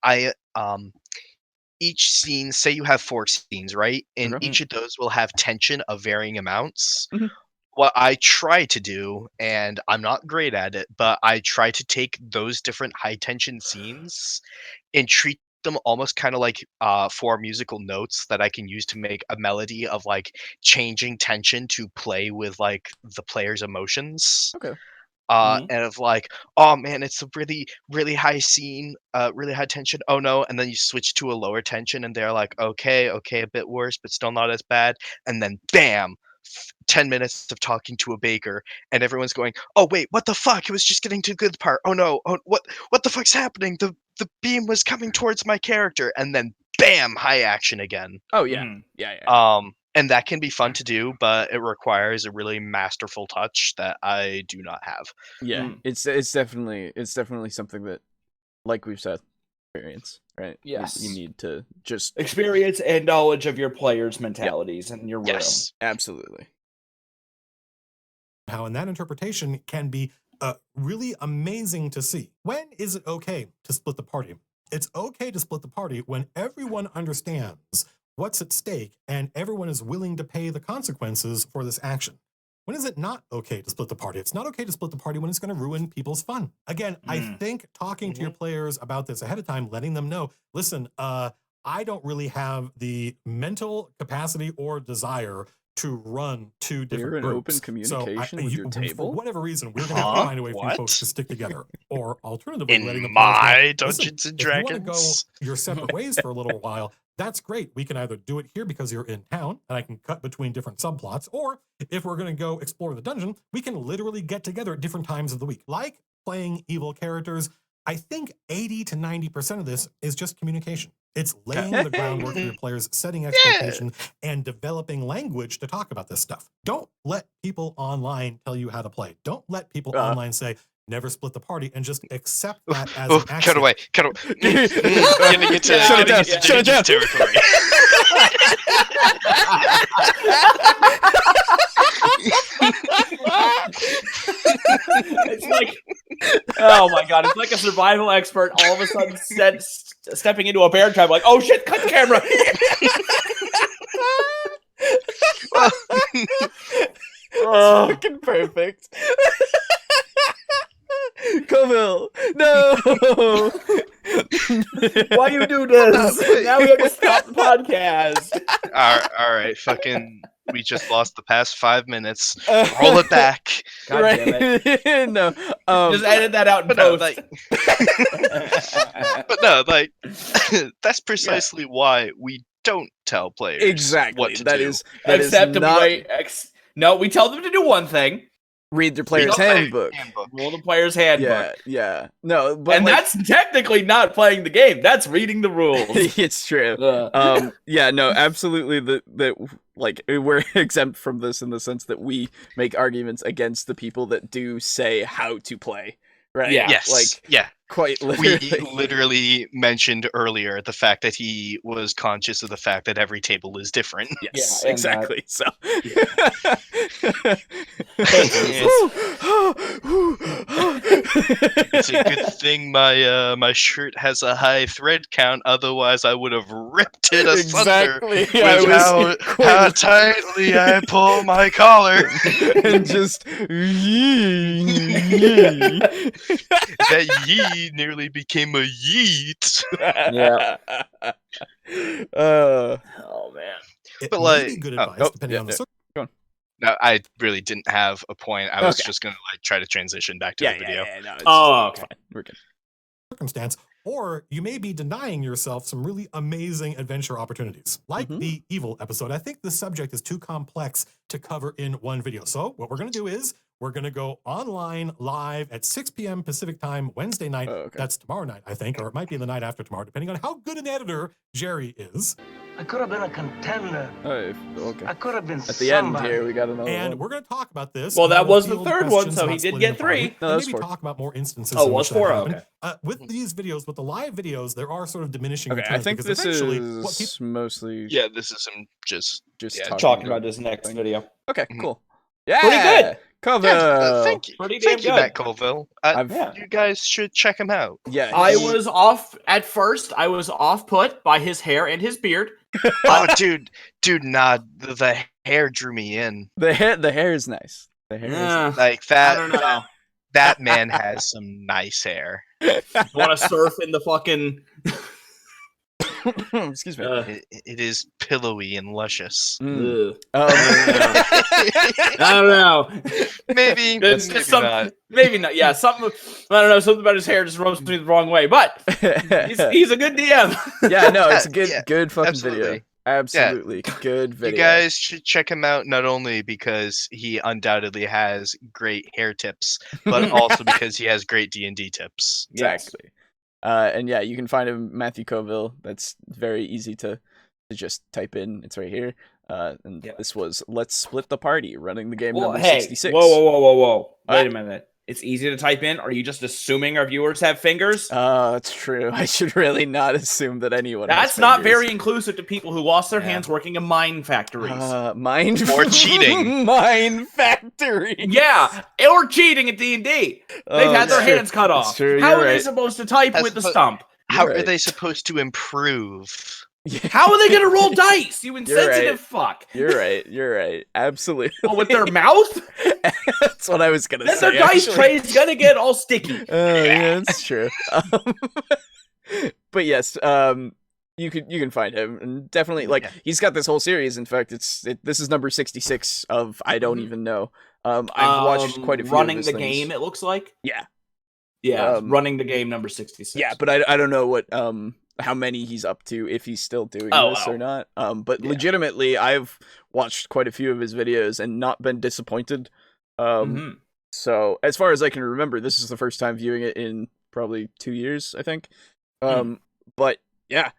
each scene, say you have 4 scenes, right? And Okay. each of those will have tension of varying amounts. Mhm. What I try to do, and I'm not great at it, but I try to take those different high tension scenes and treat them almost kind of like 4 musical notes that I can use to make a melody of like changing tension to play with like the player's emotions. Okay. Mhm. And of like, oh man, it's a really, really high scene, really high tension. Oh no, and then you switch to a lower tension, and they're like, okay, a bit worse, but still not as bad. And then, bam, 10 minutes of talking to a baker, and everyone's going, oh wait, what the fuck? It was just getting to the good part. Oh no, what the fuck's happening? The beam was coming towards my character, and then, bam, high action again. Oh yeah, Mhm. yeah. And that can be fun to do, but it requires a really masterful touch that I do not have. Yeah, it's definitely something that, like we've said, experience, right? Yes. You need to just Experience and knowledge of your players' mentalities and your room. Yes. absolutely. How in that interpretation can be really amazing to see. When is it okay to split the party? It's okay to split the party when everyone understands what's at stake and everyone is willing to pay the consequences for this action. When is it not okay to split the party? It's not okay to split the party when it's going to ruin people's fun. Again, I think talking to your players about this ahead of time, letting them know, listen, I don't really have the mental capacity or desire to run 2 different You're in groups. open communication with your For table? whatever reason, we're going to have to find a way for you What? folks to stick together. Or alternatively, letting the In players know, my listen, Dungeons and if you want to go Dragons. your separate ways for a little while, that's great. We can either do it here because you're in town and I can cut between different subplots, or if we're going to go explore the dungeon, we can literally get together at different times of the week. Like playing evil characters, I think 80 to 90% of this is just communication. It's laying the groundwork for your players, setting expectation, and developing language to talk about this stuff. Don't let people online tell you how to play. Don't let people online say, never split the party, and just accept that as an Cut accident. away. Getting into Shut it down, into shut it down. territory. It's like, oh my god, it's like a survival expert all of a sudden stepping into a bear trap, like, oh shit, cut the camera. It's fucking perfect. Colville, no. Why you do this? Now we have to stop the podcast. All right, fucking. We just lost the past 5 minutes. Roll it back. God damn it. No. Just edit that out in But no, post. but no, like that's precisely why we don't tell players Exactly. what to That do. is Except not no, we tell them to do one thing. read their player's handbook. Roll the player's handbook. Yeah. No, but And that's technically not playing the game. That's reading the rules. it's true. Yeah, no, absolutely. That like we're exempt from this in the sense that we make arguments against the people that do say how to play. Right? Yeah. Yes. Like yeah. quite We literally. literally mentioned earlier the fact that he was conscious of the fact that every table is different. Yes, Yeah, and exactly. So It's a good thing my shirt has a high thread count, otherwise I would have ripped it asunder exactly. I with was how tightly I pull my collar. and just That yee nearly became a yeet. Yeah. Oh man. It But, may like- be good oh, advice, depending yeah, on the yeah. No, I really didn't have a point. I was Okay. just gonna like try to transition back to Yeah, the video. no, it's Oh, just- okay. fine. We're good. circumstance, or you may be denying yourself some really amazing adventure opportunities. Like Mhm. the evil episode, I think the subject is too complex to cover in one video. So what we're going to do is we're going to go online live at 6 p.m. Pacific time, Wednesday night. Oh, okay. That's tomorrow night, I think, or it might be the night after tomorrow, depending on how good an editor Jerry is. I could have been a contender. Okay. I could have been At the end somebody. here, we got another And one. we're going to talk about this. Well, and that then we'll was the field third one, questions so about he did splitting get the party. 3. No, And that's maybe 4. talk about more instances. Oh, in was which that 4? happened. Okay. With these videos, with the live videos, there are sort of diminishing Okay, I returns think because this eventually what people is mostly Yeah, this is him just. just yeah, Talking about this next video. Okay, Mhm. cool. Yeah, Pretty good. Cover. Thank you. Pretty damn Thank you, good. Matt Colville. I've- Yeah. You guys should check him out. Yeah, I he- was off at first. I was off put by his hair and his beard. Oh, dude, nah, the hair drew me in. the hair is nice. The hair Yeah. Like I that. don't know. That man has some nice hair. Want to surf in the fucking? is excuse me. It is pillowy and luscious. Mm. Ugh. Um, I don't know. Maybe, It's maybe just some, not. maybe not. Yeah, something. I don't know. Something about his hair just rubs me the wrong way. But he's a good DM. yeah, no, it's a good Yeah, good fucking video. absolutely. Absolutely good video. You guys should check him out not only because he undoubtedly has great hair tips, but also because he has great D&D tips. Exactly. And yeah, you can find him Matthew Coville. That's very easy to just type in. It's right here. And Yeah. this was Let's Split the Party, running the game Well, number hey, 66. whoa! Wait Ah. a minute. It's easy to type in. Are you just assuming our viewers have fingers? That's true. I should really not assume that anyone has That's not fingers. very inclusive to people who lost their Yeah. hands working in mine factories. Mind Or cheating. Mine factory. Yeah, or cheating at D&D. They've had their hands cut That's off. true, How you're are they right. supposed to type That's with the what- stump? How Right. are they supposed to improve? How are they going to roll dice? You You're insensitive right. fuck. You're right. Absolutely. Oh, with their mouth? That's what I was gonna Then say. their dice actually. tray's going to get all sticky. Yeah, that's true. But yes, you can find him, and definitely like Yeah. he's got this whole series. In fact, this is number 66 of I don't even know. I've watched quite a few Running of his the things. game, it looks like. Yeah, Yeah, Um, running the game number 66. yeah, but I don't know what how many he's up to, if he's still doing this or not. But Yeah. legitimately, I've watched quite a few of his videos and not been disappointed. Mhm. So as far as I can remember, this is the first time viewing it in probably 2 years, I think. But yeah,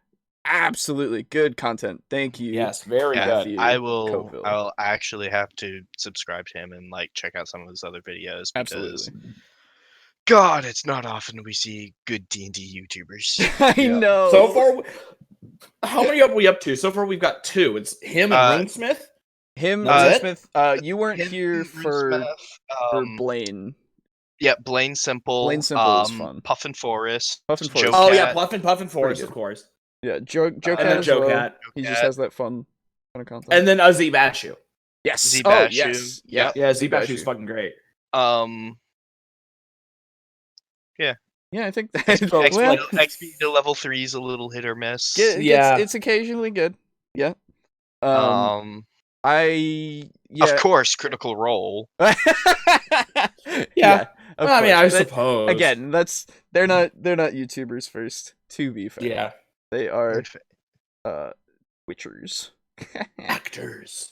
absolutely good content. Thank you. Yes, very Yeah, good. Matthew Coville. I'll actually have to subscribe to him and like check out some of his other videos because Absolutely. God, it's not often we see good D&D YouTubers. I know. So far, how many are we up to? So far, we've got 2. It's him and Uh, RuneSmith. Him, That's it? Smith. You weren't here for Blaine. Yeah, Blaine Simple. Blaine Simple was fun. Puffin Forest. Puffin Forest. Joe Oh Cat. yeah, Puffin Forest, good. of course. Yeah, Joe And Cat then as Joe well. Cat. He Joe just Cat. has that fun kind of content. And then Zebashu. Yes. Zebashu. Oh, yes. Yep. Yeah, Zebashu's fucking great. Yeah, I think that. XP to level 3 is a little hit or miss. It's occasionally good. Yeah. Of course, Critical Role. Yeah. Of Well, I mean, I course. suppose. Again, they're not YouTubers first. To be fair, Yeah. they are witchers, Actors.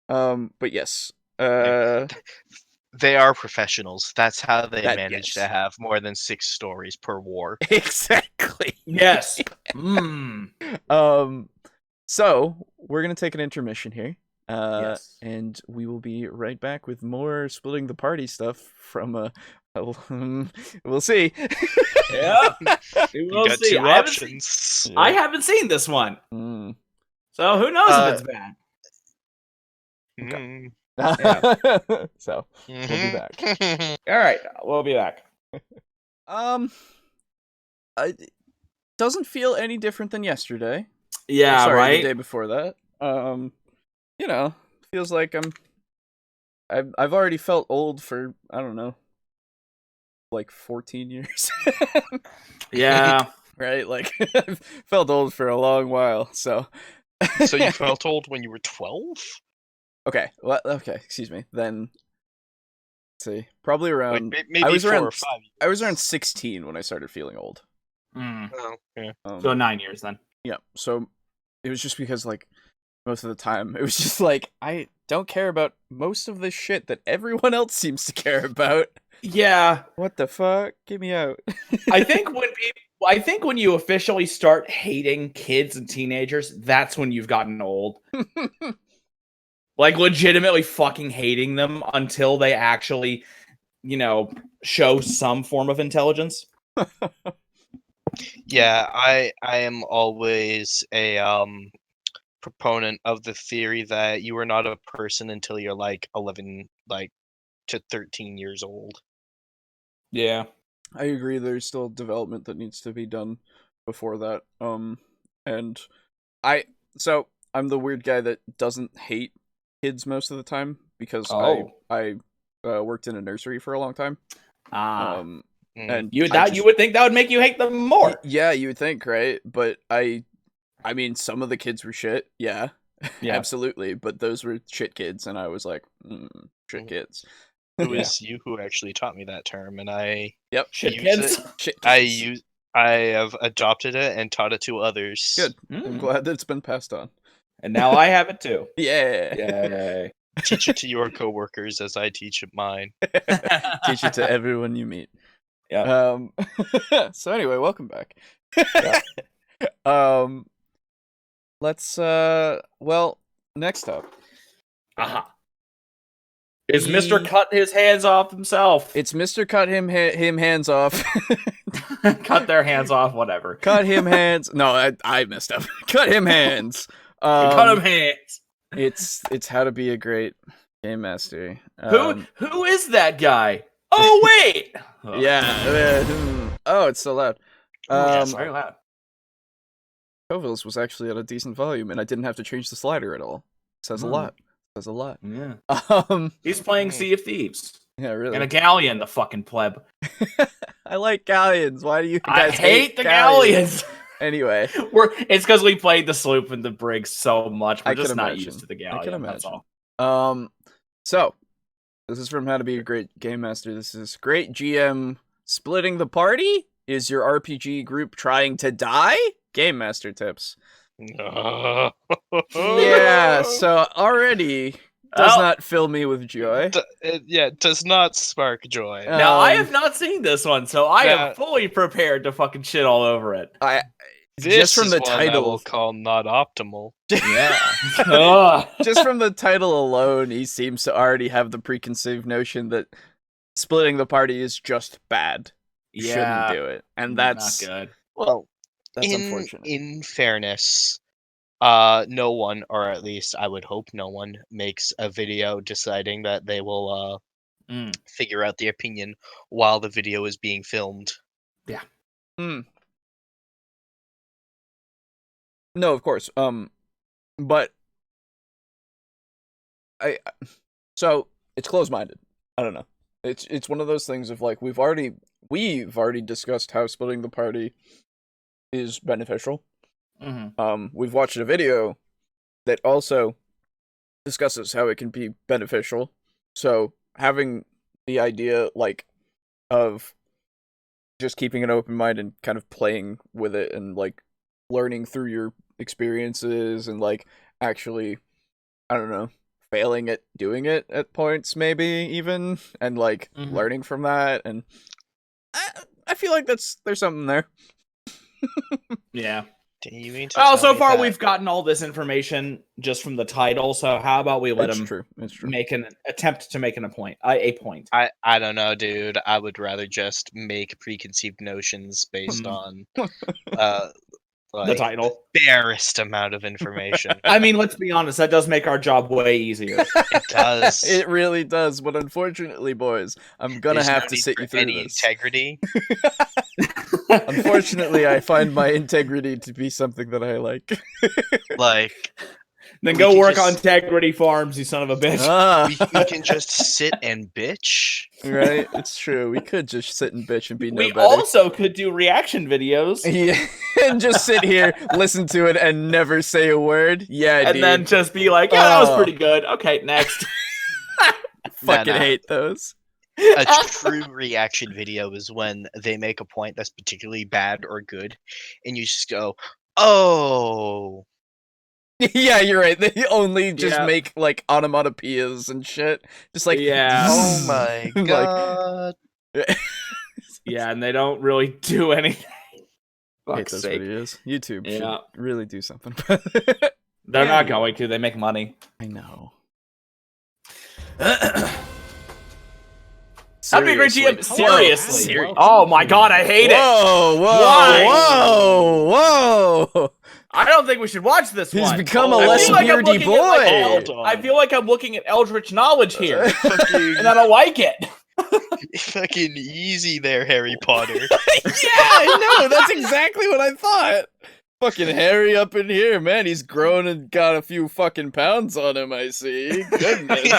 But yes, They are professionals. That's how they manage yes. to have more than 6 stories per war. Exactly. Yes. So we're gonna take an intermission here. Yes. And we will be right back with more splitting the party stuff from we'll see. Yeah. We will got see. 2 options. I haven't seen this one. So who knows if it's bad. Okay. So we'll be back. All right, we'll be back. It doesn't feel any different than yesterday. Yeah, Sorry, right. the day before that. Feels like I've already felt old for, I don't know, like 14 years. Yeah. Right? Like, I've felt old for a long while, so. So you felt old when you were 12? Okay, well, okay, excuse me. Then, let's see, probably around, maybe I was 4 around, or 5 years. I was around 16 when I started feeling old. Oh, yeah. So 9 years then. Yeah, so it was just because, like, most of the time, it was just like, I don't care about most of this shit that everyone else seems to care about. Yeah. What the fuck? Get me out. I think when you officially start hating kids and teenagers, that's when you've gotten old. Like, legitimately fucking hating them until they actually, show some form of intelligence. Yeah, I am always a proponent of the theory that you are not a person until you're like 11 to 13 years old. Yeah. I agree, there's still development that needs to be done before that. And I'm the weird guy that doesn't hate kids most of the time because I worked in a nursery for a long time. And you would think that would make you hate them more. Yeah, you would think, right? But I mean, some of the kids were shit. Yeah, absolutely. But those were shit kids, and I was like, shit kids. It was you who actually taught me that term, and I shit kids. Shit kids. I have adopted it and taught it to others. Good. I'm glad that it's been passed on. And now I have it too. Yeah. Yay. Teach it to your coworkers as I teach it mine. Teach it to everyone you meet. Yeah. So anyway, welcome back. Let's next up. Is Mr. Cut his hands off himself? It's Mr. Cut him hands off. Cut their hands off, whatever. Cut him hands. No, I messed up. Cut him hands. Cut him hands. It's how to be a great game master. Who is that guy? Oh wait. Yeah. Oh, it's so loud. It's very loud. Coville's was actually at a decent volume, and I didn't have to change the slider at all. Says a lot. Says a lot. Yeah. He's playing Sea of Thieves. Yeah, really. And a galleon, the fucking pleb. I like galleons. Why do you guys hate the galleons? Anyway, it's because we played the sloop and the brig so much. We're just not used to the galleon. I can imagine. That's all. So this is from How to Be a Great Game Master. This is great GM splitting the party. Is your RPG group trying to die? Game Master tips. Yeah, so already does not fill me with joy. It does not spark joy. Now, I have not seen this one, so I am fully prepared to fucking shit all over it. Just from the title, I will call not optimal. Yeah. Just from the title alone, he seems to already have the preconceived notion that splitting the party is just bad. Shouldn't do it, and that's not good. Well, that's unfortunate. In fairness, No one, or at least I would hope no one, makes a video deciding that they will figure out the opinion while the video is being filmed. Yeah. No, of course. But so it's closed-minded. I don't know. It's one of those things of like we've already discussed how splitting the party is beneficial. We've watched a video that also discusses how it can be beneficial. So having the idea like of just keeping an open mind and kind of playing with it and like learning through your experiences and like actually, I don't know, failing at doing it at points maybe even and like learning from that, and I feel like there's something there. Yeah. Do you mean to Well, tell so me far that- we've gotten all this information just from the title, so how about we let him make an attempt to make a point. I don't know, dude. I would rather just make preconceived notions based on the title. Barest amount of information. I mean, let's be honest, that does make our job way easier. It does. It really does, but unfortunately, boys, I'm gonna There's have no to need sit for you through any this. integrity. Unfortunately, I find my integrity to be something that I like. Like, then we go can work just- on Integrity Farms, you son of a bitch. we can just sit and bitch. Right? It's true. We could just sit and bitch and be no We better. also could do reaction videos. Yeah, and just sit here, listen to it, and never say a word. Yeah, and dude. then just be like, yeah, that was Oh. pretty good. Okay, next. Fucking Nah. hate those. A true reaction video is when they make a point that's particularly bad or good, and you just go, "Oh." Yeah, you're right. They only just Yeah. make like onomatopoeias and shit. Just like Yeah. Oh my like- god. Yeah, and they don't really do anything. hate Fuck's those sake. videos. YouTube Yeah. should really do something about it. They're not going to. They make money. I know. That'd be a great GM. Seriously. Seriously. Oh my god, I hate it. Whoa, Why? whoa. I don't think we should watch this He's one. become a I less feel like I'm beardy looking at, like, boy. Hold on. I feel like I'm looking at Eldritch Knowledge here, Fucking, and I don't like it. fucking easy there, Harry Potter. Yeah, I know. That's exactly what I thought. Fucking Harry up in here, man. He's grown and got a few fucking pounds on him, I see. Goodness.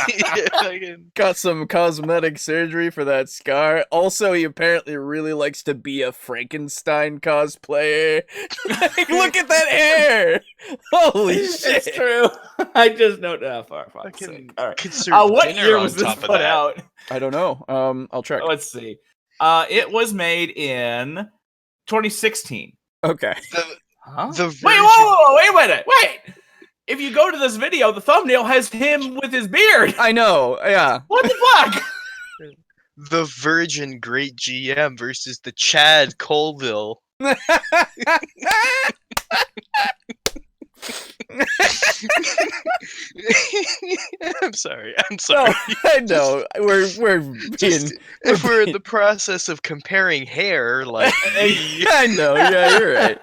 Fucking- Got some cosmetic surgery for that scar. Also, he apparently really likes to be a Frankenstein cosplayer. Like, look at that hair! Holy shit! It's true. I just know. Fuck's fucking sake. All right. could serve What dinner year on was this top of put that. out? I don't know. I'll check. Let's see. It was made in 2016. Okay. Huh? The Wait, version- whoa, wait a minute. Wait. If you go to this video, the thumbnail has him with his beard. I know, yeah. What the fuck? The Virgin Great GM versus the Chad Colville. I'm sorry. I'm sorry. No, I know. We're being. Just, if we're in the process of comparing hair, like I know. Yeah, you're right.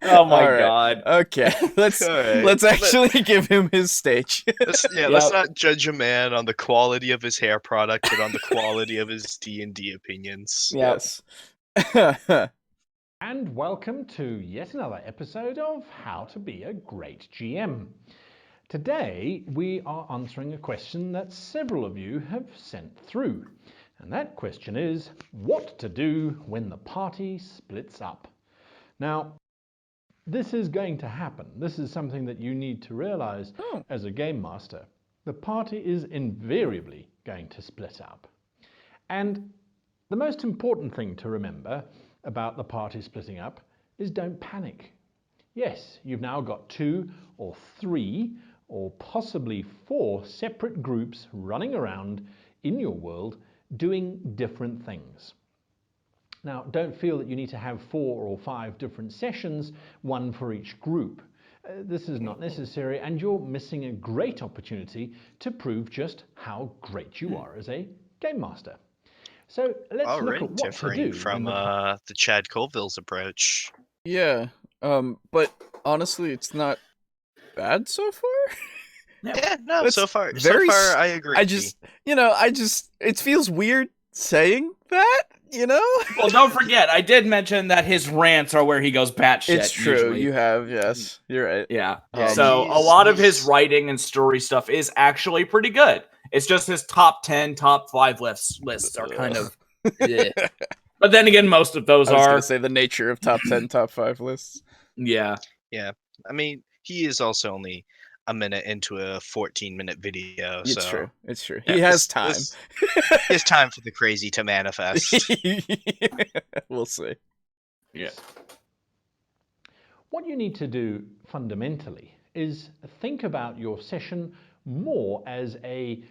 Oh my All right. god. Okay, let's Alright. actually give him his stage. let's Yep. not judge a man on the quality of his hair product, but on the quality of his D&D opinions. Yes. And welcome to yet another episode of How to Be a Great GM. Today we are answering a question that several of you have sent through. And that question is, what to do when the party splits up? Now, this is going to happen. This is something that you need to realize as a game master. The party is invariably going to split up. And the most important thing to remember about the party splitting up is don't panic. Yes, you've now got 2 or 3 or possibly 4 separate groups running around in your world doing different things. Now, don't feel that you need to have 4 or 5 different sessions, one for each group. This is not necessary, and you're missing a great opportunity to prove just how great you are as a game master. So let's look Already at what to differing do from when the Chad Colville's approach. Yeah. But honestly, it's not bad so far. Yeah, no, It's so far very I agree. it feels weird saying that, Well, don't forget, I did mention that his rants are where he goes batshit. It's true. Usually. You have, yes. You're right. Yeah. Yeah, So a he's- lot of his he's- writing and story stuff is actually pretty good. It's just his top 10, top 5 lists are kind of. Yeah. But then again, most of those I was are. gonna say the nature of top 10, top 5 lists. Yeah. Yeah, I mean, he is also only a minute into a 14-minute video, It's so true. It's true. Yeah, He has time. He has time for the crazy to manifest. We'll see. Yeah. What you need to do fundamentally is think about your session more as a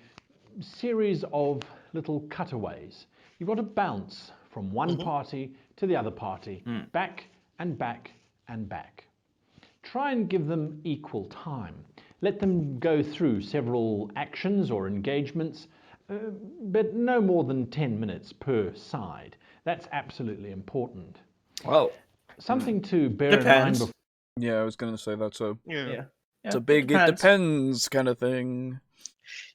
series of little cutaways. You've got to bounce from one party to the other party, back and back and back. Try and give them equal time. Let them go through several actions or engagements, but no more than 10 minutes per side. That's absolutely important. Whoa. Something to bear Depends. in mind. Yeah, I was gonna say that's a Yeah. it's a big it depends kind of thing.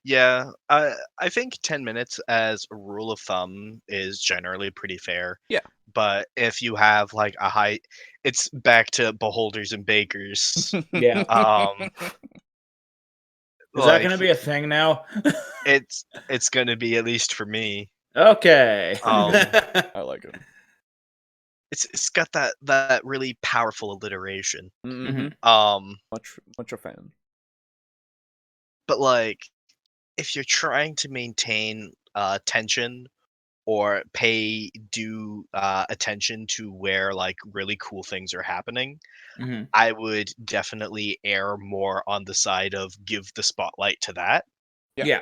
Yeah, I think 10 minutes as a rule of thumb is generally pretty fair. Yeah. But if you have like a high, it's back to beholders and bakers. Yeah. Is that going to be a thing now? It's going to be, at least for me. Okay. I like it. It's got that really powerful alliteration. Mm-hmm. Much a fan. But like, if you're trying to maintain tension or pay due attention to where like really cool things are happening, I would definitely err more on the side of give the spotlight to that. Yeah.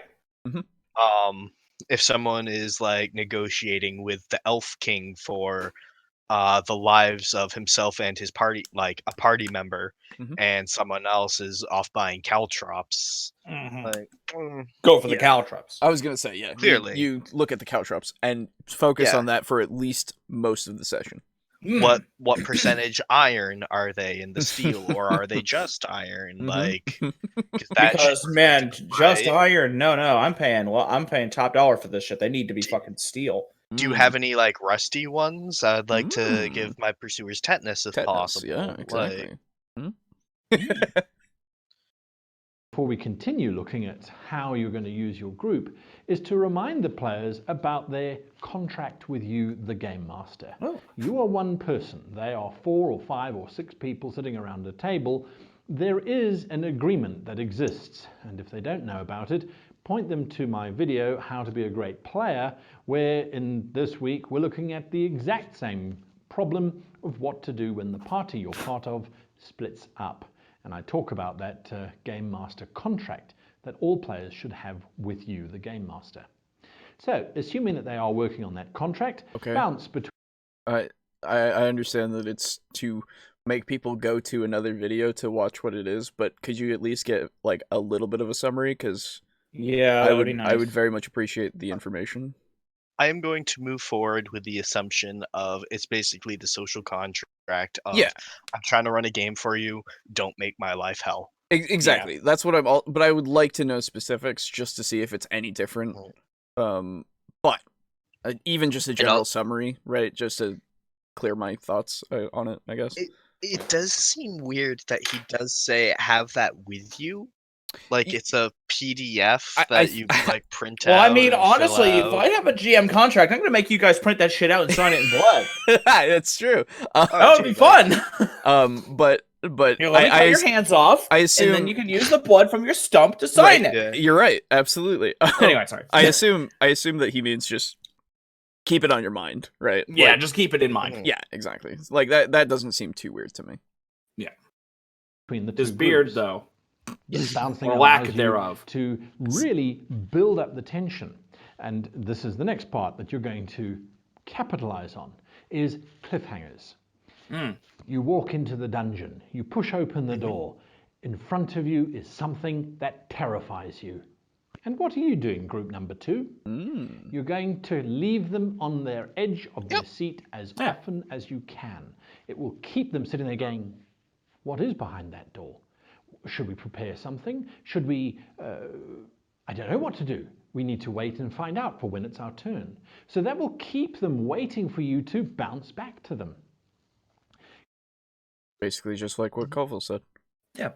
If someone is like negotiating with the Elf King for the lives of himself and his party, like a party member, and someone else is off buying caltrops, like go for the caltrops. I was gonna say, yeah. Clearly, you look at the caltrops and focus on that for at least most of the session. What percentage iron are they in the steel, or are they just iron? Like, because man, just iron. No, I'm paying top dollar for this shit. They need to be fucking steel. Do you have any like rusty ones? I'd like to give my pursuers tetanus if possible. Yeah, exactly. Before we continue looking at how you're going to use your group, is to remind the players about their contract with you, the Game Master. You are one person. They are 4 or 5 or 6 people sitting around a table. There is an agreement that exists, and if they don't know about it, point them to my video, How to Be a Great Player, where in this week we're looking at the exact same problem of what to do when the party you're part of splits up. And I talk about that Game Master contract that all players should have with you, the Game Master. So, assuming that they are working on that contract, bounce between... I understand that it's to make people go to another video to watch what it is, but could you at least get like a little bit of a summary? Because I would very much appreciate the information. I am going to move forward with the assumption of it's basically the social contract of I'm trying to run a game for you, don't make my life hell. Exactly. Yeah. That's what but I would like to know specifics just to see if it's any different. But even just a general summary, right? Just to clear my thoughts on it, I guess. It does seem weird that he does say have that with you. Like it's a PDF that you like print out. Well, I mean, honestly, if I have a GM contract, I'm going to make you guys print that shit out and sign it in blood. That's true. That would be fun. But here, let me cut your hands off. I assume, and then you can use the blood from your stump to sign it. Yeah. You're right. Absolutely. Anyway, sorry. I assume that he means just keep it on your mind, right? Yeah, just keep it in mind. Yeah, exactly. Like that doesn't seem too weird to me. Yeah. Between the two his beard, groups. though. Bouncing or lack thereof. To really build up the tension. And this is the next part that you're going to capitalize on, is cliffhangers. You walk into the dungeon, you push open the door. In front of you is something that terrifies you. And what are you doing, group number 2? You're going to leave them on their edge of their seat as often as you can. It will keep them sitting there going, what is behind that door? Should we prepare something? Should we, I don't know what to do. We need to wait and find out for when it's our turn. So that will keep them waiting for you to bounce back to them. Basically, just like what Colville said. Yeah.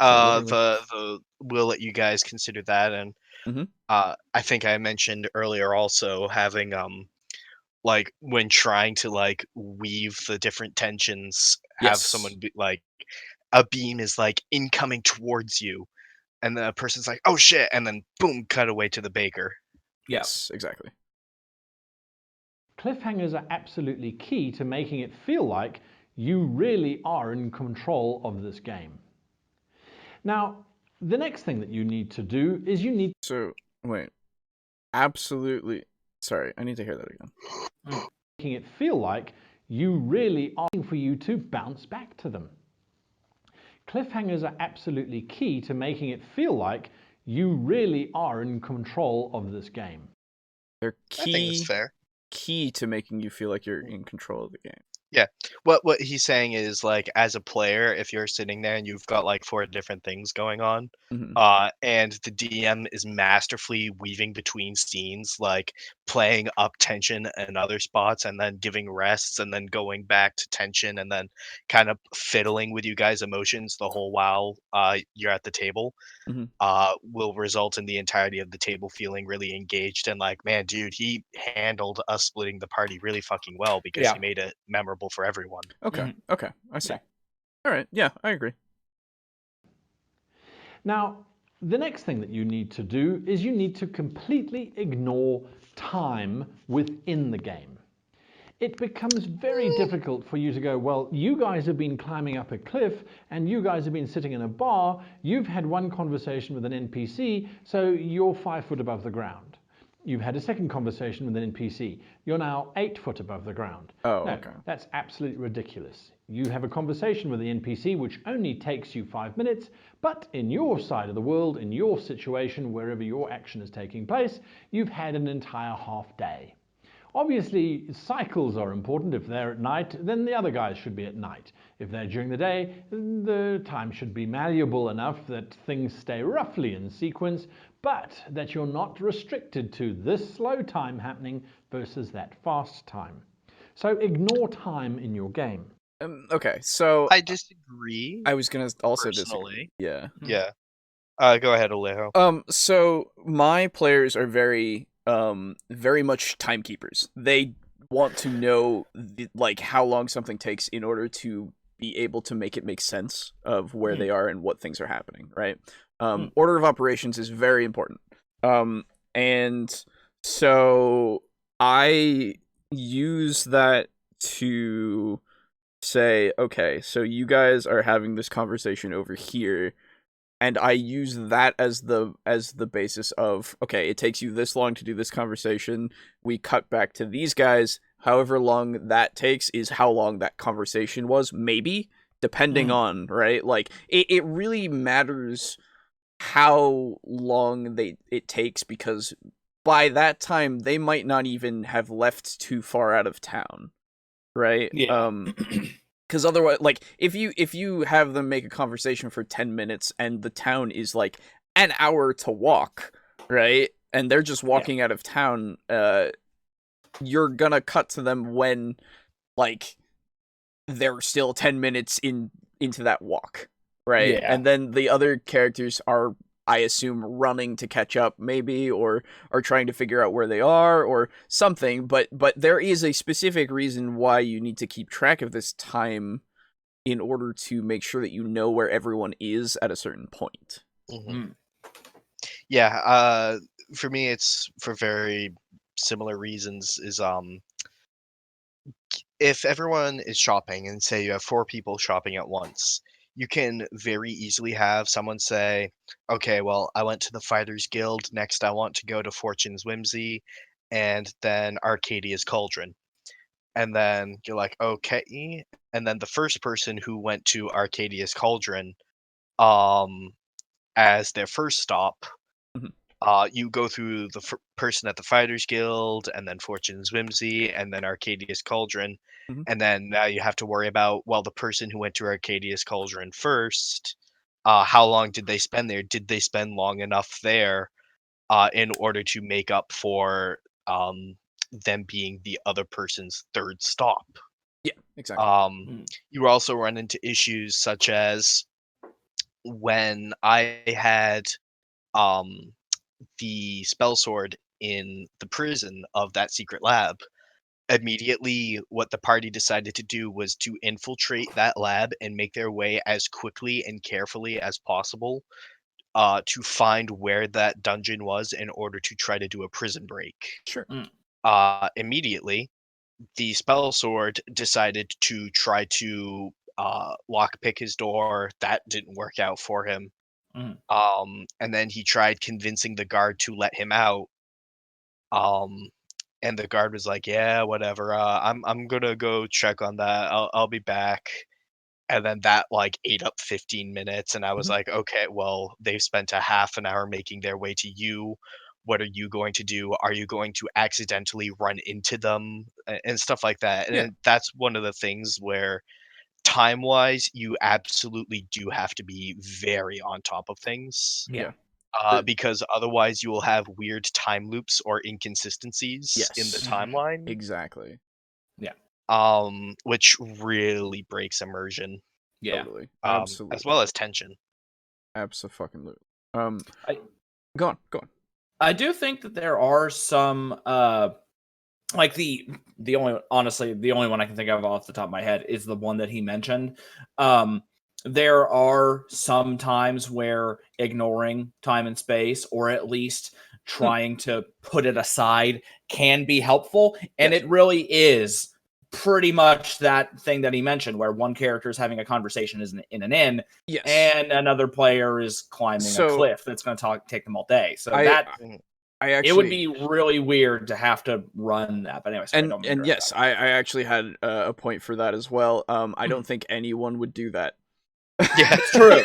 literally. We'll let you guys consider that, and Mhm. I think I mentioned earlier also having like when trying to like weave the different tensions, have someone be like a beam is like incoming towards you, and the person's like, oh shit, and then boom, cut away to the baker. Yes, exactly. Cliffhangers are absolutely key to making it feel like you really are in control of this game. Now, the next thing that you need to do is you need... So, wait. Absolutely. Sorry, I need to hear that again. Making it feel like you really are for you to bounce back to them. Cliffhangers are absolutely key to making it feel like you really are in control of this game. They're I think that's fair. Key to making you feel like you're in control of the game. Yeah. What he's saying is like as a player, if you're sitting there and you've got like 4 different things going on, Mhm. and the DM is masterfully weaving between scenes, like playing up tension in other spots and then giving rests and then going back to tension and then kind of fiddling with you guys' emotions the whole while you're at the table. Mhm. Will result in the entirety of the table feeling really engaged and like, man, dude, he handled us splitting the party really fucking well because he made it memorable for everyone. Okay. Okay. I see. All right. Yeah, I agree. Now, the next thing that you need to do is you need to completely ignore time within the game. It becomes very difficult for you to go, well, you guys have been climbing up a cliff and you guys have been sitting in a bar, you've had one conversation with an NPC, so you're 5 foot above the ground. You've had a second conversation with an NPC, you're now 8 foot above the ground. Oh, no, okay. that's absolutely ridiculous. You have a conversation with the NPC which only takes you 5 minutes, but in your side of the world, in your situation, wherever your action is taking place, you've had an entire half day. Obviously, cycles are important. If they're at night, then the other guys should be at night. If they're during the day, the time should be malleable enough that things stay roughly in sequence, but that you're not restricted to this slow time happening versus that fast time. So ignore time in your game. Okay, so I disagree. I was gonna also personally disagree. Yeah. Yeah. Go ahead, Alejo. So my players are very much timekeepers. They want to know like how long something takes in order to be able to make it make sense of where they are and what things are happening, right? Order of operations is very important. And so I use that to say, okay, so you guys are having this conversation over here, and I use that as the basis of, okay, it takes you this long to do this conversation. We cut back to these guys. However long that takes is how long that conversation was, maybe, depending on, right? Like, it really matters how long it takes, because by that time, they might not even have left too far out of town, right? Yeah. Because otherwise, like, if you have them make a conversation for 10 minutes and the town is like an hour to walk, right? And they're just walking out of town, you're gonna cut to them when, like, they're still 10 minutes into that walk, right? Yeah. And then the other characters are, I assume, running to catch up, maybe, or are trying to figure out where they are, or something. But there is a specific reason why you need to keep track of this time in order to make sure that you know where everyone is at a certain point. Yeah, for me, it's for very similar reasons. Is if everyone is shopping, and say you have 4 people shopping at once, you can very easily have someone say, okay, well, I went to the Fighters Guild, next I want to go to Fortune's Whimsy, and then Arcadia's Cauldron. And then you're like, okay. And then the first person who went to Arcadia's Cauldron, as their first stop, You go through the person at the Fighters Guild, and then Fortune's Whimsy, and then Arcadia's Cauldron, Mhm. and then now you have to worry about, well, the person who went to Arcadia's Cauldron first, how long did they spend there? Did they spend long enough there in order to make up for them being the other person's third stop? Yeah, exactly. You also run into issues such as when I had the spell sword in the prison of that secret lab. Immediately, what the party decided to do was to infiltrate that lab and make their way as quickly and carefully as possible to find where that dungeon was in order to try to do a prison break. Sure. Immediately, the spell sword decided to try to lockpick his door. That didn't work out for him. And then he tried convincing the guard to let him out. And the guard was like, "Yeah, whatever. I'm gonna go check on that. I'll be back." And then that like ate up 15 minutes, and I was Mhm. like, "Okay, well, they've spent a half an hour making their way to you. What are you going to do? Are you going to accidentally run into them and stuff like that?" And Yeah. that's one of the things where time-wise, you absolutely do have to be very on top of things. Yeah. Because otherwise you will have weird time loops or inconsistencies in the Yes. timeline, Exactly. which really breaks immersion, Yeah. Totally. as Absolutely. well as tension. Absolutely. I- Go on. Go on. I do think that there are some like the only one I can think of off the top of my head is the one that he mentioned. There are some times where ignoring time and space, or at least trying to put it aside, can be helpful, and Yes. it really is pretty much that thing that he mentioned, where one character is having a conversation in an inn, Yes. and another player is climbing a So, cliff that's going to take them all day. So I that actually it would be really weird to have to run that. But anyway, sorry, don't mean to and interrupt yes, that. I actually had a point for that as well. I don't think anyone would do that. Yeah, It's true.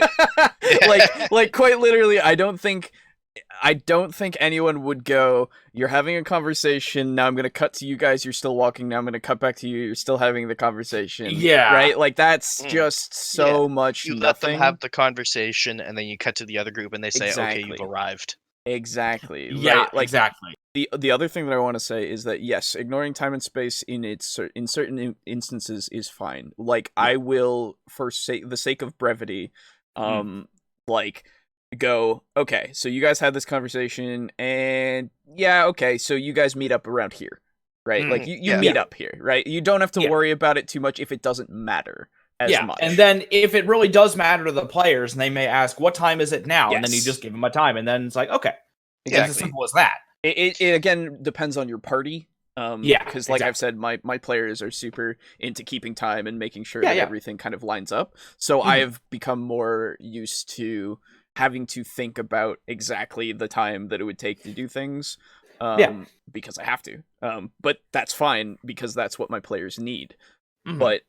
like quite literally, I don't think anyone would go, "You're having a conversation, now I'm gonna cut to you guys, you're still walking, now I'm gonna cut back to you, you're still having the conversation." Yeah. Right? Like that's just so much You nothing. let them have the conversation, and then you cut to the other group, and they say, "Okay, you've Exactly. arrived." Exactly. Yeah, right? Like, exactly. the other thing that I want to say is that yes, ignoring time and space in certain instances is fine. Like I will, for the sake of brevity, like go, okay, so you guys had this conversation, and yeah, okay, so you guys meet up around here, right? Like you meet up here, right? You don't have to worry about it too much if it doesn't matter as much. And then if it really does matter to the players, and they may ask, "What time is it now?" Yes. And then you just give them a time, and then it's like, okay, Exactly. it's as simple as that. It again depends on your party. Because like I've said, my players are super into keeping time and making sure that everything kind of lines up. So I've become more used to having to think about exactly the time that it would take to do things. Because I have to. But that's fine because that's what my players need. But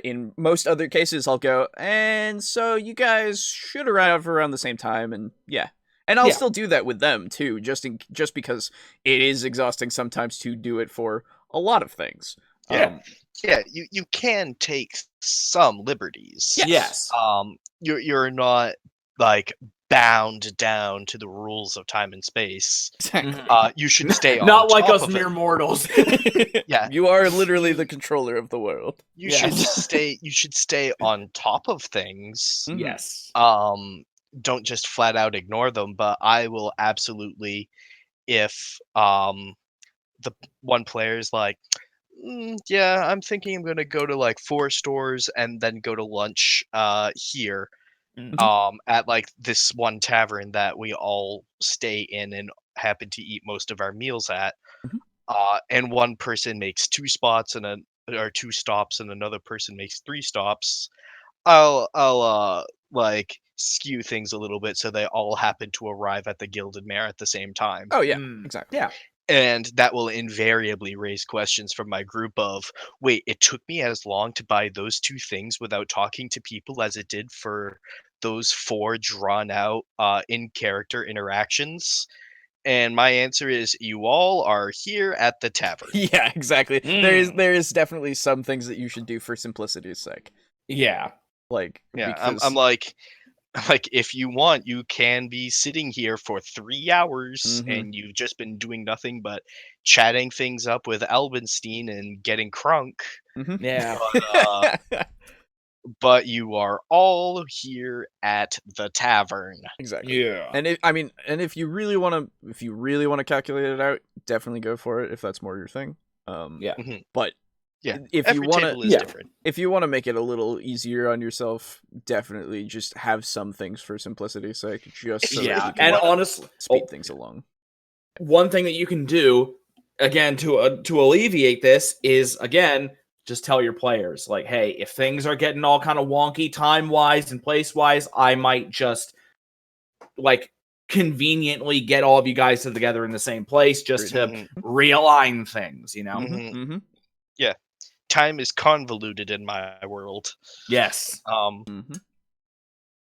in most other cases, I'll go, and so you guys should arrive around the same time, and yeah. And I'll still do that with them too, just because it is exhausting sometimes to do it for a lot of things. You can take some liberties. Yes. You're not like bound down to the rules of time and space. You should stay on not like top us of mere it. mortals. Yeah, you are literally the controller of the world. You should stay. You should stay on top of things. Yes. Don't just flat out ignore them. But I will absolutely, if the one player's like, yeah, I'm thinking I'm gonna go to like 4 stores and then go to lunch here at like this one tavern that we all stay in and happen to eat most of our meals at. And one person makes 2 spots or 2 stops, and another person makes 3 stops. I'll like skew things a little bit so they all happen to arrive at the Gilded Mare at the same time. Oh yeah, exactly. Yeah. And that will invariably raise questions from my group of, wait, it took me as long to buy those 2 things without talking to people as it did for those 4 drawn out in character interactions. And my answer is, you all are here at the tavern. Yeah, exactly. There is definitely some things that you should do for simplicity's sake. Yeah. Like, Yeah, because... I'm like, if you want, you can be sitting here for 3 hours and you've just been doing nothing but chatting things up with Albenstein and getting crunk. Yeah. But you are all here at the tavern. Exactly. Yeah. And if you really want to calculate it out, definitely go for it if that's more your thing. Yeah. But Yeah, if every you want table to, is different. if you want to make it a little easier on yourself, definitely just have some things for simplicity's sake, just so that you can and honestly, speed things along. One thing that you can do again to alleviate this is again just tell your players like, hey, if things are getting all kind of wonky time wise and place wise, I might just like conveniently get all of you guys together in the same place just to realign things, you know. Yeah, time is convoluted in my world. Yes.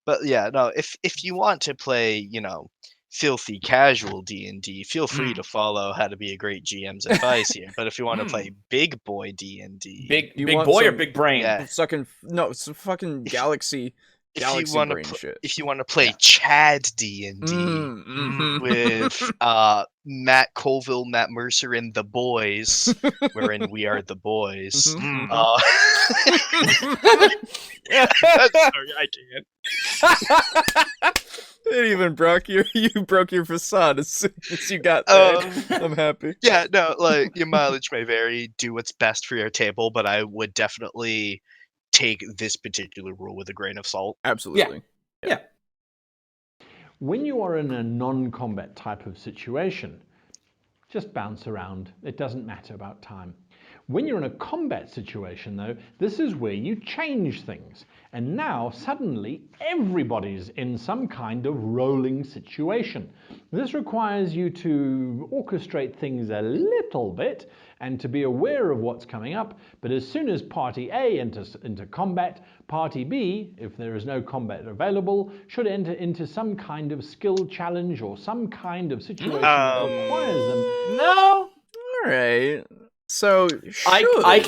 But yeah, no, if you want to play, filthy casual D&D, feel free to follow How to Be a Great GM's advice here. But if you want to play big boy D&D, big boy or big brain? Yeah. It's fucking galaxy brain shit. If you want to play Chad D&D with Matt Colville, Matt Mercer, and the boys, wherein we are the boys. Sorry, I can't. It even broke your facade as soon as you got there. I'm happy. Yeah, no, like your mileage may vary. Do what's best for your table, but I would definitely take this particular rule with a grain of salt. Absolutely. Yeah. When you are in a non-combat type of situation, just bounce around. It doesn't matter about time. When you're in a combat situation, though, this is where you change things. And now, suddenly, everybody's in some kind of rolling situation. This requires you to orchestrate things a little bit and to be aware of what's coming up. But as soon as Party A enters into combat, Party B, if there is no combat available, should enter into some kind of skill challenge or some kind of situation that requires them. No. All right. So I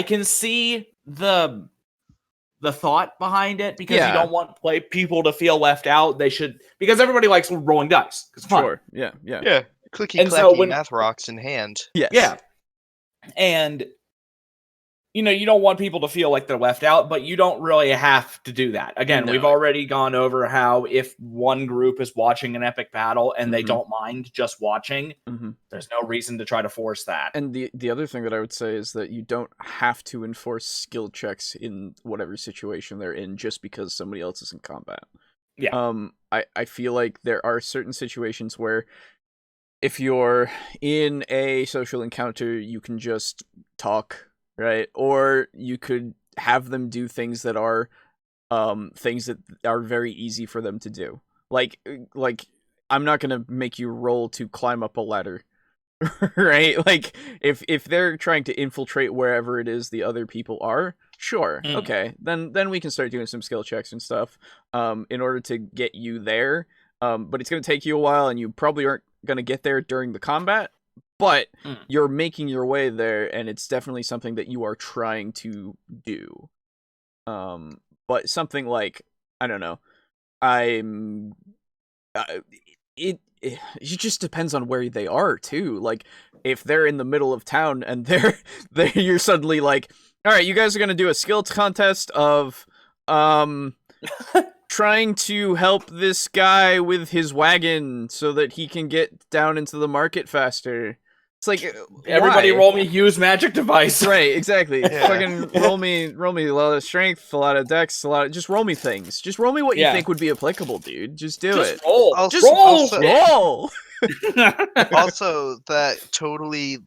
can see the thought behind it because you don't want people to feel left out. They should, because everybody likes rolling dice. It's fun. Sure. Yeah. Clicky clacky math rocks in hand. Yes. Yeah. And you don't want people to feel like they're left out, but you don't really have to do that. Again, we've already gone over how if one group is watching an epic battle and they don't mind just watching, there's no reason to try to force that. And the other thing that I would say is that you don't have to enforce skill checks in whatever situation they're in just because somebody else is in combat. Yeah. I feel like there are certain situations where if you're in a social encounter, you can just talk, right? Or you could have them do things that are very easy for them to do. Like I'm not gonna make you roll to climb up a ladder, right? Like if they're trying to infiltrate wherever it is the other people are, sure, okay, then we can start doing some skill checks and stuff in order to get you there. But it's gonna take you a while, and you probably aren't gonna get there during the combat. But you're making your way there, and it's definitely something that you are trying to do. But something like, I don't know, it just depends on where they are too. Like if they're in the middle of town and you're suddenly like, all right, you guys are gonna do a skills contest of trying to help this guy with his wagon so that he can get down into the market faster. It's like, everybody why? roll me use magic device. Right, exactly. Fucking roll me a lot of strength, a lot of dex, just roll me things. Just roll me what you think would be applicable, dude. Just do it. Roll. Roll. Also, that totally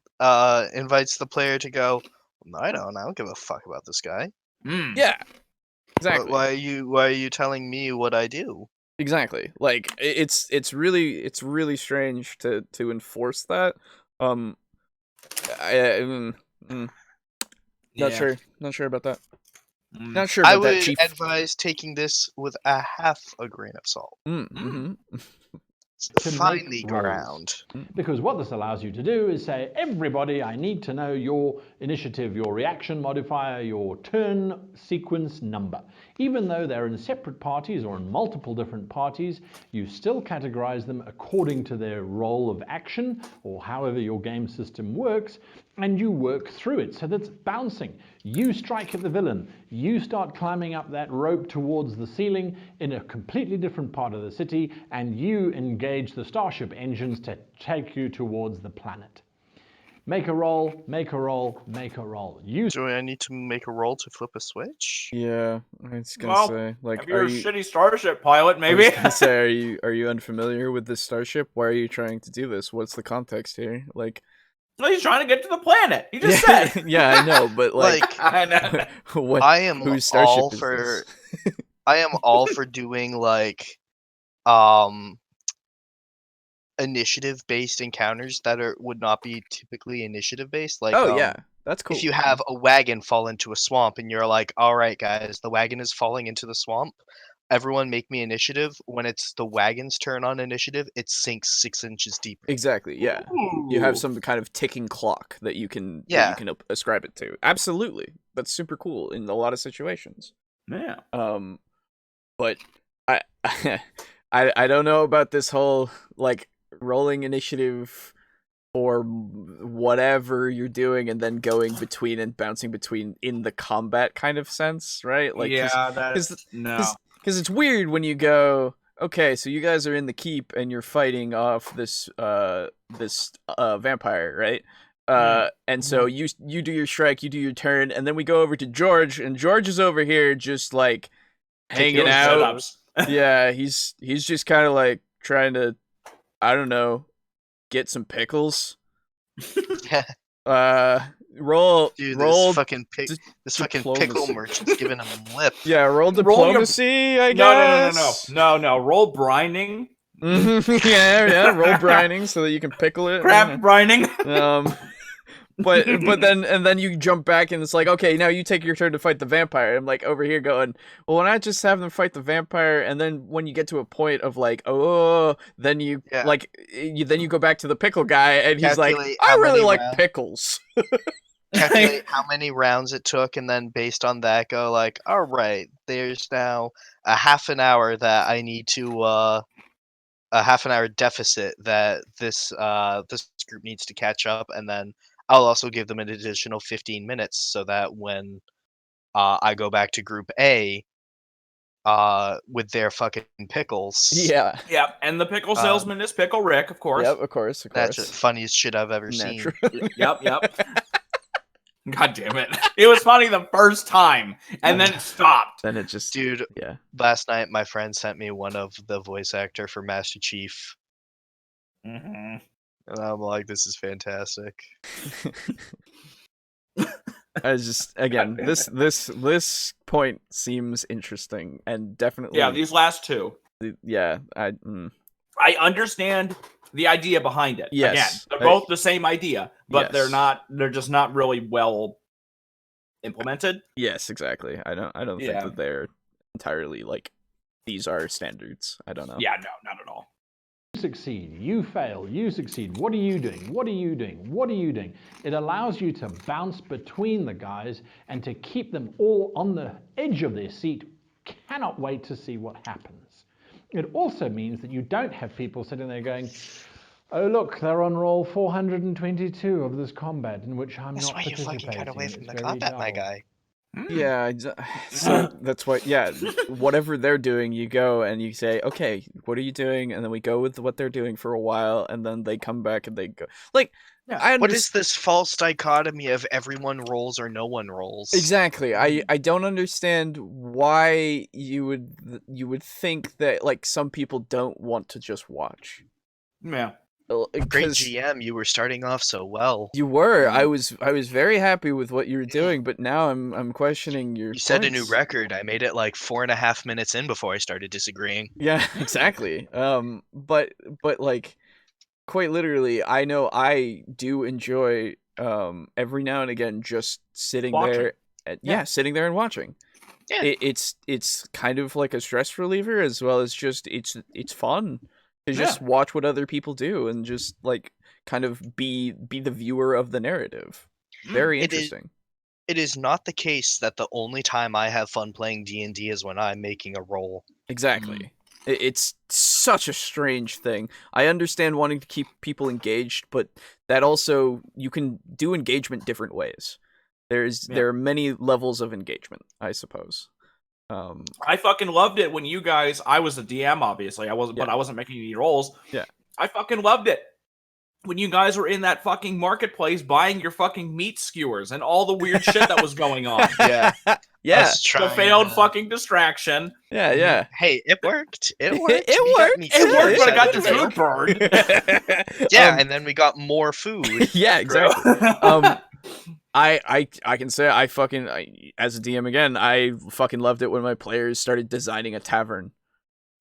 invites the player to go, I don't give a fuck about this guy. Yeah. Exactly. Why are you telling me what I do? Exactly. Like it's really strange to enforce that. Not sure about that. Not sure about I would that, Chief. advise taking this with a half a grain of salt. to Find make the rolls. ground. Because what this allows you to do is say, everybody, I need to know your initiative, your reaction modifier, your turn sequence number. Even though they're in separate parties or in multiple different parties, you still categorize them according to their role of action or however your game system works, and you work through it. So that's bouncing. You strike at the villain. You start climbing up that rope towards the ceiling in a completely different part of the city, and you engage the starship engines to take you towards the planet. Make a roll, make a roll, make a roll. Do I need to make a roll to flip a switch? Yeah, I was gonna Well, say, like, if you're are a you? shitty starship pilot, I maybe. was gonna say, are you unfamiliar with this starship? Why are you trying to do this? What's the context here? Like, Well, he's trying to get to the planet. You just said. yeah, I know, but like, I know. what? I am whose starship all is for this? I am all for doing like initiative based encounters that would not be typically initiative based. Like Oh yeah, that's cool. if you have a wagon fall into a swamp and you're like, all right guys, the wagon is falling into the swamp. Everyone make me initiative. When it's the wagon's turn on initiative, it sinks 6 inches deeper. Exactly, yeah. You have Ooh. some kind of ticking clock that you can ascribe it to. Absolutely, that's super cool in a lot of situations. Yeah. But I I don't know about this whole like rolling initiative or whatever you're doing and then going between and bouncing between in the combat kind of sense, right? Like, because it's weird when you go, okay, so you guys are in the keep and you're fighting off this vampire, right? And so you do your strike, you do your turn, and then we go over to George, and George is over here just like hanging out. Yeah, he's just kind of like trying to, I don't know, get some pickles. Roll. Dude, roll this fucking pickle merchant's giving him lip. Yeah, roll diplomacy, I guess. No. Roll brining. yeah, roll brining so that you can pickle it. Crap brining. But then you jump back and it's like, okay, now you take your turn to fight the vampire. I'm like over here going, well, why not just have them fight the vampire, and then when you get to a point of like, then you then you go back to the pickle guy and he's like, I really like pickles. Calculate how many rounds it took, and then based on that go like, all right, there's now a half an hour that I need to a half an hour deficit that this group needs to catch up, and then I'll also give them an additional 15 minutes so that when I go back to Group A with their fucking pickles. Yeah. Yep, and the pickle salesman is Pickle Rick, of course. Yep, of course. That's the funniest shit I've ever seen. Yep. God damn it. It was funny the first time, and then it stopped. Then it just... Dude, yeah. Last night my friend sent me one of the voice actor for Master Chief. Mm-hmm. And I'm like, this is fantastic. I just, again, this point seems interesting and definitely... Yeah, these last two. Yeah, I understand the idea behind it. Yes. Again, they're both the same idea, but yes. they're just not really well implemented. Yes, exactly. I don't think that they're entirely like these are standards. I don't know. Yeah, no, not at all. You succeed, you fail, you succeed. What are you doing? What are you doing? What are you doing? It allows you to bounce between the guys and to keep them all on the edge of their seat. Cannot wait to see what happens. It also means that you don't have people sitting there going, oh look, they're on roll 422 of this combat in which I'm not participating. That's why you fucking cut away from the combat, my guy. Yeah, so that's what, whatever they're doing, you go and you say, okay, what are you doing? And then we go with what they're doing for a while, and then they come back and they go. Like, what is this false dichotomy of everyone rolls or no one rolls? Exactly. I don't understand why you would think that, like, some people don't want to just watch. Yeah. Great GM, you were starting off so well. You were. I was very happy with what you were doing, but now I'm questioning your. You set a new record. I made it like 4.5 minutes in before I started disagreeing. Yeah, exactly. But like, quite literally, I know I do enjoy every now and again just sitting there. Sitting there and watching. Yeah. It's kind of like a stress reliever as well as just it's fun. to just watch what other people do and just like kind of be the viewer of the narrative. Very interesting. It is not the case that the only time I have fun playing D&D is when I'm making a roll. Exactly. It's such a strange thing. I understand wanting to keep people engaged, but that also, you can do engagement different ways. There are many levels of engagement, I suppose. I fucking loved it when you guys, I was a DM, obviously. But I wasn't making any rolls. Yeah. I fucking loved it when you guys were in that fucking marketplace buying your fucking meat skewers and all the weird shit that was going on. Yeah. Yeah. The failed fucking distraction. Yeah. Hey, it worked. It worked. It worked, but I got the food burned. Yeah, and then we got more food. Yeah, exactly. I can say as a DM again, I fucking loved it when my players started designing a tavern.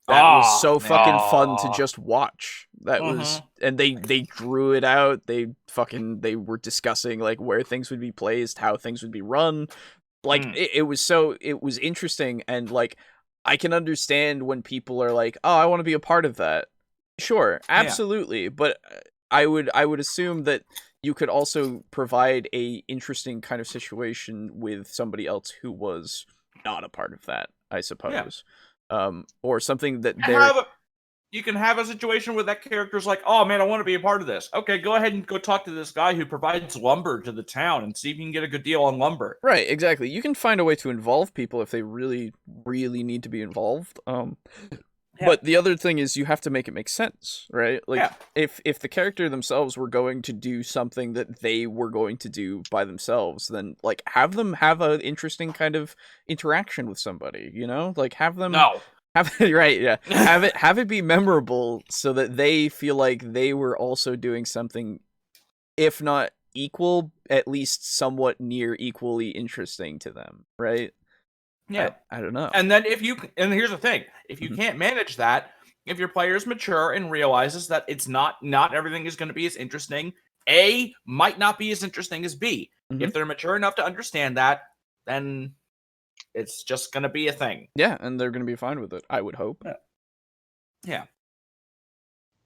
That was so fucking fun to just watch. That was, and they drew it out. They were discussing like where things would be placed, how things would be run. Like it was interesting, and like I can understand when people are like, "Oh, I want to be a part of that." Sure, absolutely, but I would assume that you could also provide a interesting kind of situation with somebody else who was not a part of that, I suppose. Or something that you can have a situation where that character's like, oh man, I want to be a part of this. Okay, go ahead and go talk to this guy who provides lumber to the town and see if you can get a good deal on lumber. Right, exactly. You can find a way to involve people if they really, really need to be involved. But the other thing is you have to make it make sense, right? Like if the character themselves were going to do something that they were going to do by themselves, then like have them have an interesting kind of interaction with somebody, you know? Like have it be memorable so that they feel like they were also doing something, if not equal, at least somewhat near equally interesting to them, right? Yeah, I don't know. And then here's the thing: if you can't manage that, if your player's mature and realizes that it's not everything is going to be as interesting, A might not be as interesting as B. If they're mature enough to understand that, then it's just going to be a thing. Yeah, and they're going to be fine with it, I would hope. Yeah.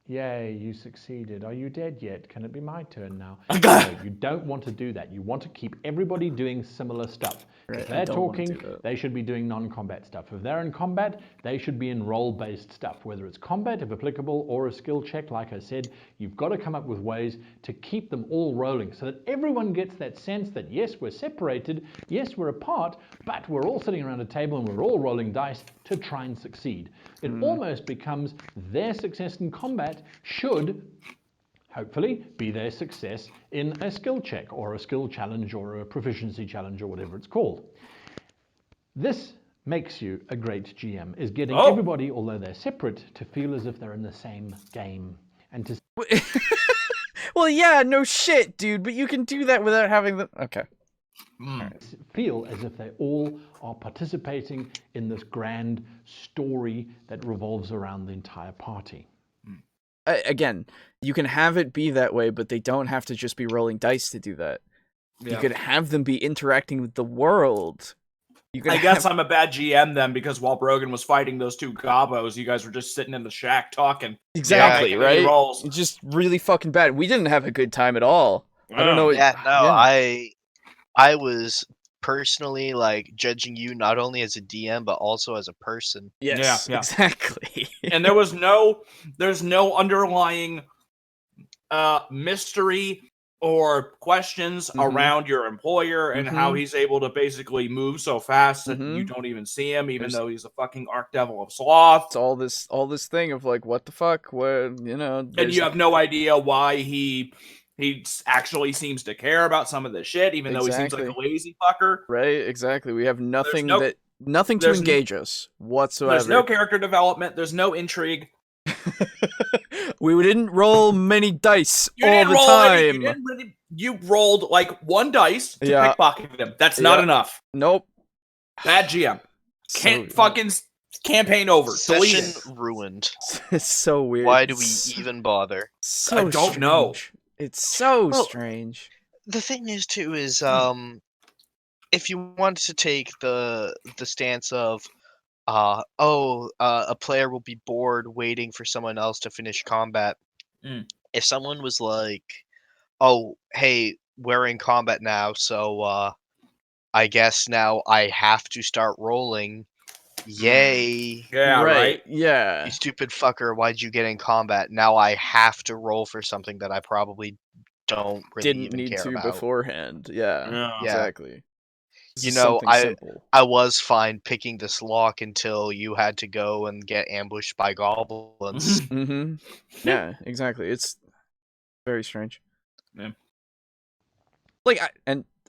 Yay, you succeeded. Are you dead yet? Can it be my turn now? No, you don't want to do that. You want to keep everybody doing similar stuff. If they're talking, they should be doing non-combat stuff. If they're in combat, they should be in role-based stuff, whether it's combat, if applicable, or a skill check. Like I said, you've got to come up with ways to keep them all rolling so that everyone gets that sense that, yes, we're separated, yes, we're apart, but we're all sitting around a table and we're all rolling dice to try and succeed. It almost becomes their success in combat should hopefully be their success in a skill check or a skill challenge or a proficiency challenge or whatever it's called. This makes you a great GM, is getting everybody, although they're separate, to feel as if they're in the same game and to well, yeah, no shit, dude, but you can do that without having them. Okay. Feel as if they all are participating in this grand story that revolves around the entire party. Again, you can have it be that way, but they don't have to just be rolling dice to do that. You could have them be interacting with the world. I guess I'm a bad GM then, because while Brogan was fighting those two gobos, you guys were just sitting in the shack talking. Exactly, right? It's just really fucking bad. We didn't have a good time at all. I don't know. I was personally like judging you not only as a DM but also as a person. Yes, exactly. And there's no underlying mystery or questions around your employer and how he's able to basically move so fast that you don't even see him, even though he's a fucking archdevil of sloth. It's all this thing of like, what the fuck, what, you know? And you have no idea why he actually seems to care about some of this shit, even though he seems like a lazy fucker. Right, exactly. We have nothing to engage us whatsoever. There's no character development. There's no intrigue. We didn't roll many dice all the time. You rolled like one dice to pickpocket them. That's not enough. Nope. Bad GM. Can't fucking campaign over. Session ruined. It's so weird. Why do we even bother? So I don't know. It's so strange. The thing is too is if you want to take the stance of a player will be bored waiting for someone else to finish combat. If someone was like, oh, hey, we're in combat now, so I guess now I have to start rolling. Yay. Yeah, right. Yeah. You stupid fucker, why'd you get in combat? Now I have to roll for something that I probably don't really Didn't even need care to about. beforehand. Yeah. Yeah. Exactly. You know, simple. I was fine picking this lock until you had to go and get ambushed by goblins. Mm-hmm. Yeah, exactly. It's very strange. Yeah. Like,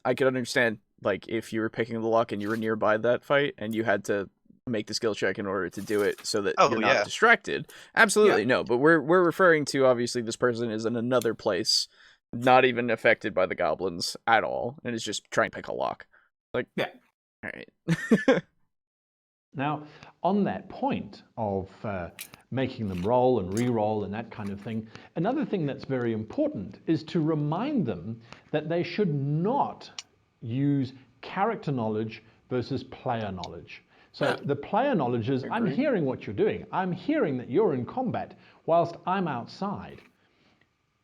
I could understand, like, if you were picking the lock and you were nearby that fight and you had to make the skill check in order to do it so that you're not distracted. Absolutely, no. But we're referring to, obviously, this person is in another place, not even affected by the goblins at all, and is just trying to pick a lock. Like, yeah. All right. Now, on that point of making them roll and re-roll and that kind of thing, another thing that's very important is to remind them that they should not use character knowledge versus player knowledge. So the player knowledge is, I'm hearing what you're doing. I'm hearing that you're in combat whilst I'm outside.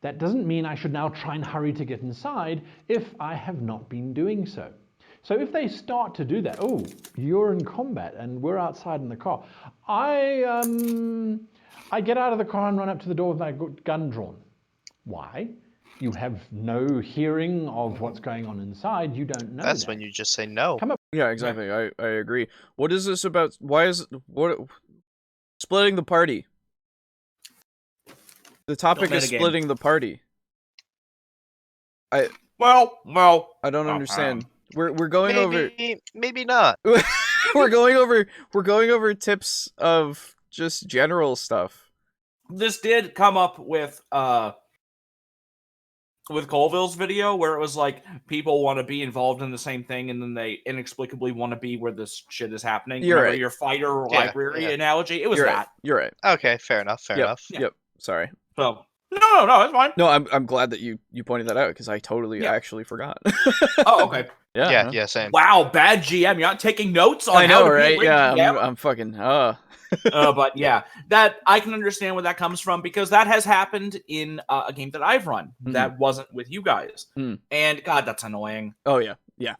That doesn't mean I should now try and hurry to get inside if I have not been doing so. So if they start to do that, oh, you're in combat and we're outside in the car. I get out of the car and run up to the door with my gun drawn. Why? You have no hearing of what's going on inside. You don't know. That's when you just say no. Come up. Yeah, exactly. I agree. What is this about? Why is splitting the party? The topic is splitting the party. Well, I don't understand. We're going over. Maybe not. we're going over tips of just general stuff. This did come up with Colville's video, where it was like people want to be involved in the same thing, and then they inexplicably want to be where this shit is happening. You're right. Your fighter library analogy. It was You're that. Right. You're right. Okay, fair enough. Fair enough. Yep. Sorry. So no, it's fine. No, I'm glad that you pointed that out because I totally actually forgot. Oh, okay. Yeah, same. Wow, bad GM. You're not taking notes on I know, how to right? be a Yeah, I'm fucking. But yeah, that I can understand where that comes from because that has happened in a game that I've run that wasn't with you guys, and God, that's annoying. Oh yeah.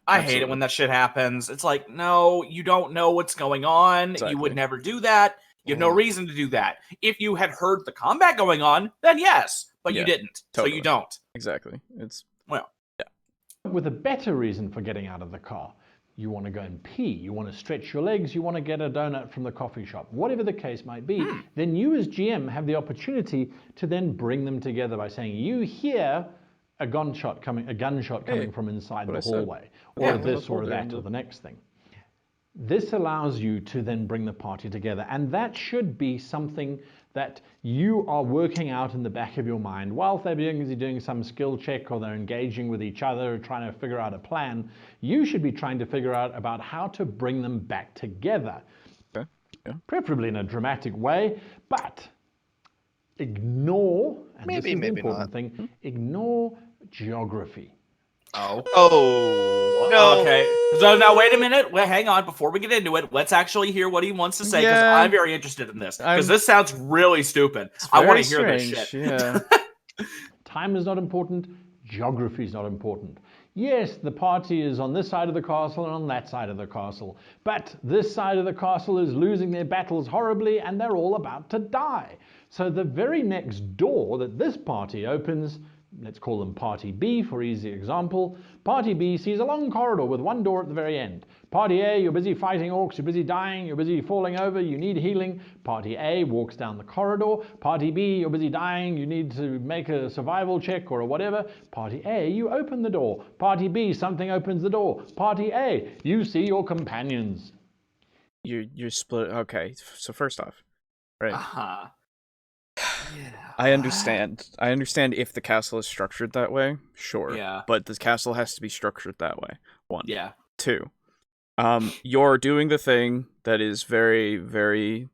I hate it when that shit happens. It's like, no, you don't know what's going on. Exactly. You would never do that. You have no reason to do that. If you had heard the combat going on, then yes, but you didn't, totally. so you don't. Exactly. It's with a better reason for getting out of the car. You want to go and pee, you want to stretch your legs, you want to get a donut from the coffee shop, whatever the case might be, then you as GM have the opportunity to then bring them together by saying, you hear a gunshot coming from inside the hallway, or this or that or the next thing. This allows you to then bring the party together, and that should be something that you are working out in the back of your mind while they're busy doing some skill check or they're engaging with each other or trying to figure out a plan. You should be trying to figure out about how to bring them back together. Okay. Yeah. Preferably in a dramatic way, but ignore, and this is the important thing, ignore geography. Oh, no. Okay. So now wait a minute. Well, hang on. Before we get into it, let's actually hear what he wants to say because I'm very interested in this. Because this sounds really stupid. I want to hear this shit. Yeah. Time is not important. Geography is not important. Yes, the party is on this side of the castle and on that side of the castle. But this side of the castle is losing their battles horribly and they're all about to die. So the very next door that this party opens, let's call them Party B for easy example. Party B sees a long corridor with one door at the very end. Party A, you're busy fighting orcs, you're busy dying, you're busy falling over, you need healing. Party A walks down the corridor. Party B, you're busy dying, you need to make a survival check or whatever. Party A, you open the door. Party B, something opens the door. Party A, you see your companions. You're split. Okay, so first off, right. Yeah. I understand if the castle is structured that way, sure. Yeah. But the castle has to be structured that way. One. Yeah. Two. You're doing the thing that is very, very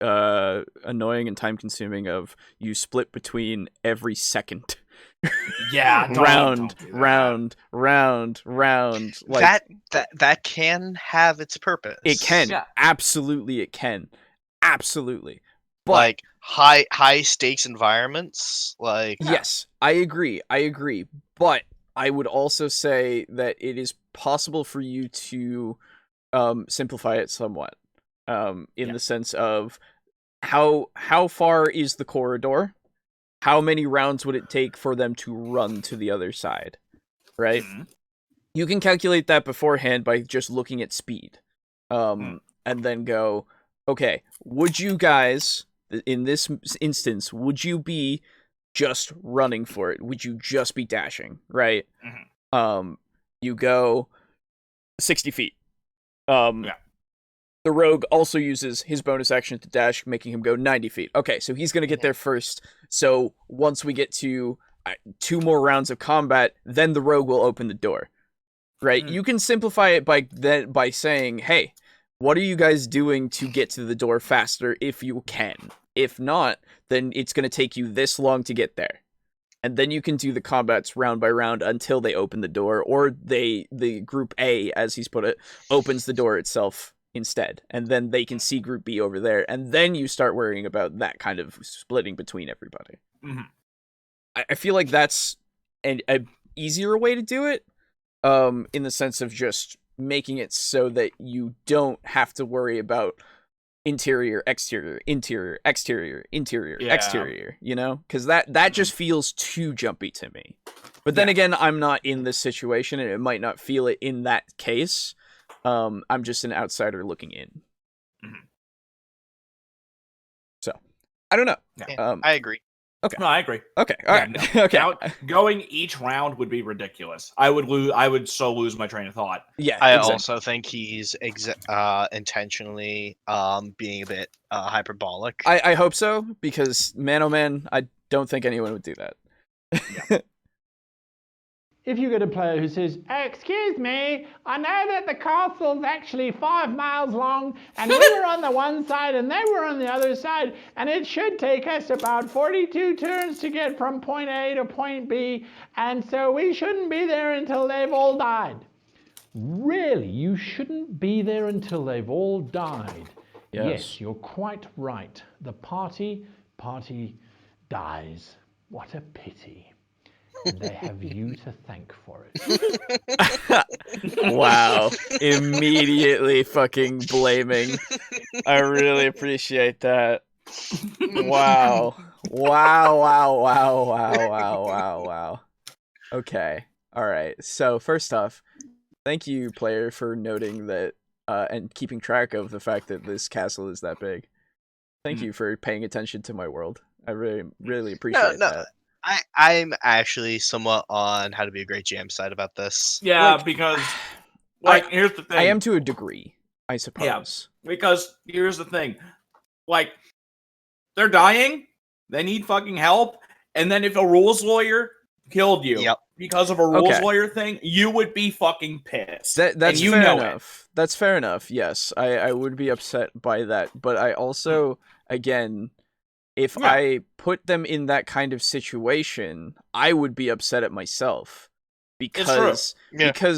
annoying and time consuming of you split between every second. Yeah, round, don't do that. round. Like that can have its purpose. it can. Yeah. Absolutely, it can. Absolutely. But like high stakes environments, like yes, I agree. But I would also say that it is possible for you to simplify it somewhat. In the sense of how far is the corridor? How many rounds would it take for them to run to the other side? Right? Mm-hmm. You can calculate that beforehand by just looking at speed. And then go, okay, would you guys, in this instance, would you be just running for it? Would you just be dashing? Right? Mm-hmm. You go 60 feet. The rogue also uses his bonus action to dash, making him go 90 feet. Okay, so he's going to get there first. So once we get to 2 more rounds of combat, then the rogue will open the door. Right? You can simplify it by saying, hey, what are you guys doing to get to the door faster if you can? If not, then it's going to take you this long to get there. And then you can do the combats round by round until they open the door, or the group A, as he's put it, opens the door itself instead. And then they can see group B over there, and then you start worrying about that kind of splitting between everybody. Mm-hmm. I feel like that's a easier way to do it, in the sense of just making it so that you don't have to worry about interior, exterior, exterior, you know? Because that just feels too jumpy to me. But then again, I'm not in this situation, and it might not feel it in that case. I'm just an outsider looking in. Mm-hmm. So, I don't know. Yeah, I agree. Okay. No, I agree. Okay. All right. No. Okay. Now, going each round would be ridiculous. I would so lose my train of thought. Yeah. I exactly. also think he's intentionally being a bit hyperbolic. I hope so, because man, oh man, I don't think anyone would do that. Yeah. If you get a player who says, excuse me, I know that the castle's actually 5 miles long, and we were on the one side and they were on the other side, and it should take us about 42 turns to get from point A to point B, and so we shouldn't be there until they've all died. Really, you shouldn't be there until they've all died. Yes, you're quite right. The party dies. What a pity. And they have you to thank for it. Wow. Immediately fucking blaming. I really appreciate that. Wow. Wow. Okay. All right. So, first off, thank you, player, for noting that and keeping track of the fact that this castle is that big. Thank you for paying attention to my world. I really appreciate that. I'm actually somewhat on How to Be a Great GM side about this. Yeah, because here's the thing. I am to a degree, I suppose. Yeah, because here's the thing. Like, they're dying, they need fucking help, and then if a rules lawyer killed you because of a rules lawyer thing, you would be fucking pissed. That's fair enough. That's fair enough, yes. I would be upset by that, but I also, again, if I put them in that kind of situation, I would be upset at myself. Because,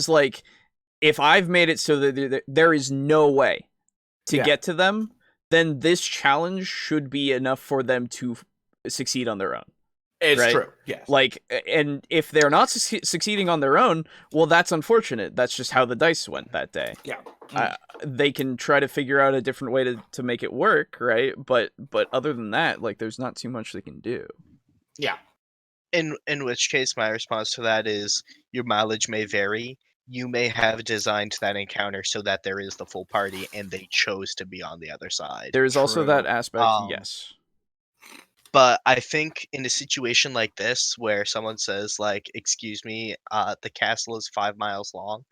like, if I've made it so that there is no way to get to them, then this challenge should be enough for them to succeed on their own. It's true, yes. Like, and if they're not succeeding on their own, well, that's unfortunate. That's just how the dice went that day. Yeah. They can try to figure out a different way to make it work, right? But other than that, like, there's not too much they can do. Yeah. In which case, my response to that is, your mileage may vary. You may have designed that encounter so that there is the full party, and they chose to be on the other side. There is also that aspect, yes. But I think in a situation like this, where someone says, like, excuse me, the castle is 5 miles long.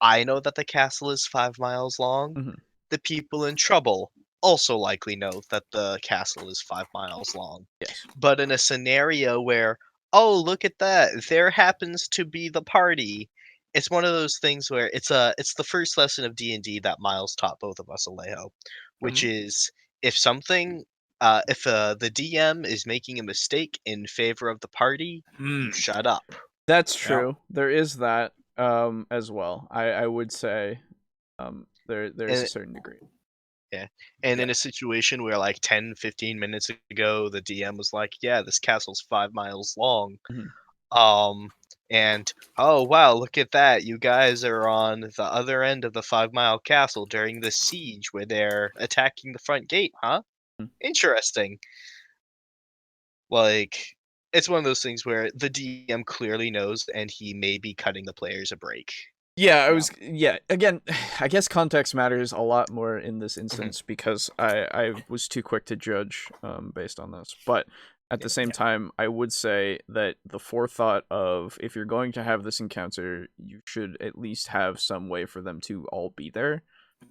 I know that the castle is 5 miles long. Mm-hmm. The people in trouble also likely know that the castle is 5 miles long. Yes. But in a scenario where, oh, look at that, there happens to be the party, it's one of those things where it's the first lesson of D&D that Miles taught both of us, Alejo, which is, if something if the DM is making a mistake in favor of the party, you shut up. That's true. There is that as well. I would say there's a certain degree. Yeah. And in a situation where like 10, 15 minutes ago, the DM was like, yeah, this castle's 5 miles long. And oh wow, look at that. You guys are on the other end of the 5-mile castle during the siege where they're attacking the front gate, huh? Interesting. Like, it's one of those things where the DM clearly knows and he may be cutting the players a break. Yeah, again, I guess context matters a lot more in this instance because I was too quick to judge based on this. But at the same time, I would say that the forethought of if you're going to have this encounter, you should at least have some way for them to all be there.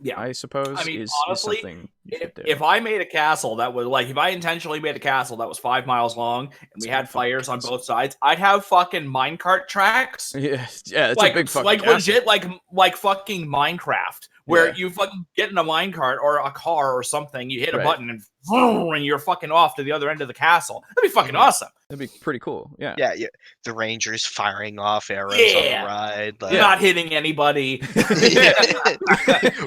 Yeah, I suppose. I mean, is honestly, something you should do. if I made a castle that was like, if I intentionally made a castle that was 5 miles long and we had fires on both sides, I'd have fucking minecart tracks. Yeah, it's like, a big fucking like castle. legit, like fucking Minecraft, where you fucking get in a minecart or a car or something, you hit a button and vroom, and you're fucking off to the other end of the castle. That'd be fucking awesome. That'd be pretty cool. Yeah. Yeah. The Rangers firing off arrows on the ride. Like... You're not hitting anybody.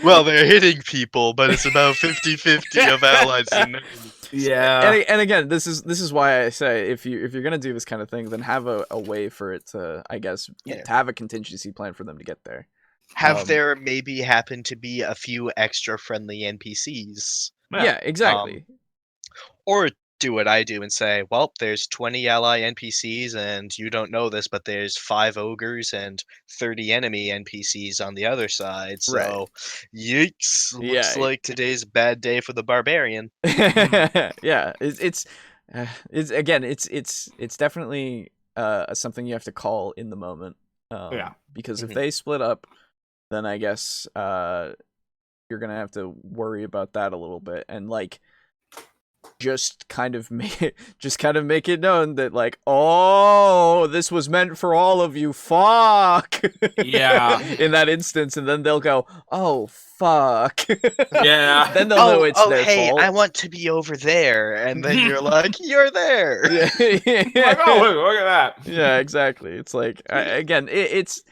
Well, they're hitting people, but it's about 50-50 of allies and enemies. Yeah. And again, this is why I say if you're gonna do this kind of thing, then have a way for it to, I guess, to have a contingency plan for them to get there. Have there maybe happen to be a few extra friendly NPCs? Yeah, exactly. Or do what I do and say, well, there's 20 ally NPCs and you don't know this, but there's 5 ogres and 30 enemy NPCs on the other side. So, yikes. Looks like today's a bad day for the barbarian. Yeah, it's definitely something you have to call in the moment. Because if they split up, then I guess you're gonna have to worry about that a little bit and like just kind of make it known that like, oh, this was meant for all of you. Fuck. Yeah. In that instance, and then they'll go, oh fuck. Yeah. Then they'll know it's their fault. I want to be over there, and then you're like, you're there. Yeah. Like, oh, look at that. Yeah, exactly. It's like again, it's.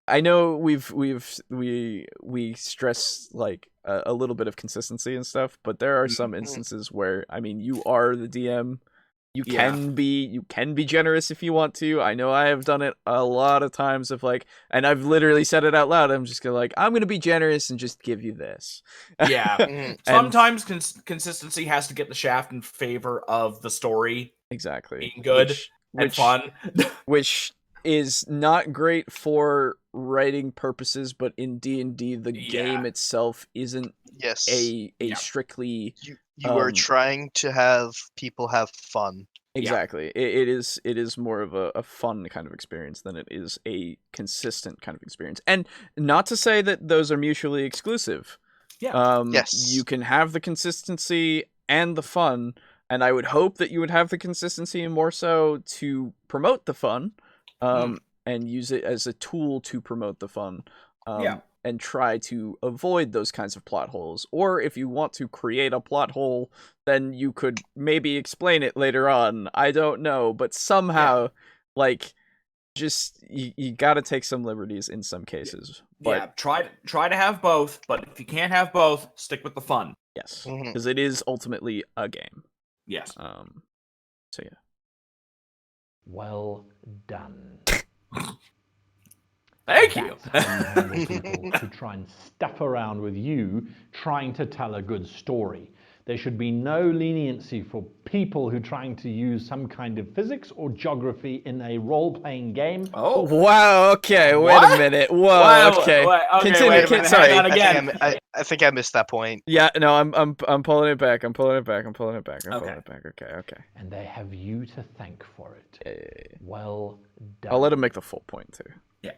I know we stress like a little bit of consistency and stuff, but there are some instances where I mean you are the DM. You can be generous if you want to. I know I have done it a lot of times of like, and I've literally said it out loud. I'm just gonna like, I'm gonna be generous and just give you this. Yeah. Sometimes consistency has to get the shaft in favor of the story. Exactly. Being good and fun. Which is not great for writing purposes, but in D&D the game itself isn't a strictly you are trying to have people have fun. Exactly. It is more of a fun kind of experience than it is a consistent kind of experience. And not to say that those are mutually exclusive. Yeah. Yes. You can have the consistency and the fun, and I would hope that you would have the consistency and more so to promote the fun. And use it as a tool to promote the fun, and try to avoid those kinds of plot holes. Or if you want to create a plot hole, then you could maybe explain it later on. I don't know, but somehow, like, just you got to take some liberties in some cases. But try to have both, but if you can't have both, stick with the fun. Yes, because it is ultimately a game. Yes. So yeah. Well done. Thank you. That's how you handle people who try and stuff around with you trying to tell a good story. There should be no leniency for people who are trying to use some kind of physics or geography in a role-playing game. Oh, wow, okay, wait a minute. Whoa, Wow, okay. Continue, wait a minute, sorry. hang on again. I think I missed that point. Yeah, no, I'm pulling it back. Okay. And they have you to thank for it. Yeah. Well done. I'll let him make the full point too. Yeah.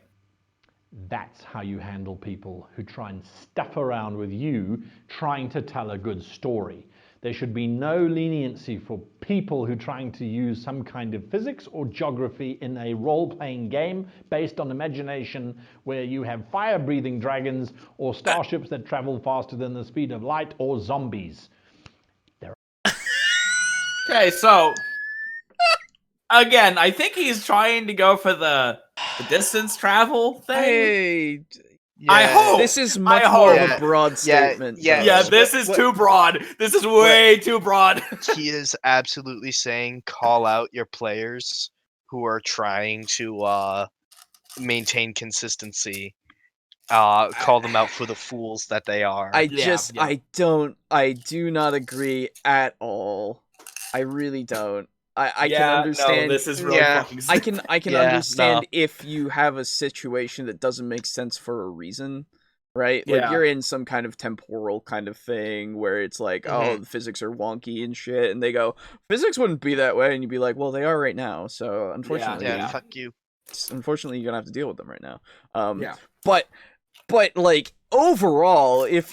That's how you handle people who try and stuff around with you trying to tell a good story. There should be no leniency for people who are trying to use some kind of physics or geography in a role-playing game based on imagination where you have fire-breathing dragons or starships that travel faster than the speed of light or zombies. Okay, so again, I think he's trying to go for the distance travel thing. I hope. This is much I more of hope. a broad statement. Yeah, though. this is too broad. This is way too broad. He is absolutely saying call out your players who are trying to maintain consistency. Call them out for the fools that they are. I do not agree at all. I really don't. I can understand. No, this is really fucking stupid. I can understand if you have a situation that doesn't make sense for a reason, right? Like you're in some kind of temporal kind of thing where it's like, oh, the physics are wonky and shit, and they go, physics wouldn't be that way, and you'd be like, well, they are right now. So unfortunately, fuck you. Unfortunately, you're gonna have to deal with them right now. But like overall, if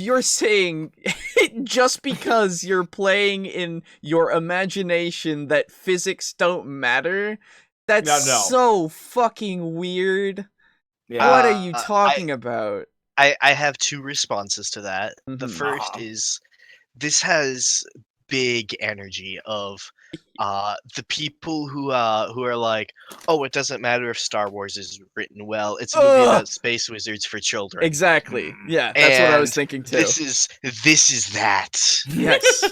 you're saying just because you're playing in your imagination that physics don't matter, that's so fucking weird. Yeah. What are you talking about? I have two responses to that. The first is this has big energy of the people who are like, oh, it doesn't matter if Star Wars is written well. It's a movie about space wizards for children. Exactly. Yeah, that's what I was thinking too. This is that. Yes.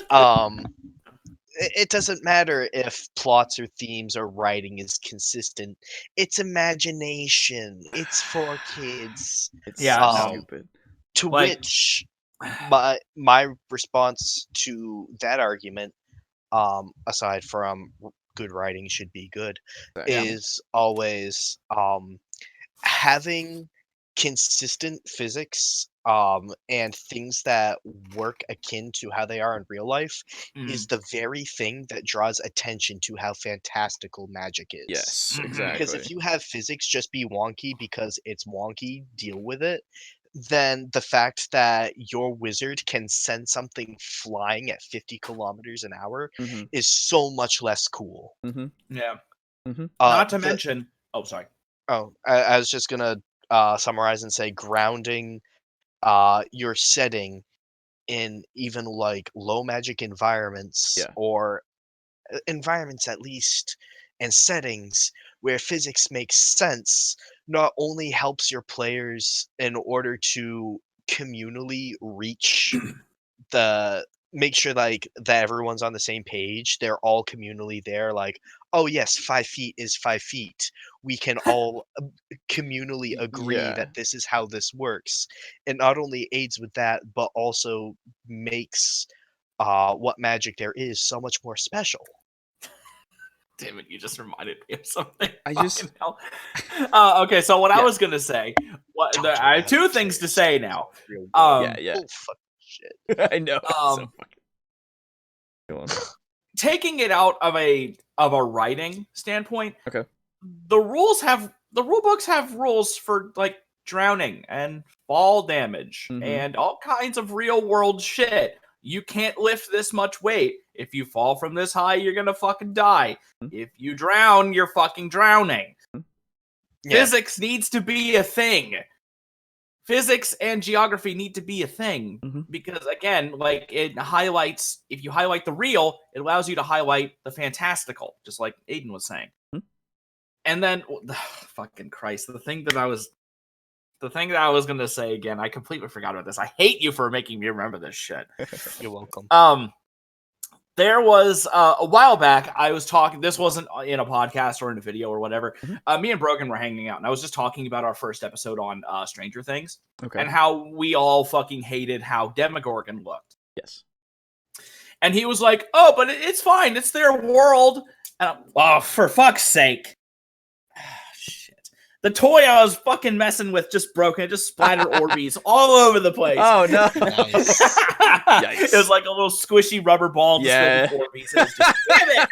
It doesn't matter if plots or themes or writing is consistent. It's imagination. It's for kids. It's stupid. To which my response to that argument, aside from good writing should be good, is always having consistent physics and things that work akin to how they are in real life is the very thing that draws attention to how fantastical magic is. Yes, exactly. Because if you have physics just be wonky because it's wonky, deal with it, then the fact that your wizard can send something flying at 50 kilometers an hour is so much less cool. Yeah. Not to mention... Oh, sorry. Oh, I was just going to summarize and say grounding your setting in even like low magic environments or environments at least, and settings where physics makes sense not only helps your players in order to communally reach make sure like that everyone's on the same page. They're all communally there, like, oh yes, 5 feet is 5 feet. We can all communally agree that this is how this works. It not only aids with that, but also makes what magic there is so much more special. Damn it, you just reminded me of something. I okay, so what I was gonna say, I have two things to say now. Oh, fuck shit. I know. So go on. Taking it out of a writing standpoint, the rule books have rules for like drowning and fall damage and all kinds of real world shit. You can't lift this much weight. If you fall from this high, you're gonna fucking die. If you drown, you're fucking drowning. Physics needs to be a thing. Physics and geography need to be a thing because, again, like it highlights. If you highlight the real, it allows you to highlight the fantastical, just like Aiden was saying. And then, fucking Christ, the thing that I was gonna say again, I completely forgot about this. I hate you for making me remember this shit. You're welcome. There was a while back, I was talking, this wasn't in a podcast or in a video or whatever. Me and Brogan were hanging out, and I was just talking about our first episode on Stranger Things and how we all fucking hated how Demogorgon looked. Yes. And he was like, oh, but it's fine. It's their world. And oh, for fuck's sake. The toy I was fucking messing with just broke and it just splattered Orbeez all over the place. Oh, no. Nice. It was like a little squishy rubber ball just with Orbeez. It was just, damn it.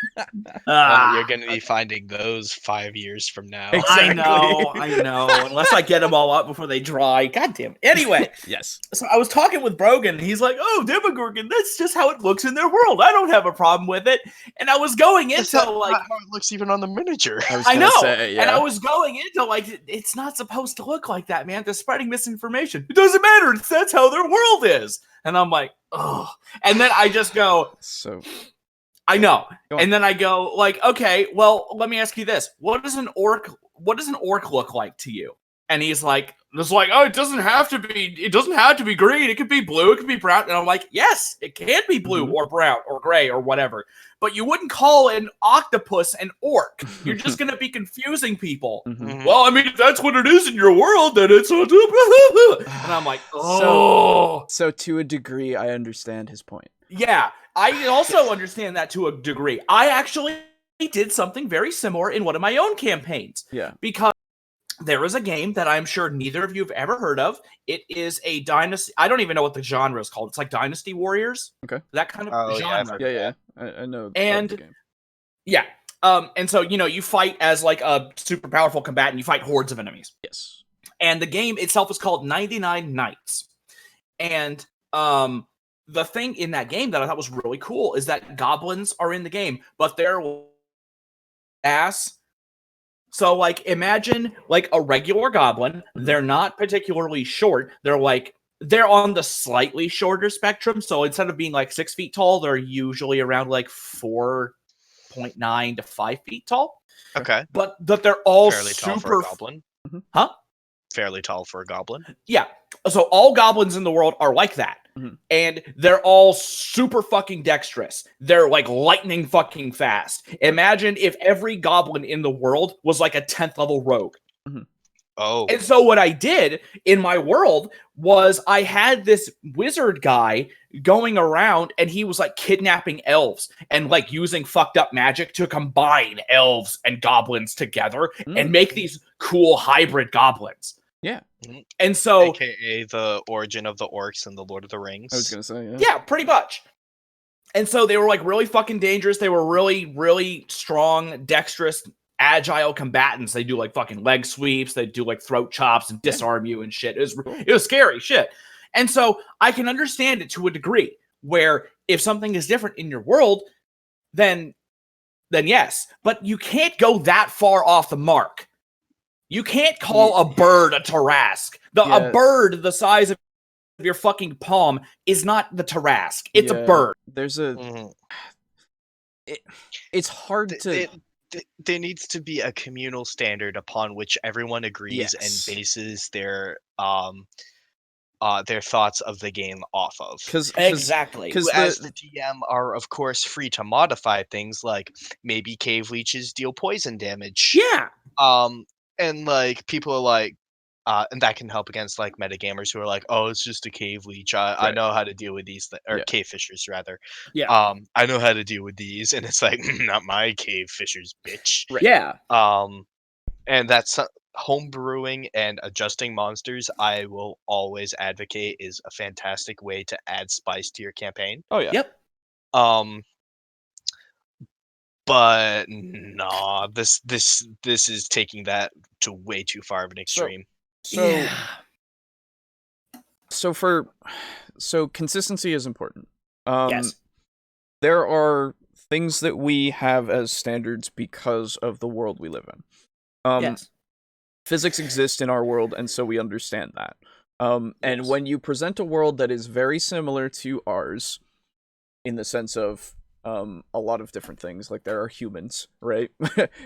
You're going to be finding those 5 years from now. Exactly. I know. Unless I get them all up before they dry. God damn it. Anyway. Yes. So I was talking with Brogan. And he's like, oh, Demogorgon, that's just how it looks in their world. I don't have a problem with it. And I was going into like how it looks even on the miniature. I know. And I was going into like, it's not supposed to look like that, man. They're spreading misinformation. It doesn't matter. That's how their world is. And I'm like, oh. And then I just go, so I know. Go on. And then I go like, okay, well, let me ask you this: what does an orc look like to you? And he's like, oh, it doesn't have to be green. It could be blue. It could be brown. And I'm like, yes, it can be blue or brown or gray or whatever. But you wouldn't call an octopus an orc. You're just going to be confusing people. Well, I mean, if that's what it is in your world, then it's... And I'm like, oh. So to a degree, I understand his point. Yeah, I also understand that to a degree. I actually did something very similar in one of my own campaigns. Yeah. Because there is a game that I'm sure neither of you have ever heard of. It is a dynasty. I don't even know what the genre is called. It's like Dynasty Warriors. Okay. That kind of genre. Yeah. I know. And the game. yeah. And so, you fight as like a super powerful combatant. You fight hordes of enemies. Yes. And the game itself is called 99 Nights. And the thing in that game that I thought was really cool is that goblins are in the game, but they're ass. So, like, imagine, like, a regular goblin. They're not particularly short. They're on the slightly shorter spectrum. So, instead of being, like, 6 feet tall, they're usually around, like, 4.9 to 5 feet tall. Okay. But they're all fairly tall super... for a goblin. Huh? Fairly tall for a goblin. Yeah. So, all goblins in the world are like that. And they're all super fucking dexterous. They're like lightning fucking fast. Imagine if every goblin in the world was like a 10th level rogue. Oh. And so what I did in my world was I had this wizard guy going around and he was like kidnapping elves and like using fucked up magic to combine elves and goblins together and make these cool hybrid goblins. Yeah. And so... AKA the origin of the orcs in the Lord of the Rings. I was going to say, yeah. Yeah, pretty much. And so they were like really fucking dangerous. They were really, really strong, dexterous, agile combatants. They do like fucking leg sweeps. They do like throat chops and disarm you and shit. It was scary shit. And so I can understand it to a degree where if something is different in your world, then yes. But you can't go that far off the mark. You can't call a bird a Tarrasque. A bird the size of your fucking palm is not the Tarrasque. It's a bird. There's a... It's hard to... There needs to be a communal standard upon which everyone agrees and bases their thoughts of the game off of. Exactly. Because as the DM are, of course, free to modify things like maybe cave leeches deal poison damage. Yeah. And like people are like, and that can help against like metagamers who are like, oh, it's just a cave leech. I know how to deal with these, or cave fishers rather. Yeah. I know how to deal with these, and it's like not my cave fishers, bitch. Right. Yeah. And that's home brewing and adjusting monsters. I will always advocate is a fantastic way to add spice to your campaign. Oh yeah. Yep. But nah, this is taking that to way too far of an extreme. So consistency is important. Yes. There are things that we have as standards because of the world we live in. Yes. Physics exists in our world, and so we understand that. And when you present a world that is very similar to ours, in the sense of a lot of different things, like there are humans, right?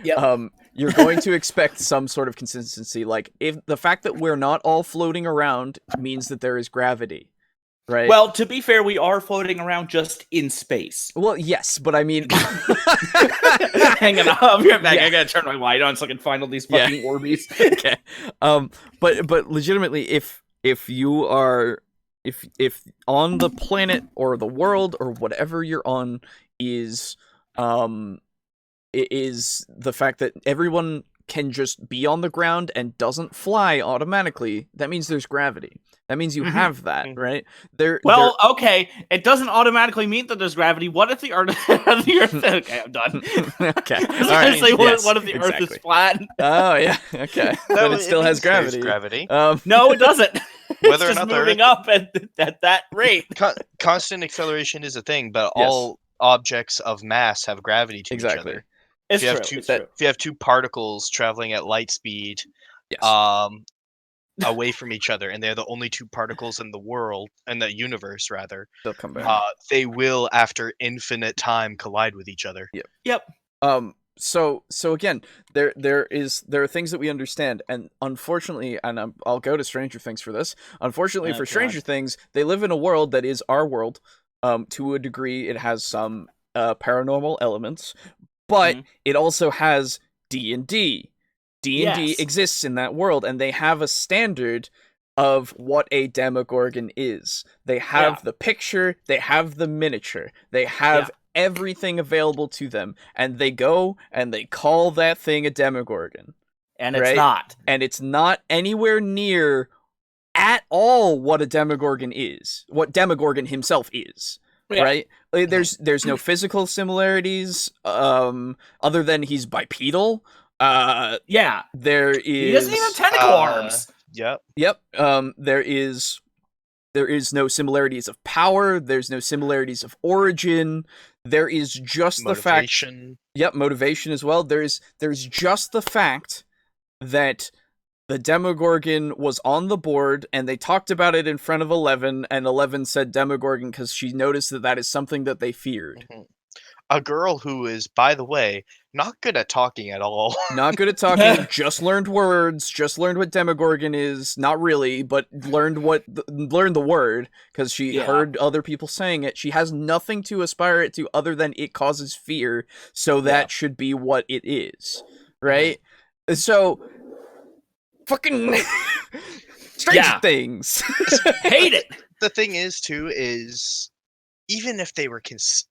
Yep. You're going to expect some sort of consistency. Like, if the fact that we're not all floating around means that there is gravity, right? Well, to be fair, we are floating around just in space. Well, yes, but I mean... Hang on, I'll be right back. I gotta turn my light on so I can find all these fucking Orbeez. Okay. But legitimately, if you are... If on the planet or the world or whatever you're on is the fact that everyone can just be on the ground and doesn't fly automatically, that means there's gravity. That means you have that, right? Okay, it doesn't automatically mean that there's gravity. What if the Earth... Okay, I'm done. Okay. All right. What if the Earth is flat? Oh, yeah. Okay. But it still has gravity. No, it doesn't. Whether it's or just not moving up at that rate. Constant acceleration is a thing, but all objects of mass have gravity to each other. It's if true. If you have two particles traveling at light speed, away from each other, and they're the only two particles in the world, in the universe rather, They'll come back. they will, after infinite time, collide with each other. Yep. So again, there are things that we understand, and unfortunately, and I'll go to Stranger Things for this. Unfortunately, for Stranger Things, they live in a world that is our world. To a degree, it has some paranormal elements, but it also has D&D. D&D exists in that world, and they have a standard of what a Demogorgon is. They have the picture, they have the miniature, they have everything available to them, and they go and they call that thing a Demogorgon. And it's not. And it's not anywhere near at all what a Demogorgon is, what Demogorgon himself is. Right? There's no physical similarities other than he's bipedal. There is He doesn't even have tentacle arms. Yep. There is no similarities of power, there's no similarities of origin. There is just motivation. The fact motivation as well. There's just the fact that the Demogorgon was on the board, and they talked about it in front of 11, and 11 said Demogorgon because she noticed that is something that they feared. A girl who is, by the way, not good at talking at all. Not good at talking, just learned words, just learned what Demogorgon is. Not really, but learned the word, because she heard other people saying it. She has nothing to aspire it to other than it causes fear, so that should be what it is. Right? So... fucking Stranger Things. Hate it. The thing is, too, is even if they were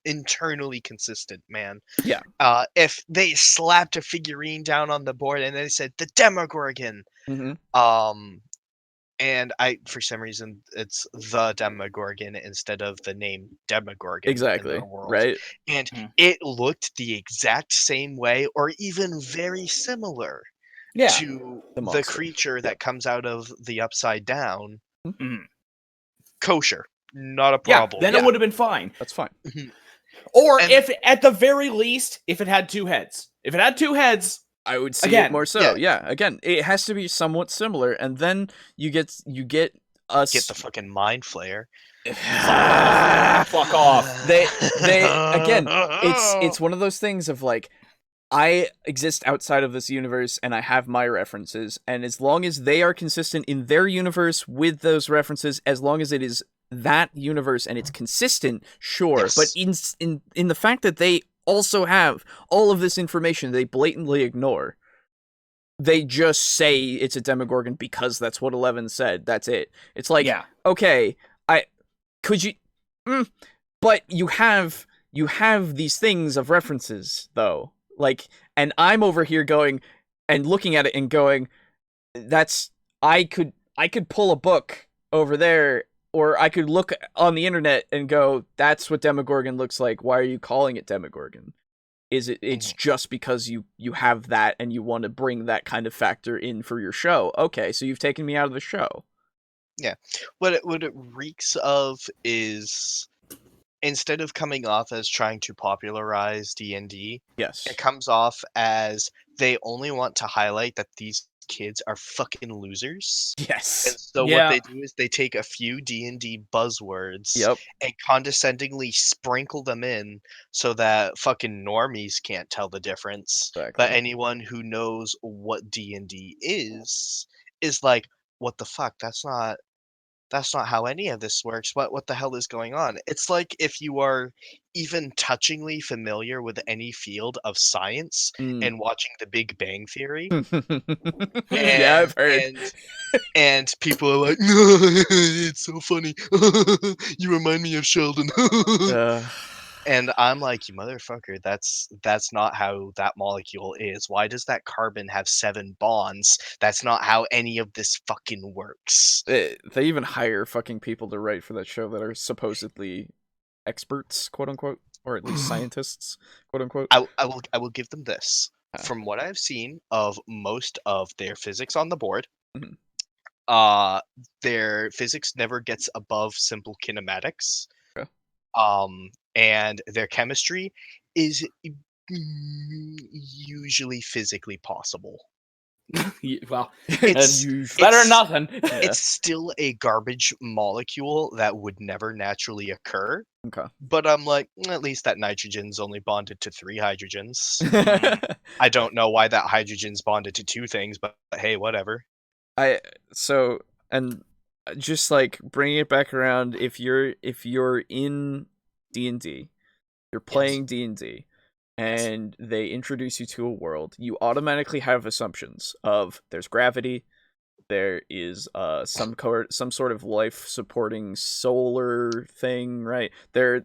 internally consistent, man. Yeah. If they slapped a figurine down on the board and they said the Demogorgon, and for some reason it's the Demogorgon instead of the name Demogorgon. Exactly. Right. And it looked the exact same way, or even very similar. To the creature that comes out of the Upside Down. Kosher. Not a problem. Then it would have been fine. That's fine. Or if, at the very least, if it had two heads. If it had two heads... I would see it more so. Yeah. Again, it has to be somewhat similar, and then you get us... Get the fucking Mind Flayer. Fuck off. They again, it's one of those things of like, I exist outside of this universe, and I have my references, and as long as they are consistent in their universe with those references, as long as it is that universe and it's consistent, sure. Yes. But in the fact that they also have all of this information they blatantly ignore, they just say it's a Demogorgon because that's what 11 said. That's it. It's like, okay, but you have these things of references though. Like, and I'm over here going and looking at it and going, I could pull a book over there, or I could look on the internet and go, that's what Demogorgon looks like. Why are you calling it Demogorgon? It's just because you have that and you want to bring that kind of factor in for your show. Okay, so you've taken me out of the show. Yeah. What it reeks of is, instead of coming off as trying to popularize D&D, it comes off as they only want to highlight that these kids are fucking losers. Yes. And so what they do is they take a few D&D buzzwords and condescendingly sprinkle them in so that fucking normies can't tell the difference. Exactly. But anyone who knows what D&D is like, what the fuck? That's not how any of this works. What the hell is going on? It's like if you are even touchingly familiar with any field of science and watching The Big Bang Theory. Yeah, I've heard. And people are like, it's so funny. You remind me of Sheldon. And I'm like, you motherfucker, that's not how that molecule is. Why does that carbon have 7 bonds? That's not how any of this fucking works. They even hire fucking people to write for that show that are supposedly experts, quote unquote, or at least scientists, quote unquote. I will give them this. From what I've seen of most of their physics on the board, their physics never gets above simple kinematics. And their chemistry is usually physically possible. Well, It's better than nothing. It's still a garbage molecule that would never naturally occur. Okay. But I'm like, at least that nitrogen's only bonded to 3 hydrogens. I don't know why that hydrogen's bonded to 2 things, but hey, whatever. And just like bringing it back around, if you're in D&D, you're playing D&D, and they introduce you to a world, you automatically have assumptions of there's gravity, there is some sort of life supporting solar thing, right? There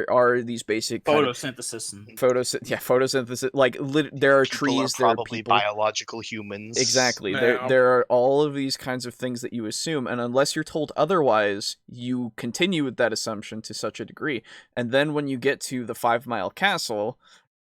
are these basic photosynthesis. Like there are People trees, are there are probably people. biological humans. Exactly. Yeah. There are all of these kinds of things that you assume, and unless you're told otherwise, you continue with that assumption to such a degree. And then when you get to the 5 Mile Castle,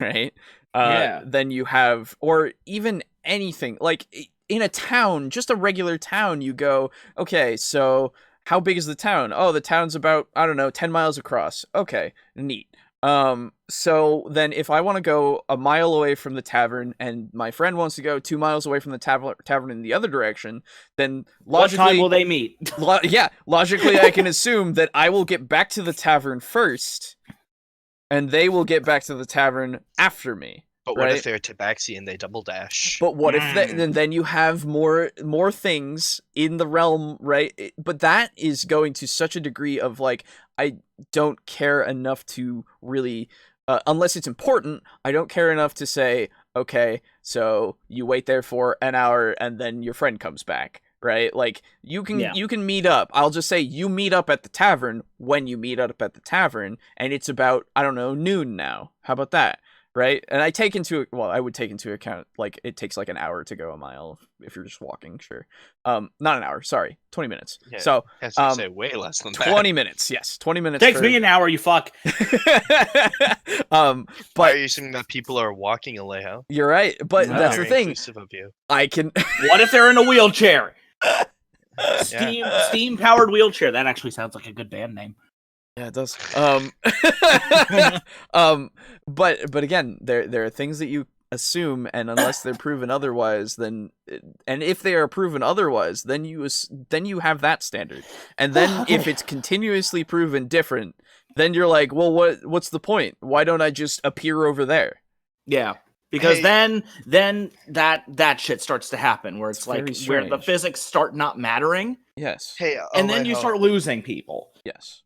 right? Then you have, or even anything like in a town, just a regular town, you go, okay, so how big is the town? Oh, the town's about, I don't know, 10 miles across. Okay, neat. So then if I want to go a mile away from the tavern and my friend wants to go 2 miles away from the tavern in the other direction, then logically... What time will they meet? Logically I can assume that I will get back to the tavern first, and they will get back to the tavern after me. But what if they're Tabaxi and they double dash? But what if then you have more things in the realm, right? But that is going to such a degree of like, I don't care enough to really, unless it's important, I don't care enough to say, okay, so you wait there for an hour and then your friend comes back, right? Like you can meet up. I'll just say you meet up at the tavern when you meet up at the tavern, and it's about, I don't know, noon now. How about that? Right? And I would take into account, like, it takes like an hour to go a mile if you're just walking, sure. Not an hour, sorry, 20 minutes. Yeah, so, I was gonna say way less than 20 minutes, yes, 20 minutes. Takes me an hour, you fuck. Why are you assuming that people are walking, Alejo? You're right, but that's the thing. Inclusive of you. I can... What if they're in a wheelchair? Steam-powered wheelchair. That actually sounds like a good band name. Yeah, it does. But again, there are things that you assume, and unless they're proven otherwise, and if they are proven otherwise, then you have that standard. And then if it's continuously proven different, then you're like, well, what's the point? Why don't I just appear over there? Yeah. Because then that shit starts to happen where it's like where the physics start not mattering. Yes. Hey, and then you start losing people. Yes.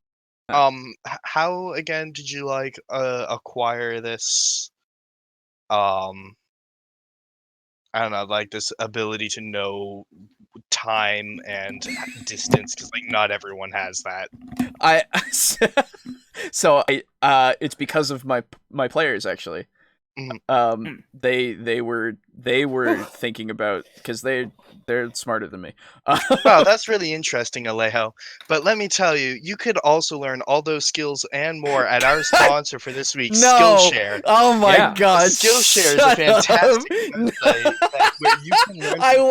How again did you like acquire this? I don't know, like this ability to know time and distance, because like not everyone has that. It's because of my players actually. They were thinking about, because they're smarter than me. Wow, that's really interesting, Alejo. But let me tell you, you could also learn all those skills and more at our sponsor for this week, Skillshare. Oh my god, Skillshare is a fantastic website where you can learn. I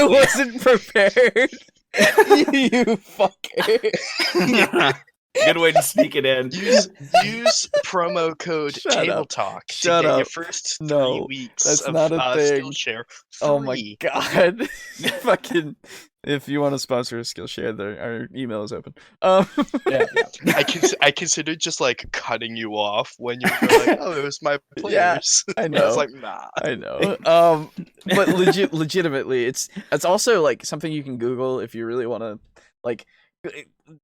wasn't prepared. You fucker. Good way to sneak it in. Use promo code TableTalk to get your first 3 weeks that's of not a thing. Skillshare free. Oh my god. Fucking, if you want to sponsor a Skillshare, our email is open. I considered just like cutting you off when you were like, oh, it was my players. Yeah, I know. I was like, nah. I know. But legitimately, it's also like something you can Google if you really want to, like,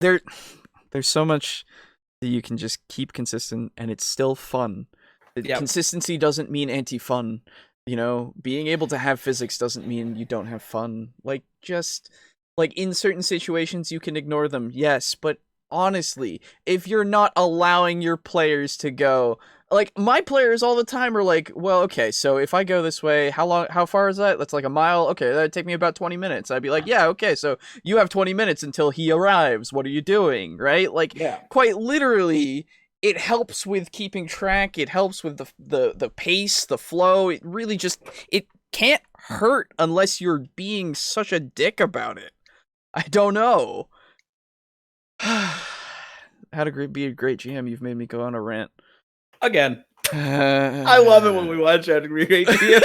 there's so much that you can just keep consistent, and it's still fun. Consistency doesn't mean anti-fun. You know, being able to have physics doesn't mean you don't have fun. Like, just, like, in certain situations, you can ignore them, yes, but honestly, if you're not allowing your players to go... Like, my players all the time are like, well, okay, so if I go this way, how far is that? That's like a mile? Okay, that'd take me about 20 minutes. I'd be like, yeah, okay, so you have 20 minutes until he arrives. What are you doing, right? Like, quite literally, it helps with keeping track. It helps with the pace, the flow. It really just... It can't hurt unless you're being such a dick about it. I don't know. How to be a great GM. You've made me go on a rant. Again. I love it when we watch How to Be a Great GM.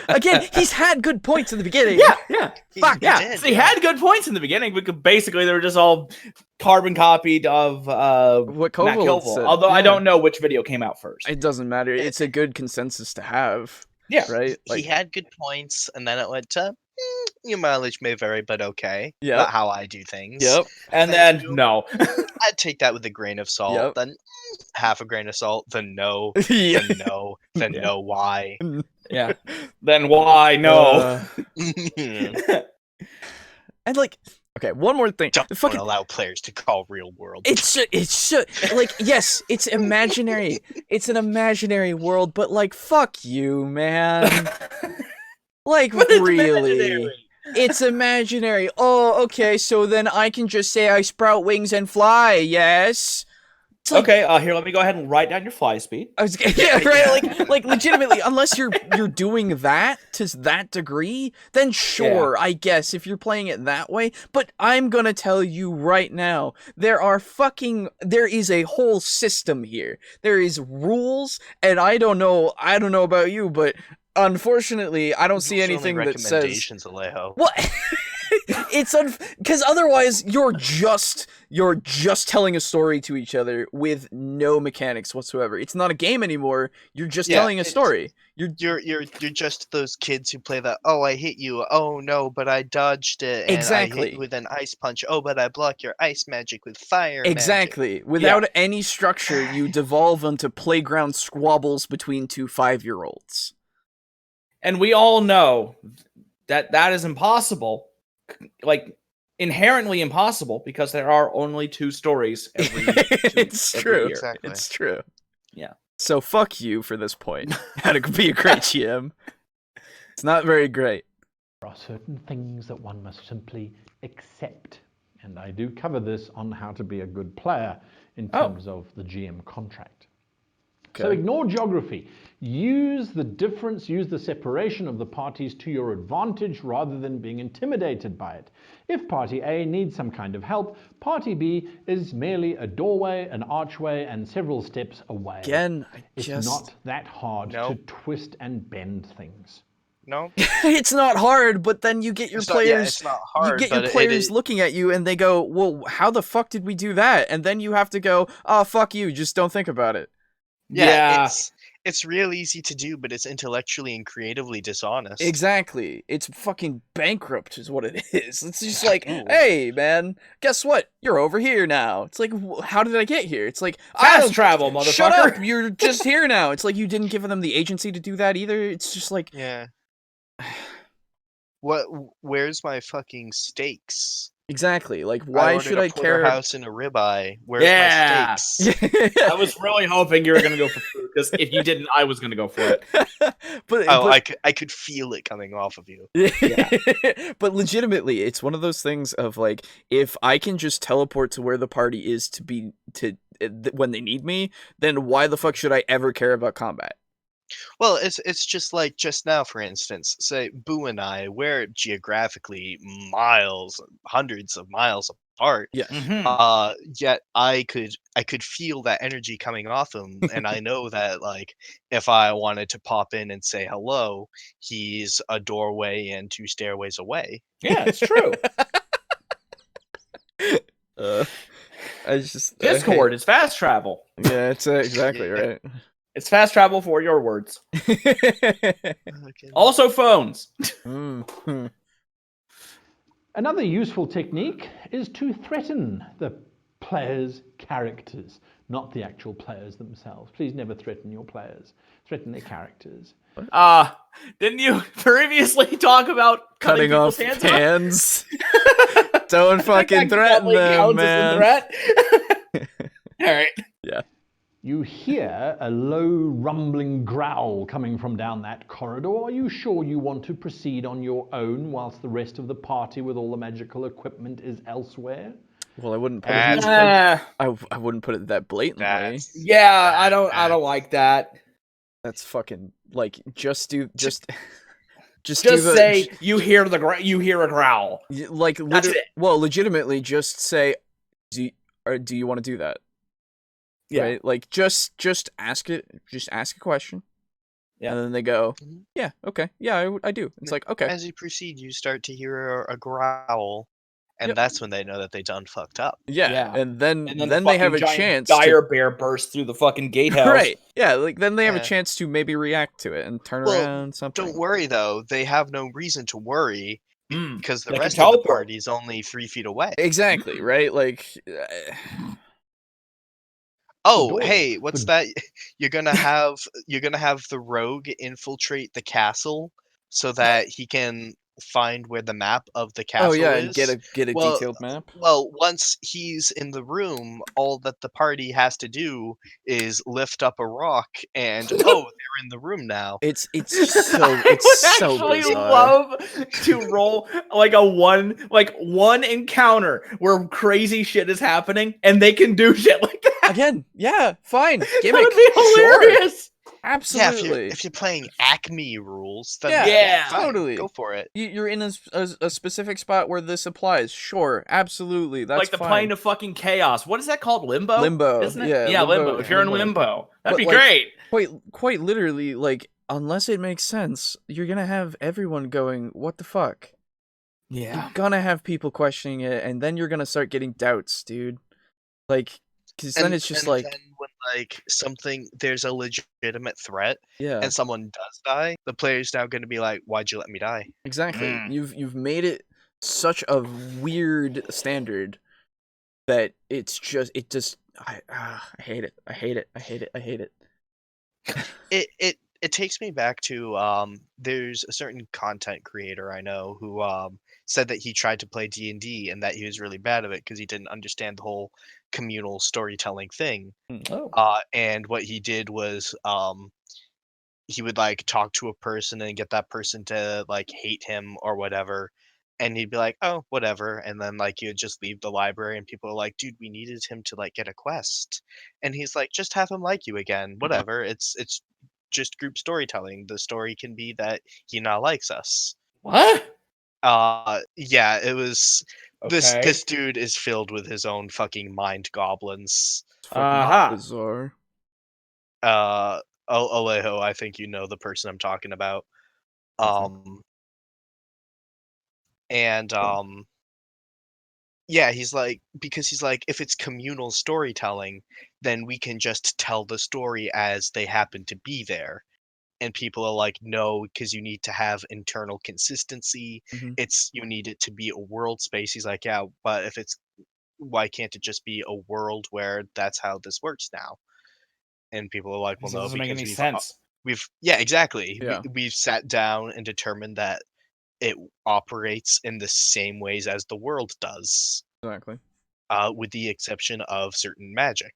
Again, he's had good points in the beginning. Yeah. Fuck, Yeah, so he had good points in the beginning, but basically they were just all carbon copied of What Matt Koval Kilville. said, Although I yeah. don't know which video came out first. It doesn't matter. It's a good consensus to have. Yeah. Right? He had good points, and then it went to your mileage may vary, but okay. Yep. Not how I do things. Yep. And Thank then you. no. I'd take that with a grain of salt. Yep. Then half a grain of salt. Then no. Yeah. Then no. Then Yeah. no. Why? Yeah. Then why no? And like, okay, one more thing. Don't Fucking, allow players to call real world. it's like, yes, it's imaginary. It's an imaginary world, but like, fuck you, man. Like, But it's really? imaginary. It's imaginary. Oh, okay, so then I can just say I sprout wings and fly, yes? It's like, Okay, here, let me go ahead and write down your fly speed. I was, yeah, right. Like legitimately, unless you're doing that to that degree, then sure, I guess if you're playing it that way. But I'm gonna tell you right now, there is a whole system here. There is rules, and I don't know about you, but unfortunately, I don't see Those are only anything that says recommendations, Alejo. what. It's because otherwise you're just telling a story to each other with no mechanics whatsoever. It's not a game anymore. You're just telling a story. You're just those kids who play that. Oh, I hit you. Oh no, but I dodged it. And I Exactly. hit you with an ice punch. Oh, but I block your ice magic with fire. Exactly. Without any structure, you devolve into playground squabbles between two 5-year-olds. And we all know that is impossible. Like, inherently impossible, because there are only 2 stories every It's every true. year. Exactly. It's true. Yeah. So fuck you for this point. How to be a great GM. It's not very great. There are certain things that one must simply accept. And I do cover this on how to be a good player in terms of the GM contract. So ignore geography. Use the separation of the parties to your advantage rather than being intimidated by it. If Party A needs some kind of help, Party B is merely a doorway, an archway, and several steps away. Again, it's not that hard to twist and bend things. No, it's not hard, but then you get your players. It's not hard. You get your players looking at you, and they go, "Well, how the fuck did we do that?" And then you have to go, "Oh, fuck you! Just don't think about it." Yeah. It's real easy to do, but it's intellectually and creatively dishonest. Exactly. It's fucking bankrupt is what it is. It's just like, hey, man, guess what? You're over here now. It's like, how did I get here? It's like, fast travel, motherfucker. Shut up. You're just here now. It's like you didn't give them the agency to do that either. It's just like... Yeah. Where's my fucking steaks? Exactly. Like, why should I care? House and a ribeye. Where's my steaks? I was really hoping you were gonna go for food, because if you didn't, I was gonna go for it. I could feel it coming off of you. Yeah. But legitimately, it's one of those things of like, if I can just teleport to where the party is when they need me, then why the fuck should I ever care about combat? Well, it's just like just now, for instance, say Boo and I, we're geographically hundreds of miles apart. Yeah. Yet I could feel that energy coming off him, and I know that like if I wanted to pop in and say hello, he's a doorway and 2 stairways away. Yeah, it's true. I just Discord is fast travel. Yeah, it's exactly right. It's fast travel for your words. Okay. Also phones. Another useful technique is to threaten the players' characters, not the actual players themselves. Please never threaten your players. Threaten their characters. Didn't you previously talk about cutting off hands? Don't fucking threaten them, man. All right. Yeah. You hear a low rumbling growl coming from down that corridor. Are you sure you want to proceed on your own whilst the rest of the party with all the magical equipment is elsewhere? Well, I wouldn't put it I wouldn't put it that blatantly. Yeah, I don't like that. That's fucking like just say you hear a growl. Like That's it. Well, legitimately just say do you want to do that? Yeah. Right? Like just ask it. Just ask a question. Yeah. And then they go, Mhm. yeah, okay, yeah, I do. It's like, okay. As you proceed, you start to hear a growl, and Yep. that's when they know that they done fucked up. Yeah. And then the they have fucking a giant chance dire to bear bursts through the fucking gatehouse. right. Yeah, like then they have a Yeah. chance to maybe react to it and turn Well, around something. Don't worry though; they have no reason to worry because the They can rest of the teleport. party is only 3 feet away. Exactly, right? Like Oh, door. hey, what's that? You're gonna have the rogue infiltrate the castle so that he can find where the map of the castle oh yeah, is. and get a Well, detailed map. Well, once he's in the room, all that the party has to do is lift up a rock, and oh, they're in the room now. It's I so would actually bizarre. love to roll like one encounter where crazy shit is happening and they can do shit like that. Again, yeah, fine. That Gimmick. would be Sure. hilarious. Absolutely. If you're playing Acme rules, then Yeah, fine, totally. go for it. You're in a specific spot where this applies. Sure, absolutely. That's Like the fine. plane of fucking chaos. What is that called? Limbo? Limbo, Isn't it? yeah, Yeah, limbo, limbo. If you're in limbo. limbo, that'd But, be like, great. Quite literally, like, unless it makes sense, you're gonna have everyone going, what the fuck? Yeah. You're gonna have people questioning it, and then you're gonna start getting doubts, dude. Like, because then it's just like, then when like there's a legitimate threat, yeah, and someone does die, the player's now going to be like, "Why'd you let me die?" exactly. You've made it such a weird standard that it just I hate it. I hate it. I hate it. I hate it. It takes me back to there's a certain content creator I know who said that he tried to play D&D and that he was really bad at it because he didn't understand the whole communal storytelling thing. Oh. And what he did was he would like talk to a person and get that person to like hate him or whatever, and he'd be like, "Oh, whatever," and then like he would just leave the library, and people are like, "Dude, we needed him to like get a quest," and he's like, "Just have him like you again, whatever. It's just group storytelling. The story can be that he now likes us." What? Yeah, it was Okay. this dude is filled with his own fucking mind goblins. It's fucking Uh-huh. bizarre. Alejo, I think you know the person I'm talking about. And yeah, he's like, because he's like, if it's communal storytelling, then we can just tell the story as they happen to be there. And people are like, no, because you need to have internal consistency. Mhm. You need it to be a world space. He's like, yeah, but why can't it just be a world where that's how this works now? And people are like, well, It no, doesn't make because any sense. yeah, exactly. Yeah. We've sat down and determined that it operates in the same ways as the world does, Exactly. with the exception of certain magic.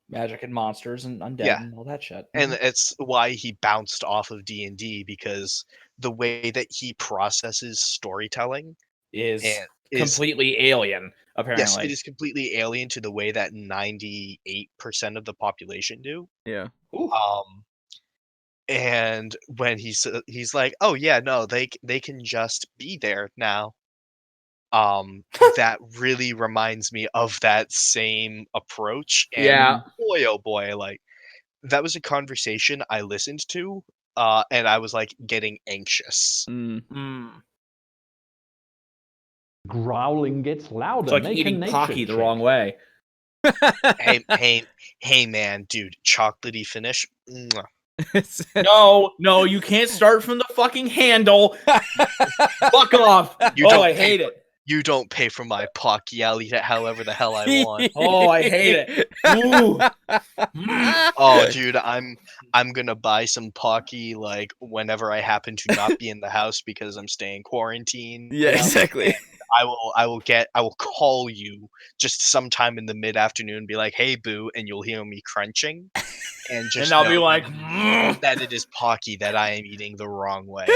Magic and monsters and undead Yeah. and all that shit. And it's why he bounced off of D&D, because the way that he processes storytelling Is is completely alien, apparently. yes, it is completely alien to the way that 98% of the population do. Yeah. And when he's like, oh yeah, no, they can just be there now. That really reminds me of that same approach. And Yeah. boy, oh boy, like that was a conversation I listened to, and I was like getting anxious. Growling gets louder. It's like Make a eating nature Pocky the check. wrong way. Hey, man, dude, chocolatey finish. Mwah. No, you can't start from the fucking handle. Fuck off. I hate it. You don't pay for my Pocky. I'll eat it however the hell I want. Oh, I hate it. Ooh. Oh, dude, I'm gonna buy some Pocky like whenever I happen to not be in the house because I'm staying quarantined. Yeah, exactly. I will call you just sometime in the mid-afternoon and be like, "Hey, boo," and you'll hear me crunching, and I'll be know like, that it is Pocky that I am eating the wrong way.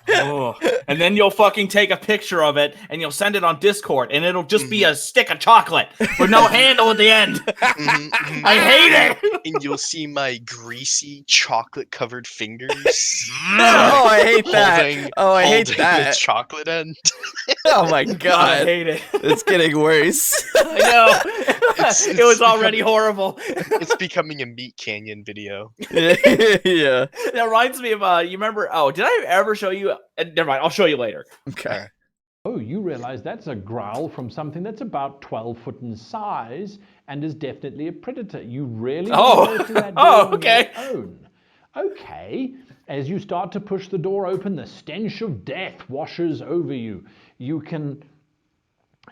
oh. And then you'll fucking take a picture of it and you'll send it on Discord, and it'll just be a stick of chocolate with no handle at the end. I hate it. And you'll see my greasy chocolate-covered fingers. Oh, I hate that. Oh, I hate holding that. the chocolate end. Oh my god. I hate it. It's getting worse. I know. It was already horrible. It's becoming a Meat Canyon video. Yeah. That reminds me of you remember? Oh, did I ever show you? Never mind. I'll show you later. Okay. Oh, you realize that's a growl from something that's about 12 foot in size and is definitely a predator. You really want to go through that door on okay. your own. Okay. As you start to push the door open, the stench of death washes over you. You can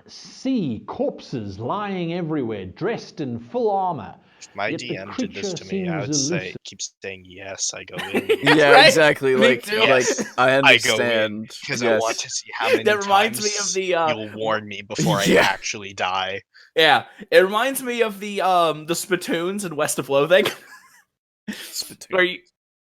see corpses lying everywhere, dressed in full armor. If my Yet the DM did this to me, creature I would seems say, elusive. keep saying yes, I go in. Yeah, Right? exactly. Me Like, too. I I go in understand. because I want to see how many That reminds me times of the, you'll warn me before I Yeah. actually die. Yeah, it reminds me of the spittoons in West of Loathing,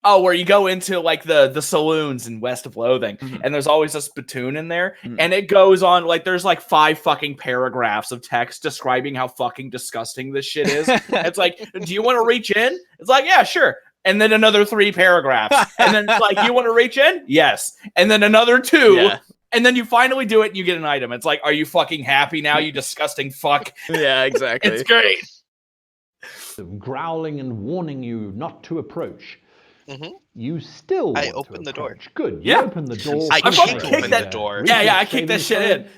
where you go into like the saloons in West of Loathing, Mhm. and there's always a spittoon in there, Mhm. and it goes on like there's like 5 fucking paragraphs of text describing how fucking disgusting this shit is. It's like, do you want to reach in? It's like, yeah, sure. And then another 3 paragraphs, and then it's like, you want to reach in? Yes. And then another 2. Yeah. And then you finally do it and you get an item. It's like, are you fucking happy now, you disgusting fuck? Yeah, exactly. It's great. Growling and warning you not to approach. Mhm. You still I want open to the door. approach. Good. You Yeah. open the door. I I fucking kick kicked open that- the door. Yeah, I kicked that shit in.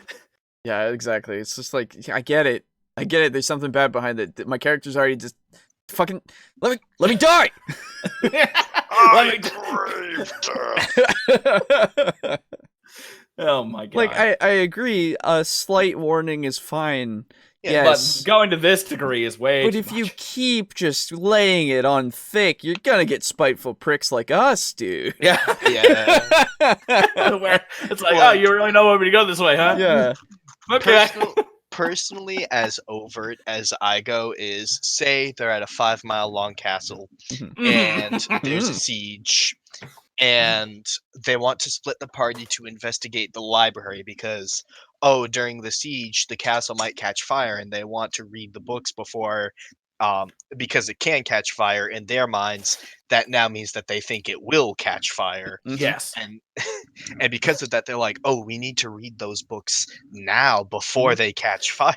Yeah, exactly. It's just like, I get it. There's something bad behind it. My character's already just fucking let me die. Let me- Oh my god. Like I agree. A slight warning is fine. Yeah, Yes. But going to this degree is way But too if you much. keep just laying it on thick, you're gonna get spiteful pricks like us, dude. Yeah. Yeah. Where it's like, oh, you really don't want me to go this way, huh? Yeah. Okay. Personally, as overt as I go is, say they're at a 5-mile long castle and there's a siege, and they want to split the party to investigate the library because, during the siege, the castle might catch fire, and they want to read the books before, because it can catch fire in their minds. That now means that they think it will catch fire. Yes. And because of that, they're like, oh, we need to read those books now before they catch fire.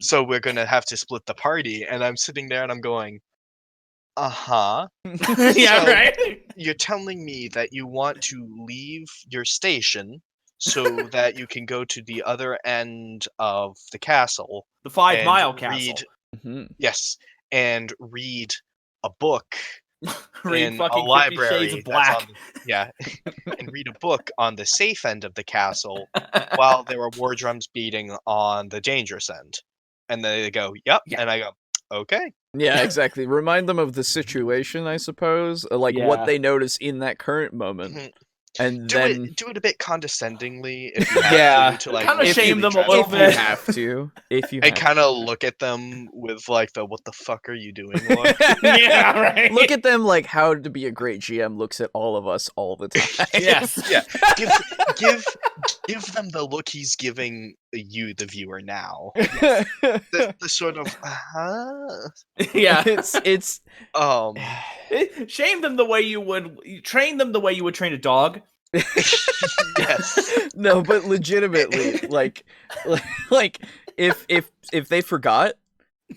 So we're going to have to split the party. And I'm sitting there and I'm going, uh-huh. Yeah, So- right. You're telling me that you want to leave your station so that you can go to the other end of the castle. The 5-mile and castle. Yes, and read a book Read in fucking 50 a library. Shades of that's Black. and read a book on the safe end of the castle while there are war drums beating on the dangerous end. And they go, yep. Yeah. And I go, okay. Yeah, exactly. Remind them of the situation, I suppose. Like Yeah. what they notice in that current moment. Mhm. And Do then it a bit condescendingly if you have Yeah. to like Kinda if shame you them a try to- little if you bit. have to. If you I have kind of look at them with like the "what the fuck are you doing?" look. Yeah, right. Look at them like how to be a great GM looks at all of us all the time. Yes. Yeah, give them the look he's giving you, the viewer, now. The sort of Yeah. it's Shame them the way you would train them the way you would train a dog. yes. no, but legitimately, like if they forgot,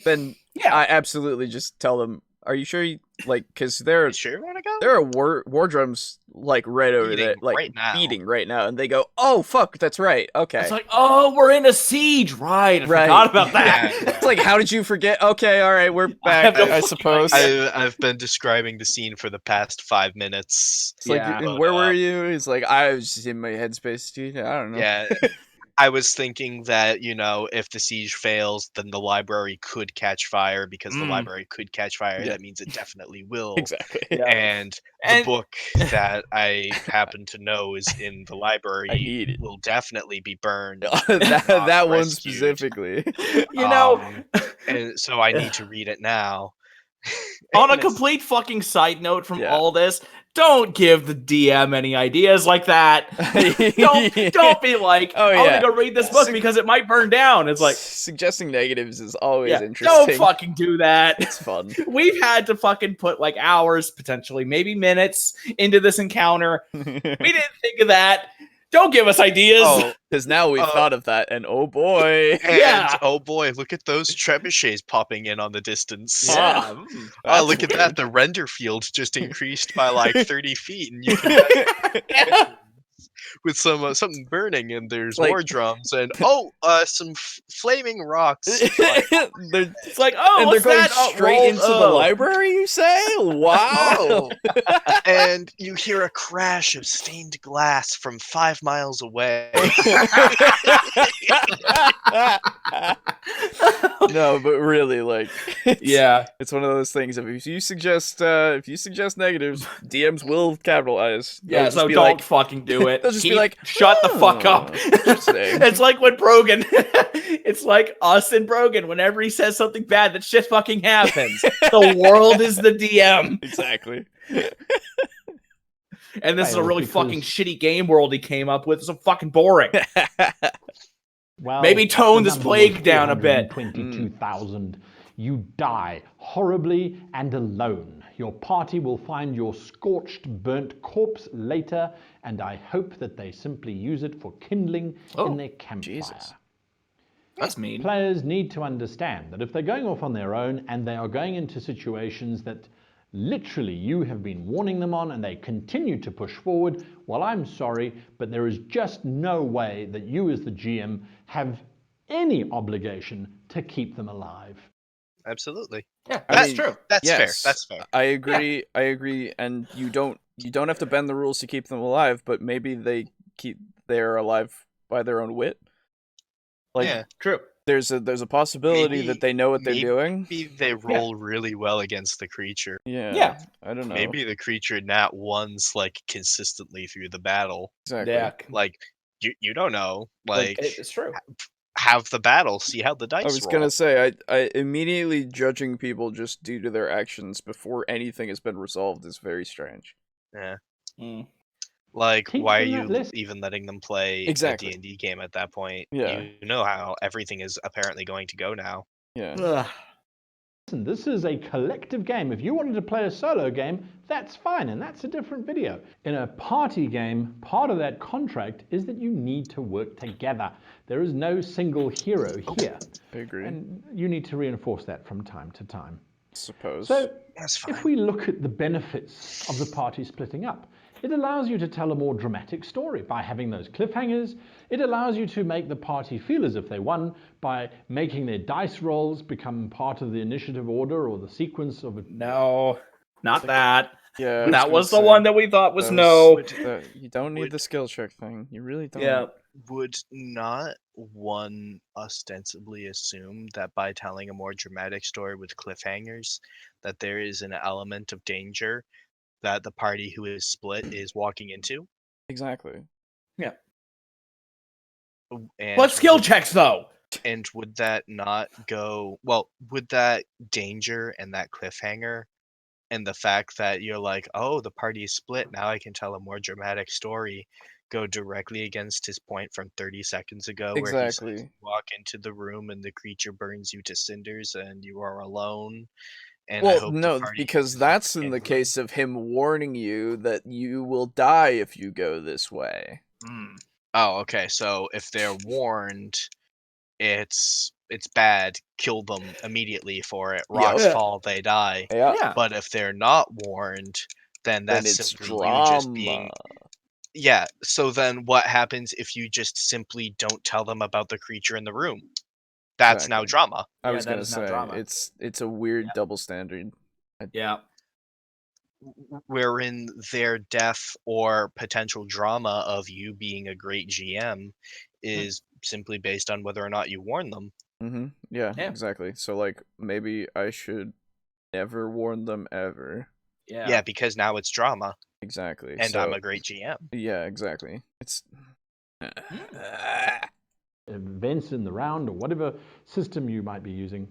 then Yeah. I absolutely just tell them, are you sure you like, because there You sure you want to go? are war drums like right over Beating there, like right now. beating right now, and they go, oh fuck, that's right, okay. It's like, oh, we're in a siege, right? I Right. forgot about that. Yeah. It's like, how did you forget? Okay, all right, we're back. have no I fucking suppose. I've been describing the scene for the past 5 minutes. It's like, Yeah. where were you? It's like, I was just in my headspace, dude. I don't know. Yeah. I was thinking that, if the siege fails, then the library could catch fire. Because the library could catch fire, Yeah. that means it definitely will. Exactly. Yeah. And the And- book that I happen to know is in the I library need it. will definitely be burned. that not one rescued. specifically. And so I need to read it now. On a And it's- complete fucking side note from Yeah. all this, don't give the DM any ideas like that. Don't be like, Oh, I'm yeah. gonna go read this book because it might burn down. It's like, Suggesting negatives is always yeah, interesting. don't fucking do that. It's fun. We've had to fucking put like hours, potentially maybe minutes, into this encounter. We didn't think of that. Don't give us ideas. Oh, Because now we've thought of that, and oh boy. and Yeah. oh boy, look at those trebuchets popping in on the distance. Yeah. Oh, mm. Oh, look at weird. that. The render field just increased by like 30 feet, and you can with some something burning, and there's Like- more drums, and some flaming rocks. It's like, oh, and they're what's going that? Oh, straight rolled- into the oh. library, you say? Wow. Oh. And you hear a crash of stained glass from 5 miles away. No, but really, like, Yeah. it's one of those things. If you suggest negatives, DMs will capitalize. They'll Yeah, just so be don't like, fucking do it. they'll just be like, shut the fuck up. "Oh, interesting." It's like when Brogan, it's like us and Brogan, whenever he says something bad, that shit fucking happens. The world is the DM. Exactly. And this is a Fails really because- fucking shitty game world he came up with. It's so fucking boring. Well, Maybe tone the this number plague was down a bit. 422,000. You die horribly and alone. Your party will find your scorched, burnt corpse later, and I hope that they simply use it for kindling in their campfire. Jesus. That's mean. Players need to understand that if they're going off on their own and they are going into situations that literally you have been warning them on and they continue to push forward, well, I'm sorry, but there is just no way that you as the GM have any obligation to keep them alive. Absolutely. Yeah, I that's mean, true. That's fair. Yes, That's fair. I agree. I agree. And you don't have to bend the rules to keep them alive, but maybe they're alive by their own wit. Like, Yeah. True. there's a possibility that they know what they're doing. Maybe they roll really well against the creature. Yeah. Yeah. I don't know. Maybe the creature nat ones like consistently through the battle. Exactly. Yeah. Like you don't know. Like It's true. have the battle, see how the dice I was roll. gonna say, I immediately judging people just due to their actions before anything has been resolved is very strange. Yeah. Mm. Like, Keep why are them that you list. even letting them play Exactly. a D&D game at that point? Yeah. You know how everything is apparently going to go now. Yeah. Ugh. Listen, this is a collective game. If you wanted to play a solo game, that's fine, and that's a different video. In a party game, part of that contract is that you need to work together. There is no single hero here, I agree. and you need to reinforce that from time to time. Suppose. So, That's fine. if we look at the benefits of the party splitting up, it allows you to tell a more dramatic story by having those cliffhangers. It allows you to make the party feel as if they won by making their dice rolls become part of the initiative order or the sequence of it. No, not that. yeah. I That was the gonna one say, that we thought was that no. you don't need would- the skill check thing. You really don't. Yeah. Would not one ostensibly assume that by telling a more dramatic story with cliffhangers, that there is an element of danger that the party who is split is walking into? Exactly. And What skill would- checks though? And would that not go well? Would that danger and that cliffhanger and the fact that you're like, oh, the party is split, now I can tell a more dramatic story, go directly against his point from 30 seconds ago where he says Exactly. you walk into the room and the creature burns you to cinders and you are alone? And I Well, hope the no, party because is that's in the in- case of him warning you that you will die if you go this way. Oh, okay. So if they're warned, it's bad. Kill them immediately for it. Rocks Yeah. fall, they die. Yeah. Yeah. But if they're not warned, then Then that's it's simply drama. you just being. Yeah. So then what happens if you just simply don't tell them about the creature in the room? That's now Exactly. drama. I Yeah, was that gonna is not say drama. it's a weird double standard. Yeah. Wherein their death or potential drama of you being a great GM is simply based on whether or not you warn them. Mm-hmm. Yeah, Yeah. exactly. So like maybe I should never warn them ever. Yeah, because now it's drama, Exactly. and so, I'm a great GM. Yeah, exactly. It's Events in the round or whatever system you might be using.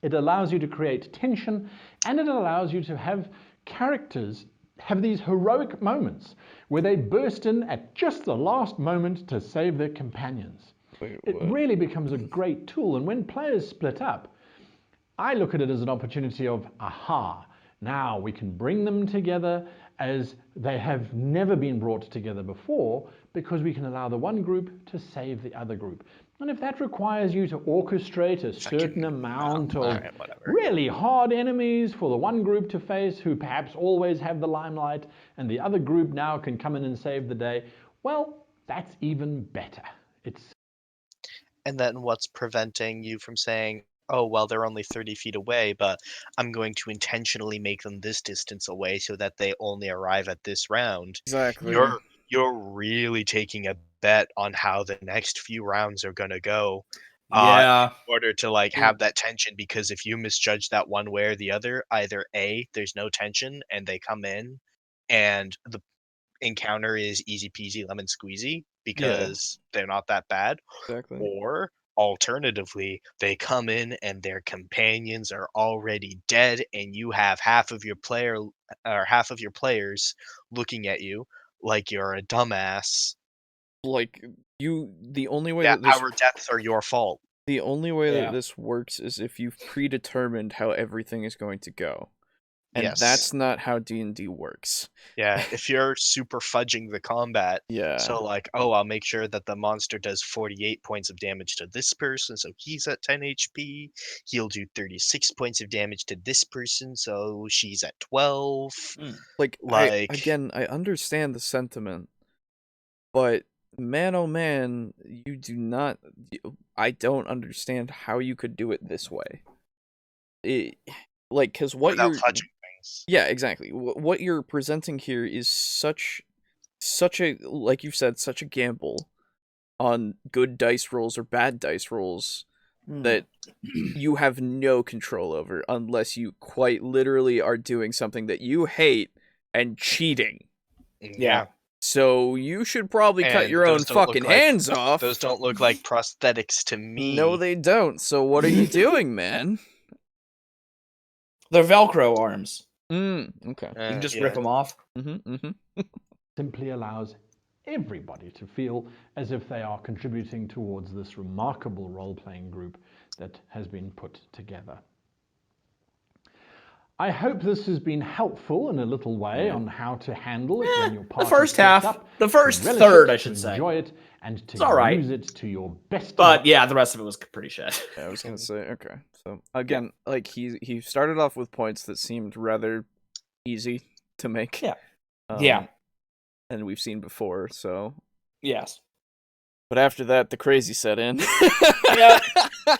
It allows you to create tension, and it allows you to have characters have these heroic moments where they burst in at just the last moment to save their companions. Wait, It what? really becomes a great tool, and when players split up, I look at it as an opportunity of, aha, now we can bring them together as they have never been brought together before, because we can allow the one group to save the other group. And if that requires you to orchestrate a certain amount of really hard enemies for the one group to face, who perhaps always have the limelight, and the other group now can come in and save the day, well, that's even better. And then what's preventing you from saying, oh, well, they're only 30 feet away, but I'm going to intentionally make them this distance away so that they only arrive at this round. Exactly. You're really taking a bet on how the next few rounds are going to go. Yeah. In order to like have that tension, because if you misjudge that one way or the other, either A, there's no tension and they come in and the encounter is easy peasy lemon squeezy because they're not that bad. Exactly. Or alternatively, they come in and their companions are already dead, and you have half of your players looking at you like you're a dumbass. Like the only way That that this our deaths are your fault. the only way Yeah. that this works is if you've predetermined how everything is going to go. And Yes. that's not how D&D works. Yeah, if you're super fudging the combat, Yeah. so like, oh, I'll make sure that the monster does 48 points of damage to this person, so he's at 10 HP. He'll do 36 points of damage to this person, so she's at 12. Like, I understand the sentiment, but man, oh man, I don't understand how you could do it this way. Because what Without you're... fudging things. Yeah, exactly. What you're presenting here is such a, like you said, such a gamble on good dice rolls or bad dice rolls that you have no control over unless you quite literally are doing something that you hate and cheating. Yeah. So you should probably cut And your own those don't look fucking like- hands off. Those don't look like prosthetics to me. No, they don't. So what are you doing, man? They're Velcro arms. Okay. You can just rip them off. Simply allows everybody to feel as if they are contributing towards this remarkable role-playing group that has been put together. I hope this has been helpful in a little way on how to handle it when your party first splits half. up, The first to relish third, it, I should to say. enjoy it, and to It's all right. use it to your best. But yeah, the rest of it was pretty shit. Yeah, I was gonna say, okay. So again, like he started off with points that seemed rather easy to make. Yeah. Yeah. And we've seen before, so Yes. but after that the crazy set in. Yeah.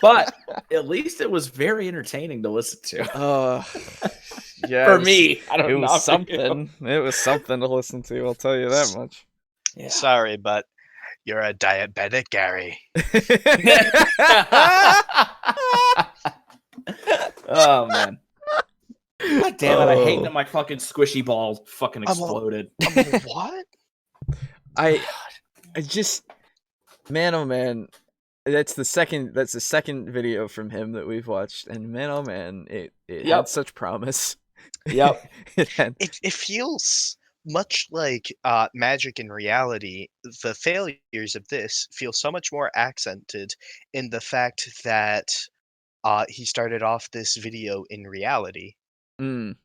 But at least it was very entertaining to listen to. Yeah. For me. I don't It know. was something. It was something to listen to, I'll tell you that much. Yeah. Sorry, but you're a diabetic, Gary. Oh man. God damn it, I hate that my fucking squishy ball fucking exploded. What? I just, man, oh man, that's the second video from him that we've watched, and man, oh man, it had such promise. Yep. It feels much like magic in reality. The failures of this feel so much more accented in the fact that he started off this video in reality. Mm.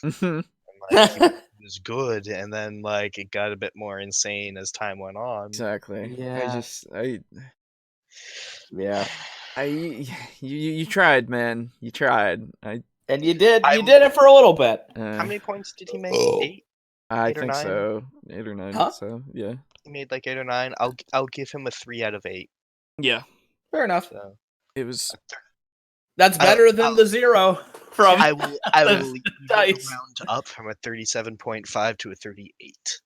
And, like, he was good, and then like it got a bit more insane as time went on. Exactly. Yeah. You tried, man. You tried. And you did it for a little bit. How many points did he make? 8? I 8 or think 9? so. 8 or 9. Huh? So yeah. He made like 8 or 9. I'll give him a 3 out of 8. Yeah. Fair enough. So It was. That's better than the 0 from I will leave the dice. round up from a 37.5 to a 38.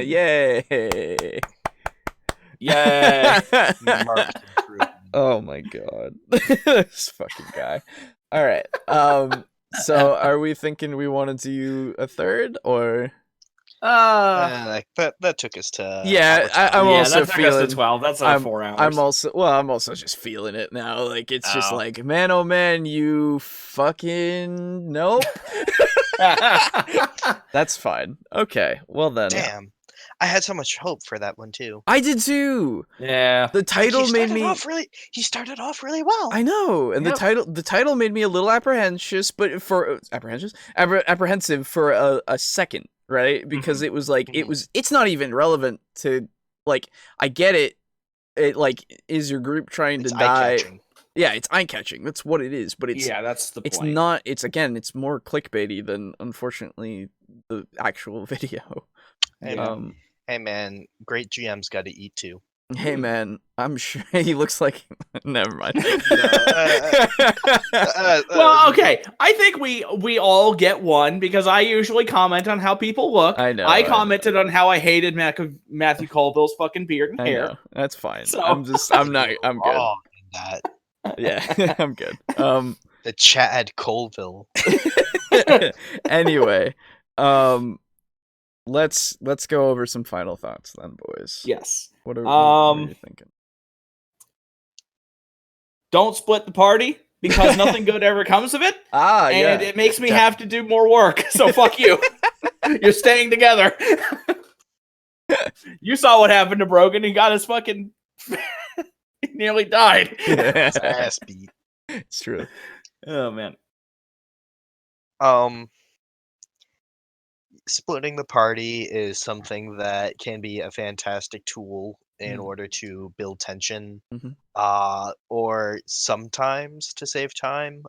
Yay! Yeah. Marked improvement. Oh my god, this fucking guy. All right. So are we thinking we want to do a third or? Like that took us to. Yeah, I'm also that took us feeling. to 12. That's like 4 hours. I'm also just feeling it now. Like it's just like, man, oh man, you fucking nope. That's fine. Okay, well then. Damn, I had so much hope for that one too. I did too. Yeah. The title made me. He started off really well. I know, and the title made me a little apprehensive for a second. right? Because it was like it's not even relevant to like I get it. It like is your group trying to die? Eye-catching. Yeah, it's eye catching. That's what it is. But it's that's the point. It's not. It's more clickbaity than unfortunately the actual video. Hey man, great GM's got to eat too. Hey man, I'm sure he looks like. Never mind. Well, okay. I think we all get one because I usually comment on how people look. I know. I commented on how I hated Matthew Colville's fucking beard and hair. I know. That's fine. So- I'm good. Wrong in that. Yeah, I'm good. The Chad Colville. Anyway, let's go over some final thoughts then, boys. Yes. What are you thinking? Don't split the party because nothing good ever comes of it. And it makes me have to do more work. So fuck you. You're staying together. You saw what happened to Brogan. He got his fucking... he nearly died. His ass beat. It's true. Oh, man. Splitting the party is something that can be a fantastic tool in order to build tension, or sometimes to save time.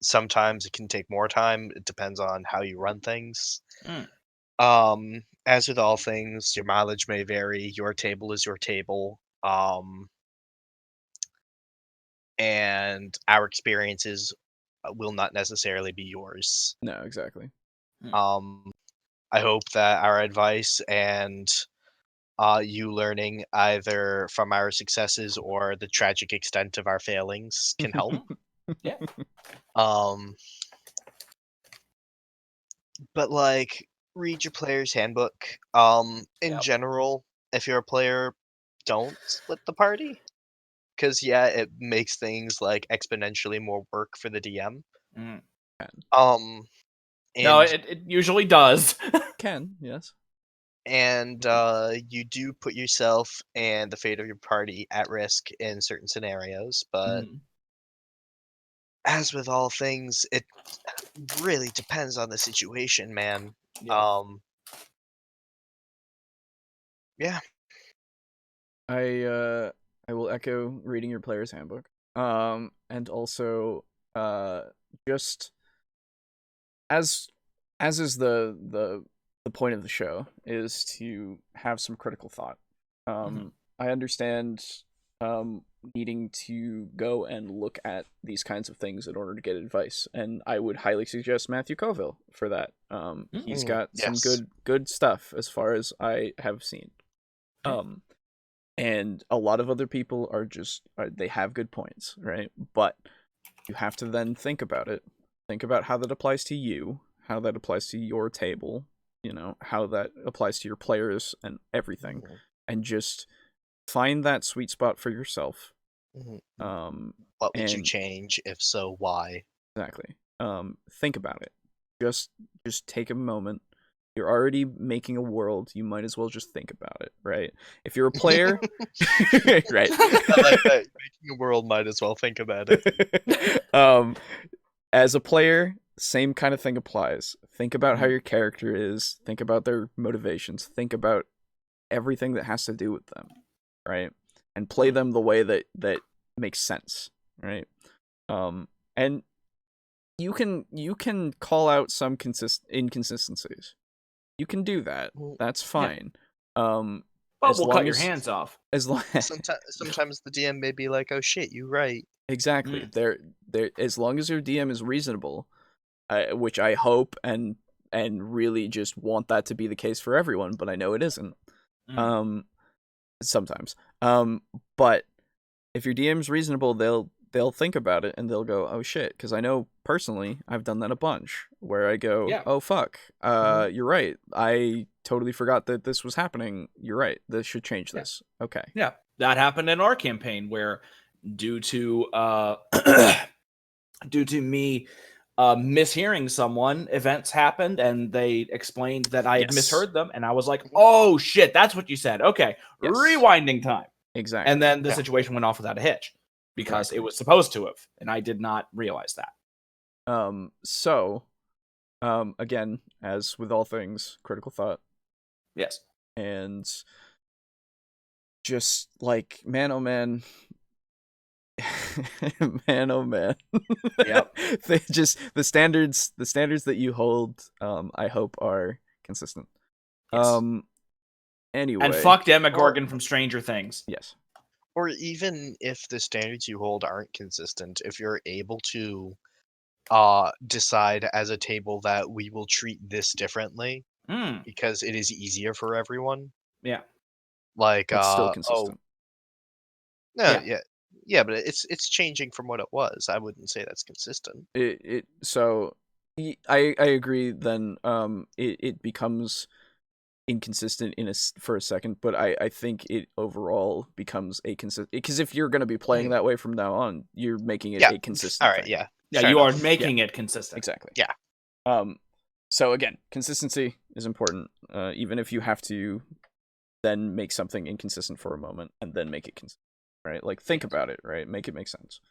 Sometimes it can take more time. It depends on how you run things. As with all things, your mileage may vary. Your table is your table. And our experiences will not necessarily be yours. No, exactly. I hope that our advice and you learning either from our successes or the tragic extent of our failings can help. Yeah. But like, read your player's handbook. In general, if you're a player, don't split the party. Because it makes things like exponentially more work for the DM. No, it usually does. Can, yes. And you do put yourself and the fate of your party at risk in certain scenarios, but as with all things, it really depends on the situation, man. Yeah. I will echo reading your player's handbook. And also just as is the point of the show is to have some critical thought. I understand needing to go and look at these kinds of things in order to get advice, and I would highly suggest Matthew Colville for that. He's got some good stuff as far as I have seen. And a lot of other people they have good points, right? But you have to then think about it. Think about how that applies to you, how that applies to your table, how that applies to your players and everything. And just find that sweet spot for yourself. What would you change? If so, why? Exactly. Think about it. Just take a moment. You're already making a world. You might as well just think about it, right? If you're a player, right? I like that. Making a world, might as well think about it. As a player, same kind of thing applies. Think about how your character is. Think about their motivations. Think about everything that has to do with them, right? And play them the way that makes sense, right? And you can call out some inconsistencies. You can do that. That's fine. But we'll cut your hands off. As long sometimes the DM may be like, "Oh shit, you're right." Exactly. There. As long as your DM is reasonable, which I hope and really just want that to be the case for everyone, but I know it isn't. Sometimes. But if your DM's reasonable, they'll think about it and they'll go, "Oh shit," because I know personally I've done that a bunch where I go, "Oh fuck, you're right. I totally forgot that this was happening. You're right. This should change this." Okay. Yeah, that happened in our campaign where due to me mishearing someone, events happened and they explained that I had misheard them, and I was like, "Oh shit, that's what you said." Okay, rewinding time. Exactly. And then the situation went off without a hitch because it was supposed to have, and I did not realize that. So Again, as with all things, critical thought. Yes. And just like, man, oh man. Man, oh man. Yep. The standards that you hold, I hope are consistent. Yes. Anyway. And fuck Demogorgon from Stranger Things. Yes. Or even if the standards you hold aren't consistent, if you're able to decide as a table that we will treat this differently because it is easier for everyone. Yeah. Like it's still consistent. Yeah, but it's changing from what it was. I wouldn't say that's consistent. So I agree then. It becomes inconsistent for a second, but I think it overall becomes a consistent, because if you're going to be playing that way from now on, you're making it a consistent all right thing. Yeah, you are making it consistent. Exactly. Yeah. So again, consistency is important, even if you have to then make something inconsistent for a moment and then make it consistent, right? Like, think about it, right? Make it make sense.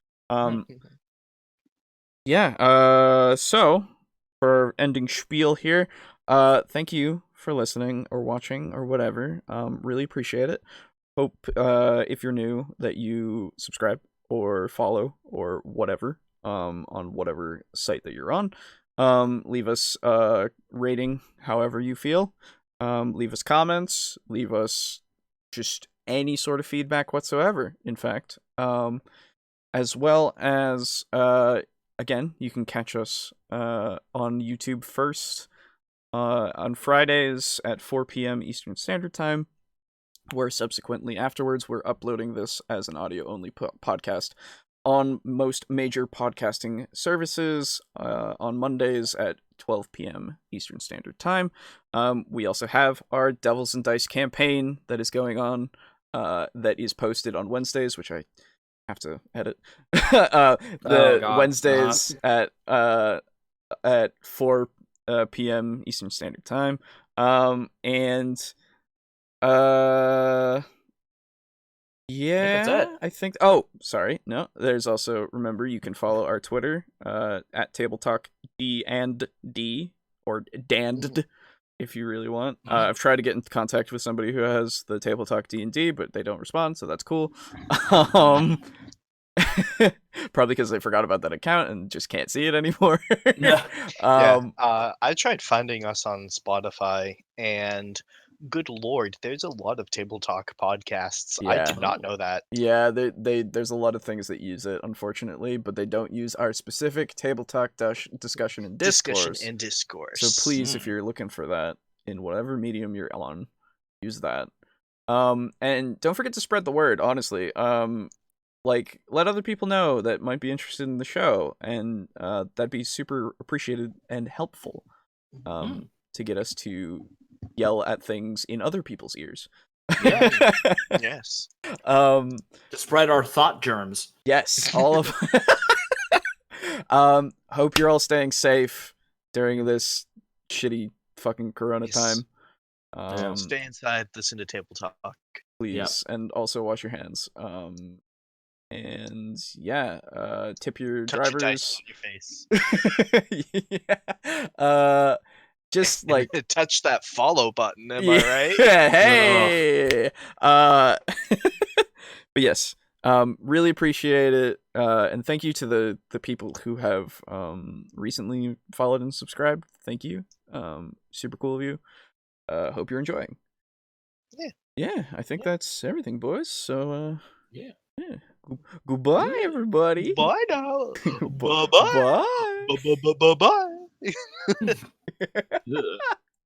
So for ending spiel here, thank you for listening or watching or whatever. Really appreciate it. Hope if you're new that you subscribe or follow or whatever on whatever site that you're on. Leave us a rating however you feel. Leave us comments, leave us just any sort of feedback whatsoever, in fact. As well as again, you can catch us on YouTube first on Fridays at 4 p.m. Eastern Standard Time, where subsequently afterwards we're uploading this as an audio-only podcast on most major podcasting services on Mondays at 12 p.m. Eastern Standard Time. We also have our Devils and Dice campaign that is going on that is posted on Wednesdays, which I have to edit. Wednesdays at 4 p.m. Eastern Standard Time. I think oh, sorry. No, there's also, remember, you can follow our Twitter at TableTalk D or Danded if you really want. I've tried to get in contact with somebody who has the TableTalk D&D, but they don't respond, so that's cool. Probably because they forgot about that account and just can't see it anymore. I tried finding us on Spotify, and good lord, there's a lot of Table Talk podcasts. Yeah. I did not know that. Yeah, there's a lot of things that use it, unfortunately, but they don't use our specific Table Talk discussion and discourse. So please, if you're looking for that in whatever medium you're on, use that. And don't forget to spread the word, honestly. Like, let other people know that might be interested in the show, and that'd be super appreciated and helpful to get us to yell at things in other people's ears. Yeah. Yes. To spread our thought germs. Yes, all of hope you're all staying safe during this shitty fucking corona time. Stay inside, listen to Table Talk. Please, and also wash your hands. And yeah, tip your Touch drivers. Your dice on your face. Just like touch that follow button. Am I right? Hey. But yes, really appreciate it. And thank you to the people who have recently followed and subscribed. Thank you. Super cool of you. Hope you're enjoying. Yeah, I think that's everything, boys. So yeah. Goodbye, everybody. Bye now. Bye. Bye. Bye. Bye. Bye.